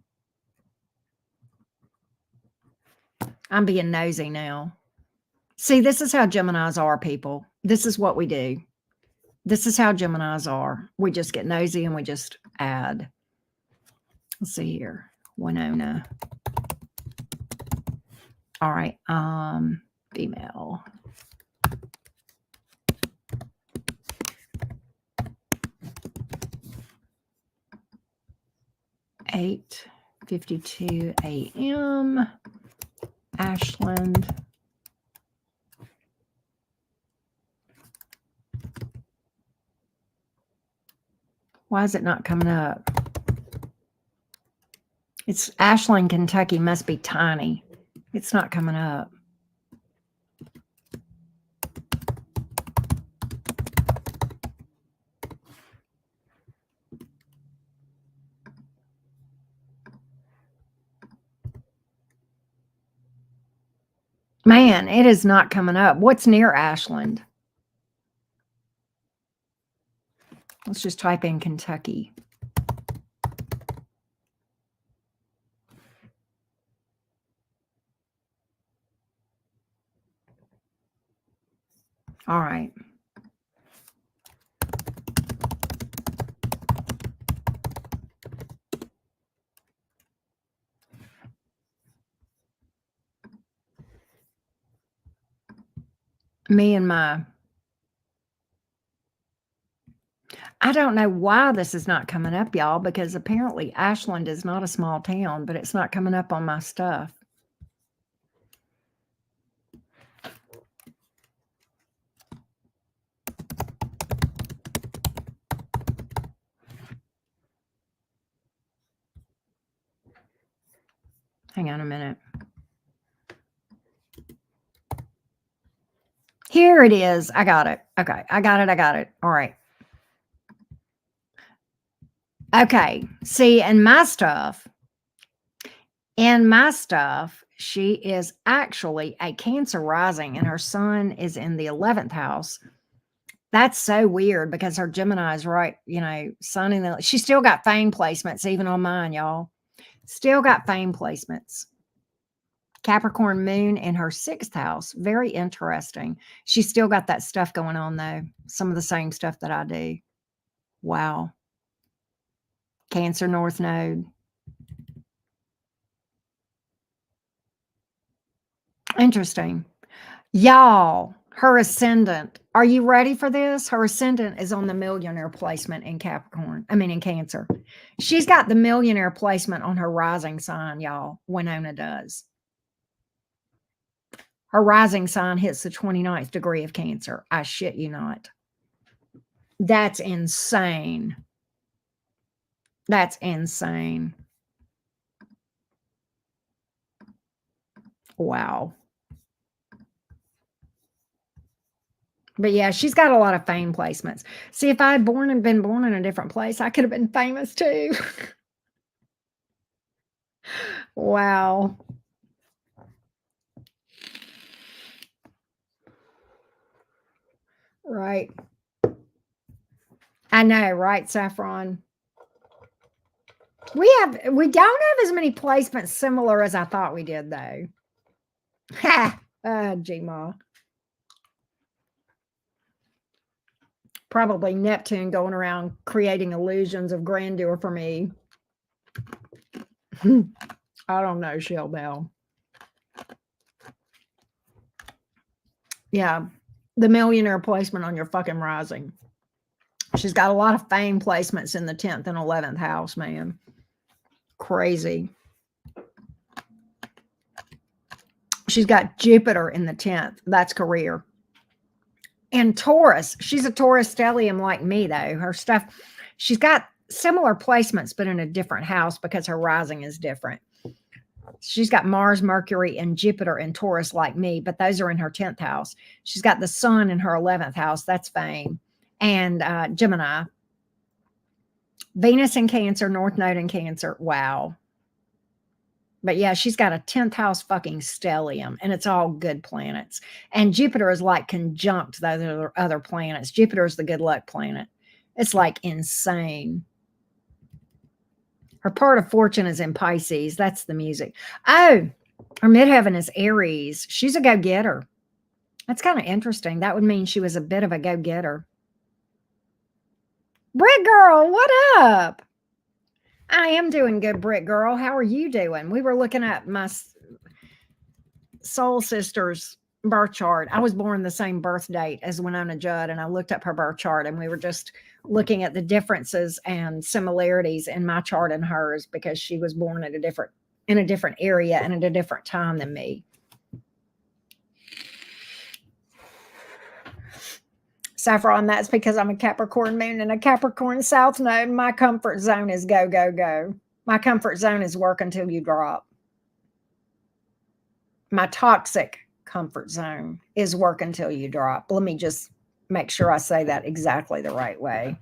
I'm being nosy now. See, this is how Geminis are, people. This is what we do. This is how Geminis are. We just get nosy and we just add. Let's see here. Winona. All right. Female. (8:52 a.m.) Ashland. Why is it not coming up? It's Ashland, Kentucky. Must be tiny. It's not coming up. Man, it is not coming up. What's near Ashland? Let's just type in Kentucky. All right. Me and my... I don't know why this is not coming up, y'all, because apparently Ashland is not a small town, but it's not coming up on my stuff. Hang on a minute. Here it is. I got it. Okay. I got it. All right. Okay. See, in my stuff, she is actually a Cancer rising and her sun is in the 11th house. That's so weird because her Gemini is right, sun in the, she still got fame placements, even on mine, y'all. Still got fame placements. Capricorn moon in her 6th house. Very interesting. She's still got that stuff going on, though. Some of the same stuff that I do. Wow. Cancer North Node. Interesting. Y'all, her ascendant. Are you ready for this? Her ascendant is on the millionaire placement in in Cancer. She's got the millionaire placement on her rising sign, y'all. Winona does. Her rising sign hits the 29th degree of Cancer. I shit you not. That's insane. That's insane. Wow. But yeah, she's got a lot of fame placements. See, if I had been born in a different place, I could have been famous too. Wow. Right. I know, right, Saffron? We don't have as many placements similar as I thought we did, though. Ha! Gma. Probably Neptune going around creating illusions of grandeur for me. I don't know, Shell Bell. Yeah, the millionaire placement on your fucking rising. She's got a lot of fame placements in the 10th and 11th house, man. Crazy. She's got Jupiter in the 10th. That's career. And Taurus. She's a Taurus stellium like me, though. Her stuff, she's got similar placements, but in a different house because her rising is different. She's got Mars, Mercury, and Jupiter in Taurus like me, but those are in her 10th house. She's got the sun in her 11th house. That's fame. And Gemini. Venus in Cancer, North Node in Cancer. Wow. But yeah, she's got a 10th house fucking stellium, and it's all good planets. And Jupiter is like conjunct those other planets. Jupiter is the good luck planet. It's like insane. Her part of fortune is in Pisces. That's the music. Oh, her midheaven is Aries. She's a go-getter. That's kind of interesting. That would mean she was a bit of a go-getter. Brick Girl, what up? I am doing good, Brick Girl. How are you doing? We were looking at my soul sister's birth chart. I was born the same birth date as Winona Judd, and I looked up her birth chart, and we were just looking at the differences and similarities in my chart and hers because she was born in a different area and at a different time than me. Saffron, that's because I'm a Capricorn moon and a Capricorn south node. My comfort zone is go, go, go. My comfort zone is work until you drop. My toxic comfort zone is work until you drop. Let me just make sure I say that exactly the right way.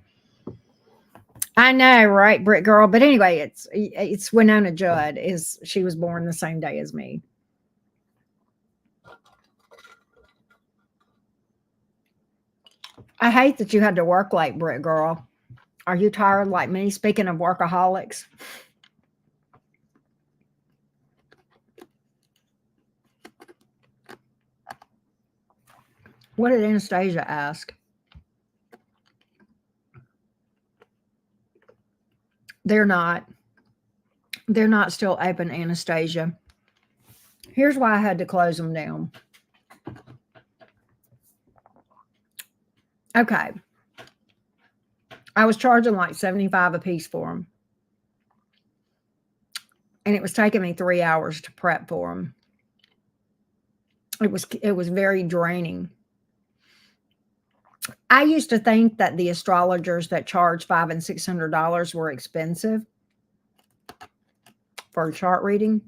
I know, right, Brick Girl? But anyway, it's Winona Judd. She was born the same day as me. I hate that you had to work late, Brick Girl. Are you tired like me? Speaking of workaholics. What did Anastasia ask? They're not still open, Anastasia. Here's why I had to close them down. Okay. I was charging like $75 a piece for them. And it was taking me 3 hours to prep for them. It was very draining. I used to think that the astrologers that charge $500 and $600 were expensive for a chart reading.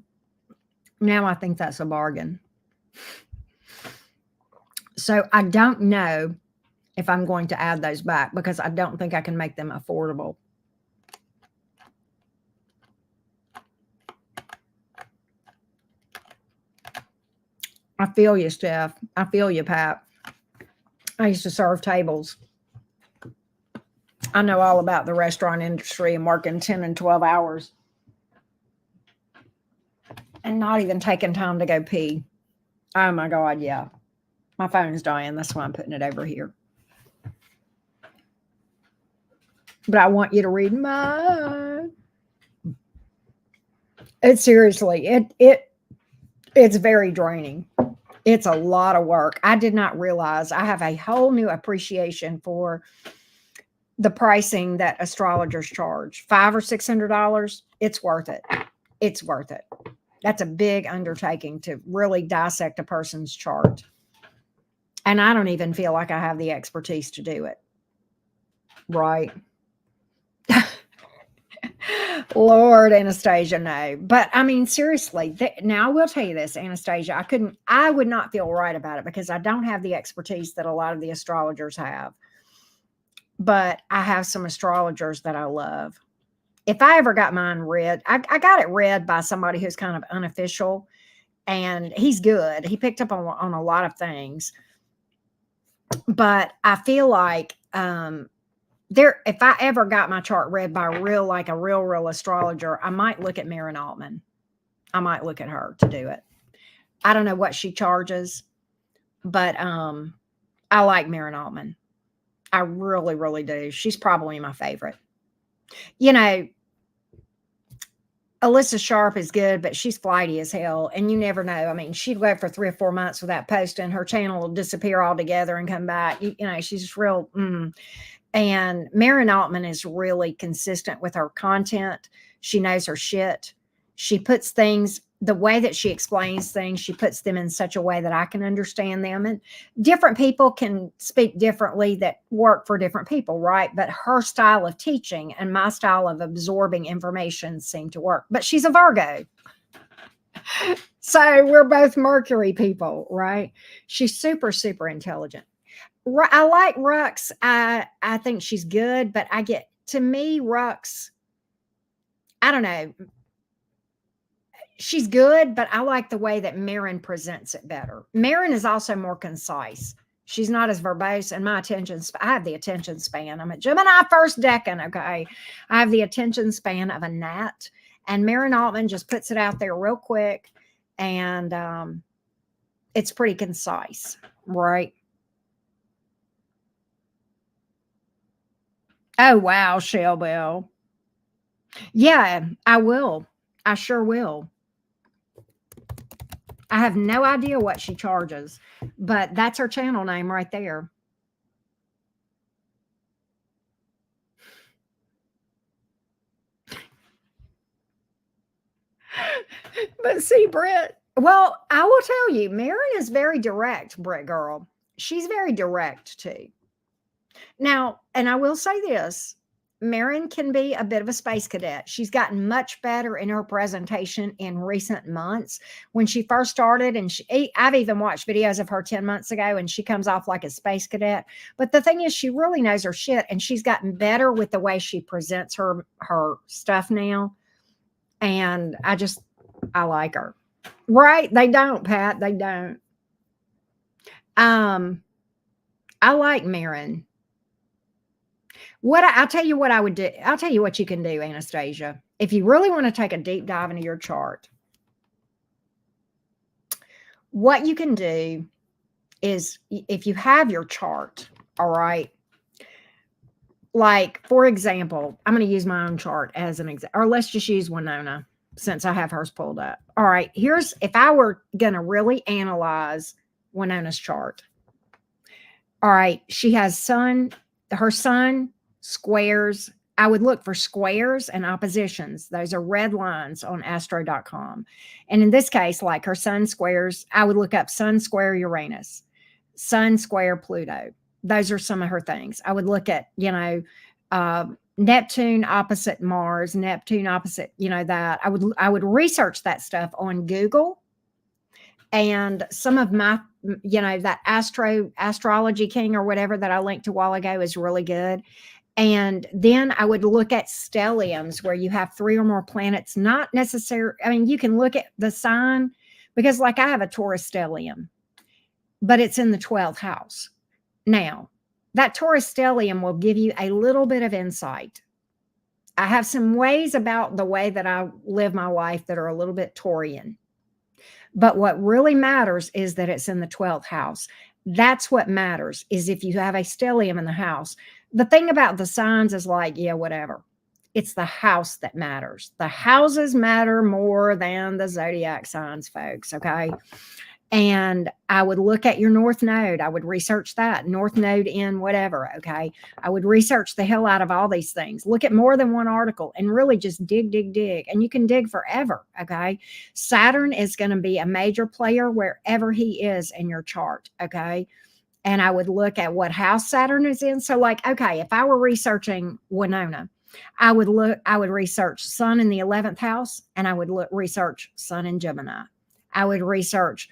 Now I think that's a bargain. So I don't know if I'm going to add those back because I don't think I can make them affordable. I feel you, Steph. I feel you, Pat. I used to serve tables. I know all about the restaurant industry and working 10 and 12 hours and not even taking time to go pee. Oh my God, yeah. My phone's dying. That's why I'm putting it over here. But I want you to read mine. It's seriously, it's very draining. It's a lot of work. I did not realize I have a whole new appreciation for the pricing that astrologers charge. $500 or $600. It's worth it. It's worth it. That's a big undertaking to really dissect a person's chart. And I don't even feel like I have the expertise to do it. Right. Lord, Anastasia, no. But I mean, seriously, now I will tell you this, Anastasia, I would not feel right about it because I don't have the expertise that a lot of the astrologers have. But I have some astrologers that I love. If I ever got mine read, I got it read by somebody who's kind of unofficial, and he's good. He picked up on a lot of things. But I feel like if I ever got my chart read by a real astrologer, I might look at Marin Altman. I might look at her to do it. I don't know what she charges, but I like Marin Altman. I really, really do. She's probably my favorite. You know, Alyssa Sharp is good, but she's flighty as hell. And you never know. I mean, she'd go for 3 or 4 months without posting. Her channel will disappear altogether and come back. You know, she's just real. And Marin Altman is really consistent with her content. She knows her shit. She puts things, the way that she explains things, she puts them in such a way that I can understand them. And different people can speak differently that work for different people, right? But her style of teaching and my style of absorbing information seem to work. But she's a Virgo. So we're both Mercury people, right? She's super, super intelligent. I like Rux. I think she's good, but to me, Rux, I don't know. She's good, but I like the way that Marin presents it better. Marin is also more concise. She's not as verbose, and I have the attention span. I'm a Gemini first decan, okay? I have the attention span of a gnat, and Marin Altman just puts it out there real quick, and it's pretty concise, right? Oh, wow, Shell Bell. Yeah, I will. I sure will. I have no idea what she charges, but that's her channel name right there. But see, Britt, well, I will tell you, Marin is very direct, Britt girl. She's very direct too. Now, and I will say this, Marin can be a bit of a space cadet. She's gotten much better in her presentation in recent months. When she first started, and I've even watched videos of her 10 months ago, and she comes off like a space cadet. But the thing is, she really knows her shit, and she's gotten better with the way she presents her stuff now. And I like her. Right? They don't, Pat. They don't. I like Marin. I'll tell you what I would do. I'll tell you what you can do, Anastasia. If you really want to take a deep dive into your chart, what you can do is, if you have your chart, all right, like, for example, I'm going to use my own chart as an example, or let's just use Winona since I have hers pulled up. All right, if I were going to really analyze Winona's chart. All right, she has her sun squares. I would look for squares and oppositions. Those are red lines on astro.com. And in this case, like her sun squares, I would look up sun square Uranus, sun square Pluto. Those are some of her things. I would look at, Neptune opposite Mars, Neptune opposite, that. I would research that stuff on Google. And some of my, that astrology king or whatever that I linked a while ago is really good. And then I would look at stelliums where you have 3 or more planets, not necessarily, I mean, you can look at the sign because, like, I have a Taurus stellium, but it's in the 12th house. Now, that Taurus stellium will give you a little bit of insight. I have some ways about the way that I live my life that are a little bit Taurian. But what really matters is that it's in the 12th house. That's what matters, is if you have a stellium in the house. The thing about the signs is like, yeah, whatever. It's the house that matters. The houses matter more than the zodiac signs, folks, okay? And I would look at your North Node. I would research that. North Node in whatever, okay? I would research the hell out of all these things. Look at more than one article and really just dig, dig, dig. And you can dig forever, okay? Saturn is going to be a major player wherever he is in your chart, okay? And I would look at what house Saturn is in. So, like, okay, if I were researching Winona, I would research Sun in the 11th house, and I would research Sun in Gemini. I would research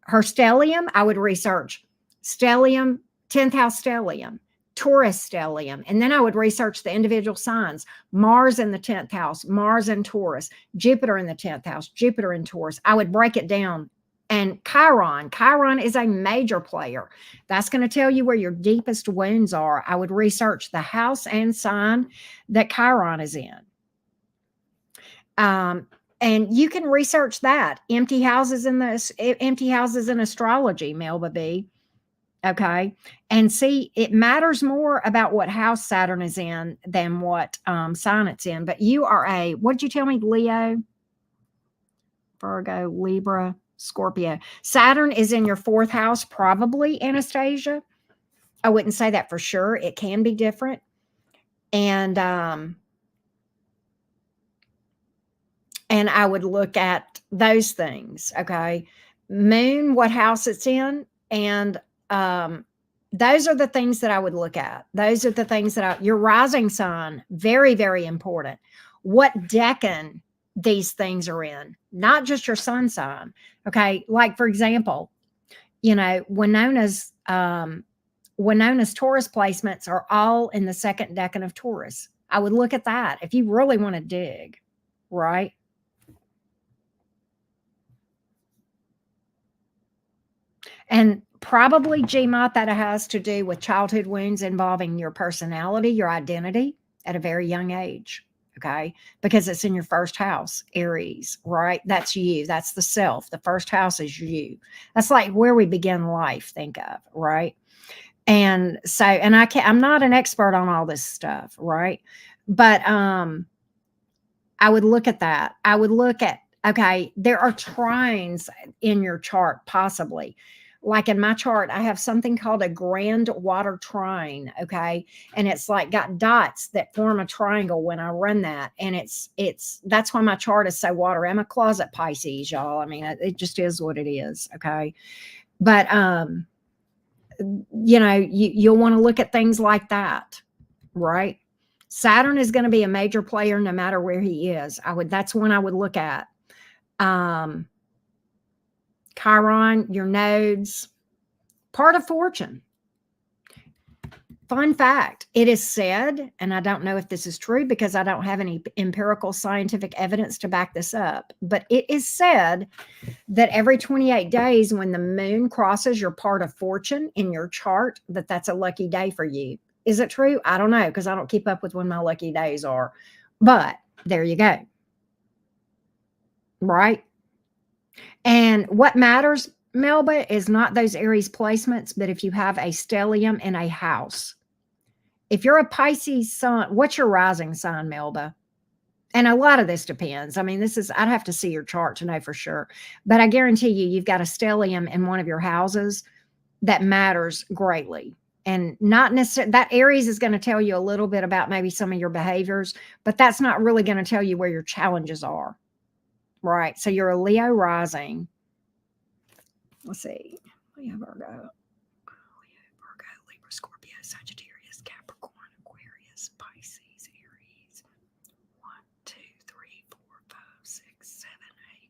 her stellium. I would research stellium, 10th house stellium, Taurus stellium. And then I would research the individual signs. Mars in the 10th house, Mars in Taurus, Jupiter in the 10th house, Jupiter in Taurus. I would break it down. And Chiron is a major player. That's going to tell you where your deepest wounds are. I would research the house and sign that Chiron is in. And you can research that. Empty houses in astrology, Melba B. Okay. And see, it matters more about what house Saturn is in than what sign it's in. But you are what did you tell me? Leo, Virgo, Libra, Scorpio. Saturn is in your 4th house, probably, Anastasia. I wouldn't say that for sure. It can be different. And I would look at those things, okay? Moon, what house it's in, and those are the things that I would look at. Those are the things that your rising sign, very, very important. What decan these things are in, not just your sun sign, okay? Like, for example, Winona's Taurus placements are all in the 2nd decan of Taurus. I would look at that if you really want to dig, right? And probably, GMOT, that has to do with childhood wounds involving your personality, your identity at a very young age, okay? Because it's in your 1st house, Aries, right? That's you. That's the self. The 1st house is you. That's like where we begin life, think of, right? And so, and I'm not an expert on all this stuff, right? But I would look at that. I would look at, okay, there are trines in your chart, possibly. Like in my chart, I have something called a grand water trine, okay? And it's like got dots that form a triangle when I run that. And that's why my chart is so water. I'm a closet Pisces, y'all. I mean, it just is what it is, okay? But, you'll want to look at things like that, right? Saturn is going to be a major player no matter where he is. That's one I would look at. Chiron, your nodes, part of fortune. Fun fact, it is said, and I don't know if this is true because I don't have any empirical scientific evidence to back this up, but it is said that every 28 days when the moon crosses your part of fortune in your chart, that's a lucky day for you. Is it true? I don't know because I don't keep up with when my lucky days are, but there you go. Right? And what matters, Melba, is not those Aries placements, but if you have a stellium in a house. If you're a Pisces sun, what's your rising sign, Melba? And a lot of this depends. I mean, I'd have to see your chart to know for sure. But I guarantee you've got a stellium in one of your houses that matters greatly. and not necessarily that Aries is going to tell you a little bit about maybe some of your behaviors, but that's not really going to tell you where your challenges are. Right. So you're a Leo rising. Let's see. Leo, Virgo, Libra, Scorpio, Sagittarius, Capricorn, Aquarius, Pisces, Aries. 1, 2, 3, 4, 5, 6, 7, 8,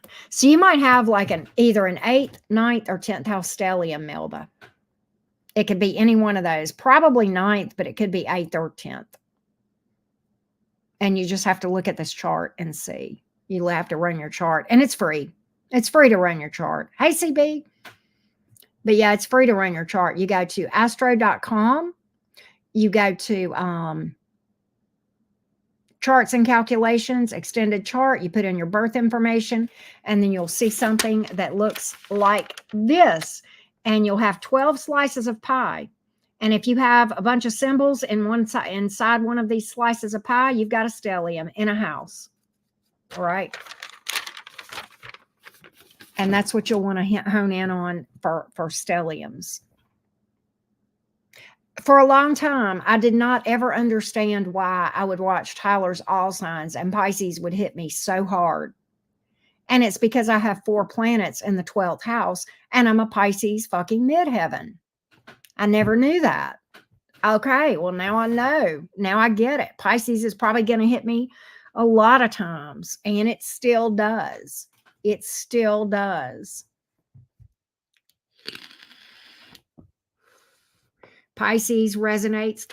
9. So you might have like either an 8th, 9th, or 10th house stellium, Melba. It could be any one of those. Probably 9th, but it could be 8th or 10th. And you just have to look at this chart and see. You'll have to run your chart, and it's free. It's free to run your chart. Hey, CB. But yeah, it's free to run your chart. You go to astro.com. You go to charts and calculations, extended chart. You put in your birth information, and then you'll see something that looks like this. And you'll have 12 slices of pie. And if you have a bunch of symbols in inside one of these slices of pie, you've got a stellium in a house. All right. And that's what you'll want to hone in on for stelliums. For a long time, I did not ever understand why I would watch Tyler's All Signs and Pisces would hit me so hard. And it's because I have 4 planets in the 12th house, and I'm a Pisces fucking midheaven. I never knew that. Okay, well, now I know. Now I get it. Pisces is probably going to hit me a lot of times, and it still does. It still does. Pisces resonates.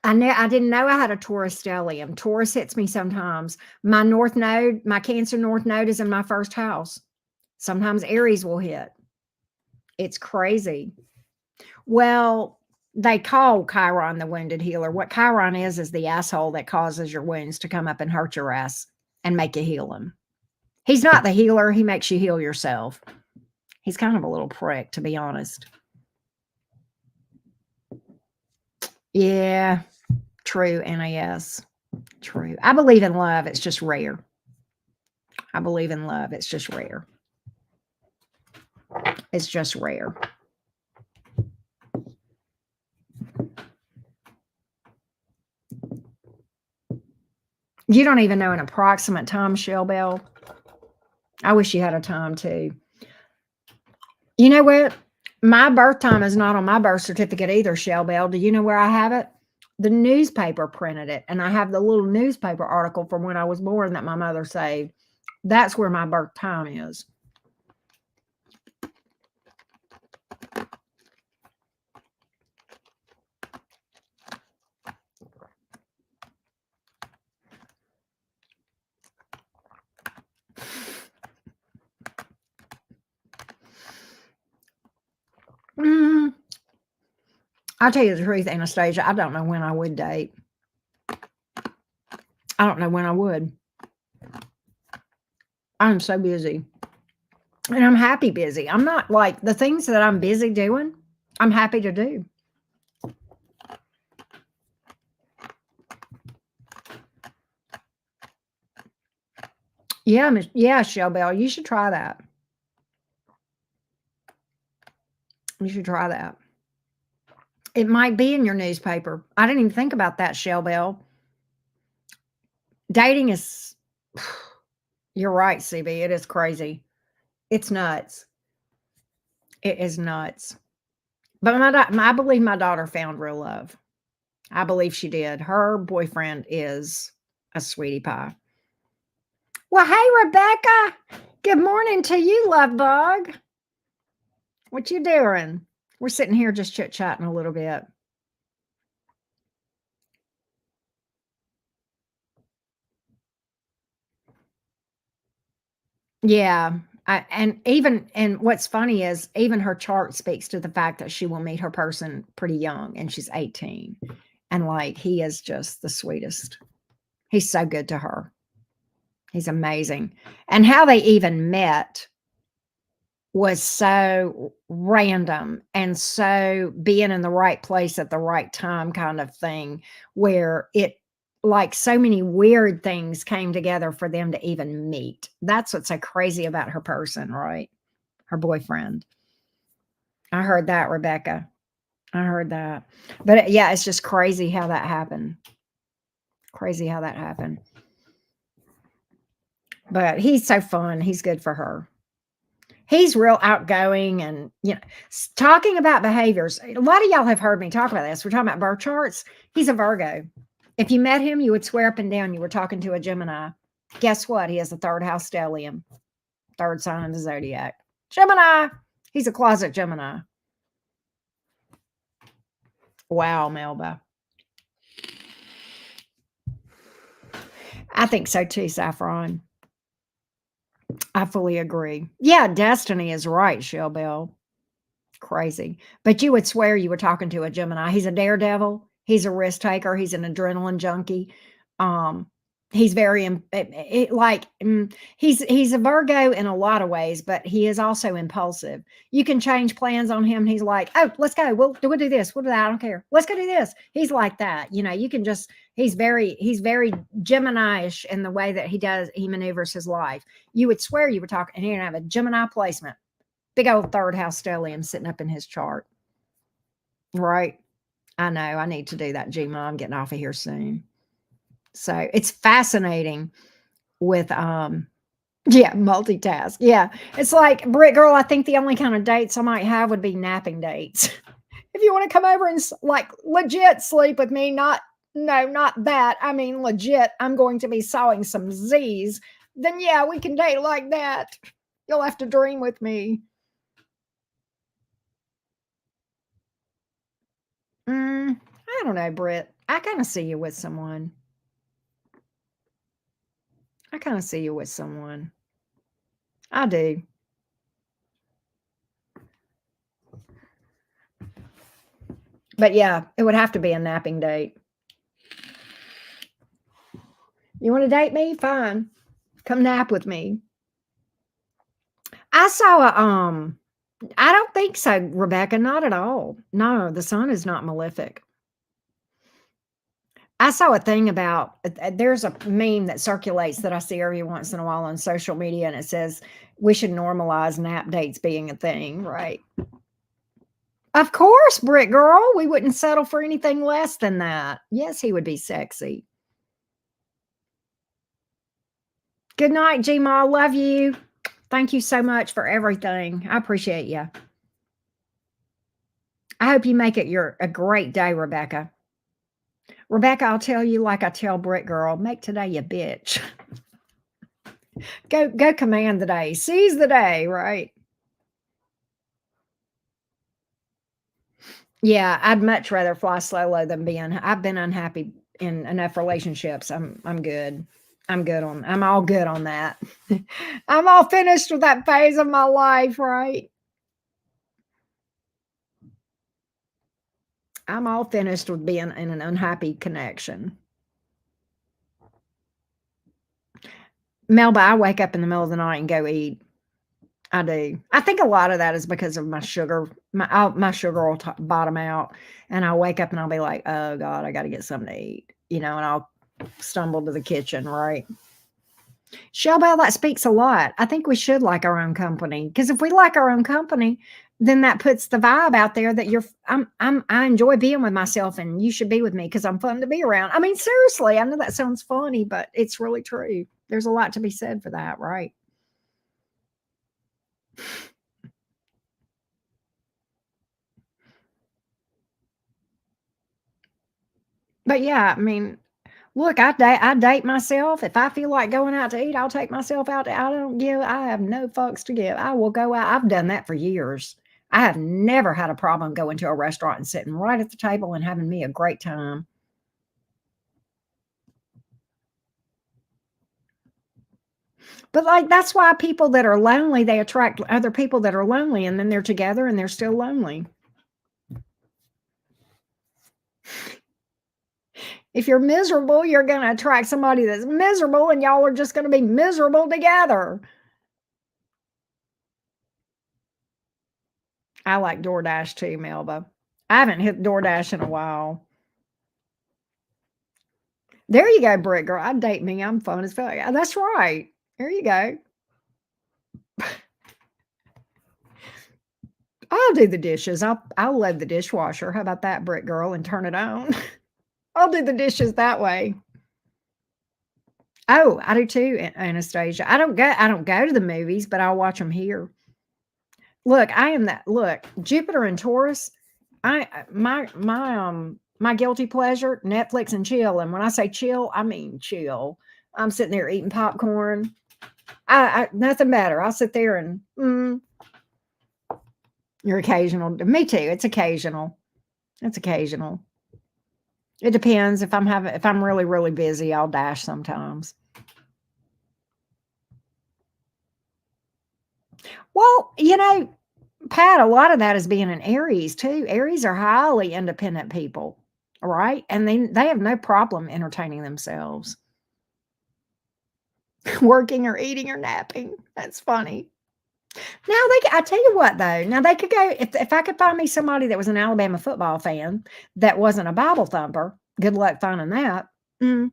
I didn't know I had a Taurus stellium. Taurus hits me sometimes. My North Node, my Cancer North Node is in my 1st house. Sometimes Aries will hit. It's crazy. Well, they call Chiron the wounded healer. What Chiron is the asshole that causes your wounds to come up and hurt your ass and make you heal them. He's not the healer. He makes you heal yourself. He's kind of a little prick, to be honest. Yeah, true, NAS. True. I believe in love. It's just rare. I believe in love. It's just rare. It's just rare. You don't even know an approximate time, Shell Bell. I wish you had a time too. You know what? My birth time is not on my birth certificate either, Shell Bell. Do you know where I have it? The newspaper printed it, and I have the little newspaper article from when I was born that my mother saved. That's where my birth time is. I'll tell you the truth, Anastasia. I don't know when I would date. I don't know when I would. I'm so busy. And I'm happy busy. I'm not like the things that I'm busy doing, I'm happy to do. Yeah, Shell Bell, you should try that. You should try that. It might be in your newspaper. I didn't even think about that, Shell Bell. Dating is, you're right, CB. It is crazy. It's nuts. It is nuts. But I believe my daughter found real love. I believe she did. Her boyfriend is a sweetie pie. Well, hey, Rebecca. Good morning to you, love bug. What you doing? We're sitting here just chit-chatting a little bit. Yeah. And what's funny is even her chart speaks to the fact that she will meet her person pretty young, and she's 18. And like, he is just the sweetest. He's so good to her. He's amazing. And how they even met was so random and so being in the right place at the right time kind of thing, where it like so many weird things came together for them to even meet. That's what's so crazy about her person, right? Her boyfriend. I heard that, Rebecca. I heard that. But yeah, it's just crazy how that happened. Crazy how that happened. But he's so fun. He's good for her. He's real outgoing and, talking about behaviors. A lot of y'all have heard me talk about this. We're talking about birth charts. He's a Virgo. If you met him, you would swear up and down you were talking to a Gemini. Guess what? He has a third house stellium, third sign in the zodiac. Gemini. He's a closet Gemini. Wow, Melba. I think so too, Saffron. I fully agree. Yeah, destiny is right, Shell Bell. Crazy. But you would swear you were talking to a Gemini. He's a daredevil. He's a risk taker. He's an adrenaline junkie. Um, he's very he's a Virgo in a lot of ways, but he is also impulsive. You can change plans on him. He's like, oh, let's go. We'll do this. We'll do that. I don't care. Let's go do this. He's like that. You can just he's very Gemini-ish in the way that he maneuvers his life. You would swear you were talking, and he didn't have a Gemini placement. Big old third house stellium sitting up in his chart. Right. I know. I need to do that, Gma. I'm getting off of here soon. So it's fascinating with yeah, multitask. Yeah. It's like, Britt girl, I think the only kind of dates I might have would be napping dates. If you want to come over and like legit sleep with me, not that. I mean legit, I'm going to be sawing some Z's. Then yeah, we can date like that. You'll have to dream with me. I don't know, Britt. I kind of see you with someone. I kind of see you with someone. I do. But yeah, it would have to be a napping date. You want to date me? Fine. Come nap with me. I saw I don't think so, Rebecca. Not at all. No, the sun is not malefic. I saw a thing about there's a meme that circulates that I see every once in a while on social media, and it says we should normalize nap dates being a thing, right? Of course, Brick Girl. We wouldn't settle for anything less than that. Yes, he would be sexy. Good night, Gma. Love you. Thank you so much for everything. I appreciate you. I hope you make it a great day, Rebecca. Rebecca, I'll tell you like I tell Brick Girl, make today a bitch. Go command the day. Seize the day, right? Yeah, I'd much rather fly solo than I've been unhappy in enough relationships. I'm good. I'm all good on that. I'm all finished with that phase of my life, right? I'm all finished with being in an unhappy connection. Melba, I wake up in the middle of the night and go eat. I do. I think a lot of that is because of my sugar. My sugar will bottom out, and I'll wake up and I'll be like, "Oh God, I got to get something to eat," and I'll stumble to the kitchen. Right, Shelbell, that speaks a lot. I think we should like our own company because if we like our own company, then that puts the vibe out there that I enjoy being with myself, and you should be with me because I'm fun to be around. I mean, seriously, I know that sounds funny, but it's really true. There's a lot to be said for that, right? But yeah, I mean, look, I date myself. If I feel like going out to eat, I'll take myself out. I have no fucks to give. I will go out. I've done that for years. I have never had a problem going to a restaurant and sitting right at the table and having me a great time. But like that's why people that are lonely, they attract other people that are lonely and then they're together and they're still lonely. If you're miserable, you're going to attract somebody that's miserable and y'all are just going to be miserable together. I like DoorDash too, Melba. I haven't hit DoorDash in a while. There you go, Brick Girl. I'd date me. I'm fun as fuck. That's right. There you go. I'll do the dishes. I'll load the dishwasher. How about that, brick girl, and turn it on? I'll do the dishes that way. Oh, I do too, Anastasia. I don't go to the movies, but I'll watch them here. Look, I am that. Look, Jupiter and Taurus. My guilty pleasure, Netflix and chill. And when I say chill, I mean chill. I'm sitting there eating popcorn. I nothing better. I'll sit there and you're occasional. Me too. It's occasional. It's occasional. It depends. If I'm really, really busy, I'll dash sometimes. Well, Pat, a lot of that is being an Aries too. Aries are highly independent people, right? And they have no problem entertaining themselves. Working or eating or napping. That's funny. Now I tell you what though. Now they could go if I could find me somebody that was an Alabama football fan that wasn't a Bible thumper. Good luck finding that. Then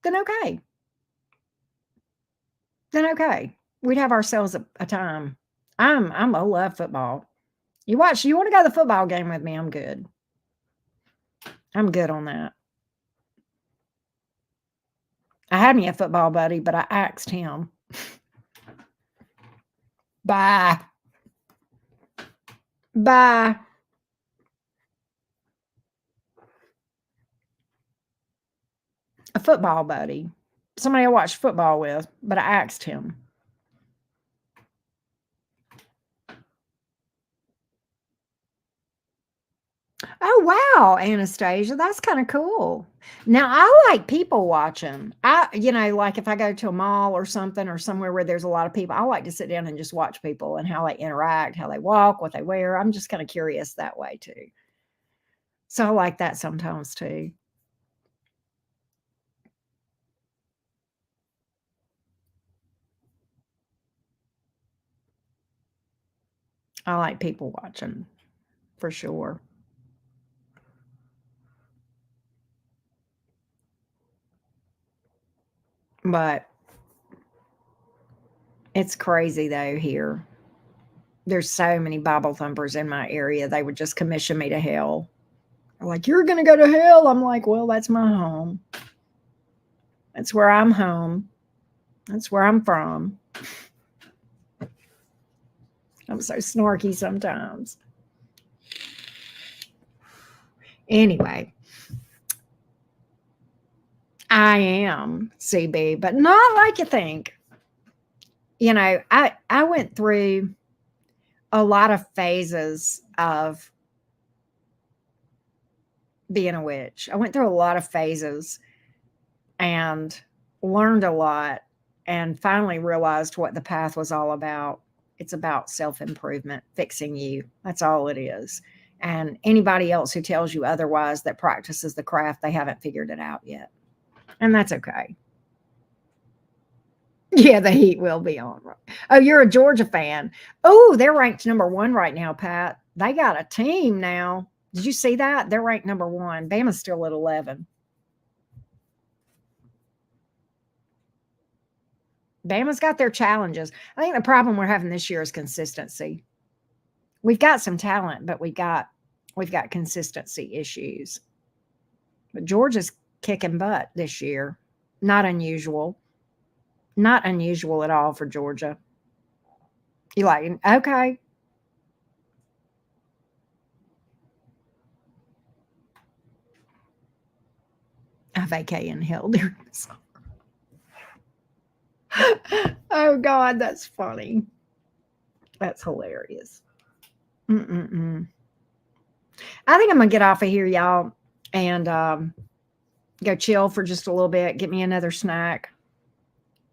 okay. Then okay. We'd have ourselves a time. I love football. You want to go to the football game with me? I'm good. I'm good on that. I had me a football buddy, but I axed him. Bye. Bye. A football buddy. Somebody I watched football with, but I axed him. Oh, wow, Anastasia, that's kind of cool. Now, I like people watching. Like if I go to a mall or something or somewhere where there's a lot of people, I like to sit down and just watch people and how they interact, how they walk, what they wear. I'm just kind of curious that way too. So I like that sometimes too. I like people watching for sure. But it's crazy though here. There's so many Bible thumpers in my area. They would just commission me to hell. They're like, you're going to go to hell. I'm like, well, that's my home. That's where I'm home. That's where I'm from. I'm so snarky sometimes. Anyway, I am CB, but not like you think. I went through a lot of phases of being a witch. I went through a lot of phases and learned a lot and finally realized what the path was all about. It's about self-improvement, fixing you. That's all it is. And anybody else who tells you otherwise that practices the craft, they haven't figured it out yet. And that's okay. Yeah, the heat will be on. Oh, you're a Georgia fan. Oh, they're ranked number 1 right now, Pat. They got a team now. Did you see that? They're ranked number 1. Bama's still at 11. Bama's got their challenges. I think the problem we're having this year is consistency. We've got some talent, but we've got consistency issues. But Georgia's kicking butt this year. Not unusual. Not unusual at all for Georgia. You like, okay. I vacay in hell during the summer. Oh God, that's funny. That's hilarious. Mm-mm-mm. I think I'm gonna get off of here, y'all, and go chill for just a little bit. Get me another snack,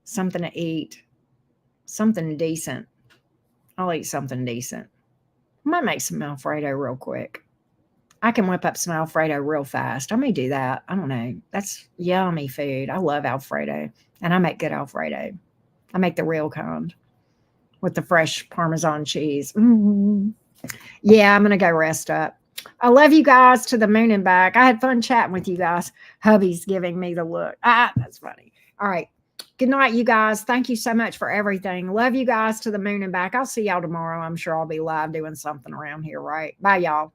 something to eat, something decent. I'll eat something decent. I might make some Alfredo real quick. I can whip up some Alfredo real fast. I may do that. I don't know. That's yummy food. I love Alfredo, and I make good Alfredo. I make the real kind with the fresh Parmesan cheese. Yeah, I'm going to go rest up. I love you guys to the moon and back. I had fun chatting with you guys. Hubby's giving me the look. That's funny. All right. Good night, you guys. Thank you so much for everything. Love you guys to the moon and back. I'll see y'all tomorrow. I'm sure I'll be live doing something around here, right? Bye, y'all.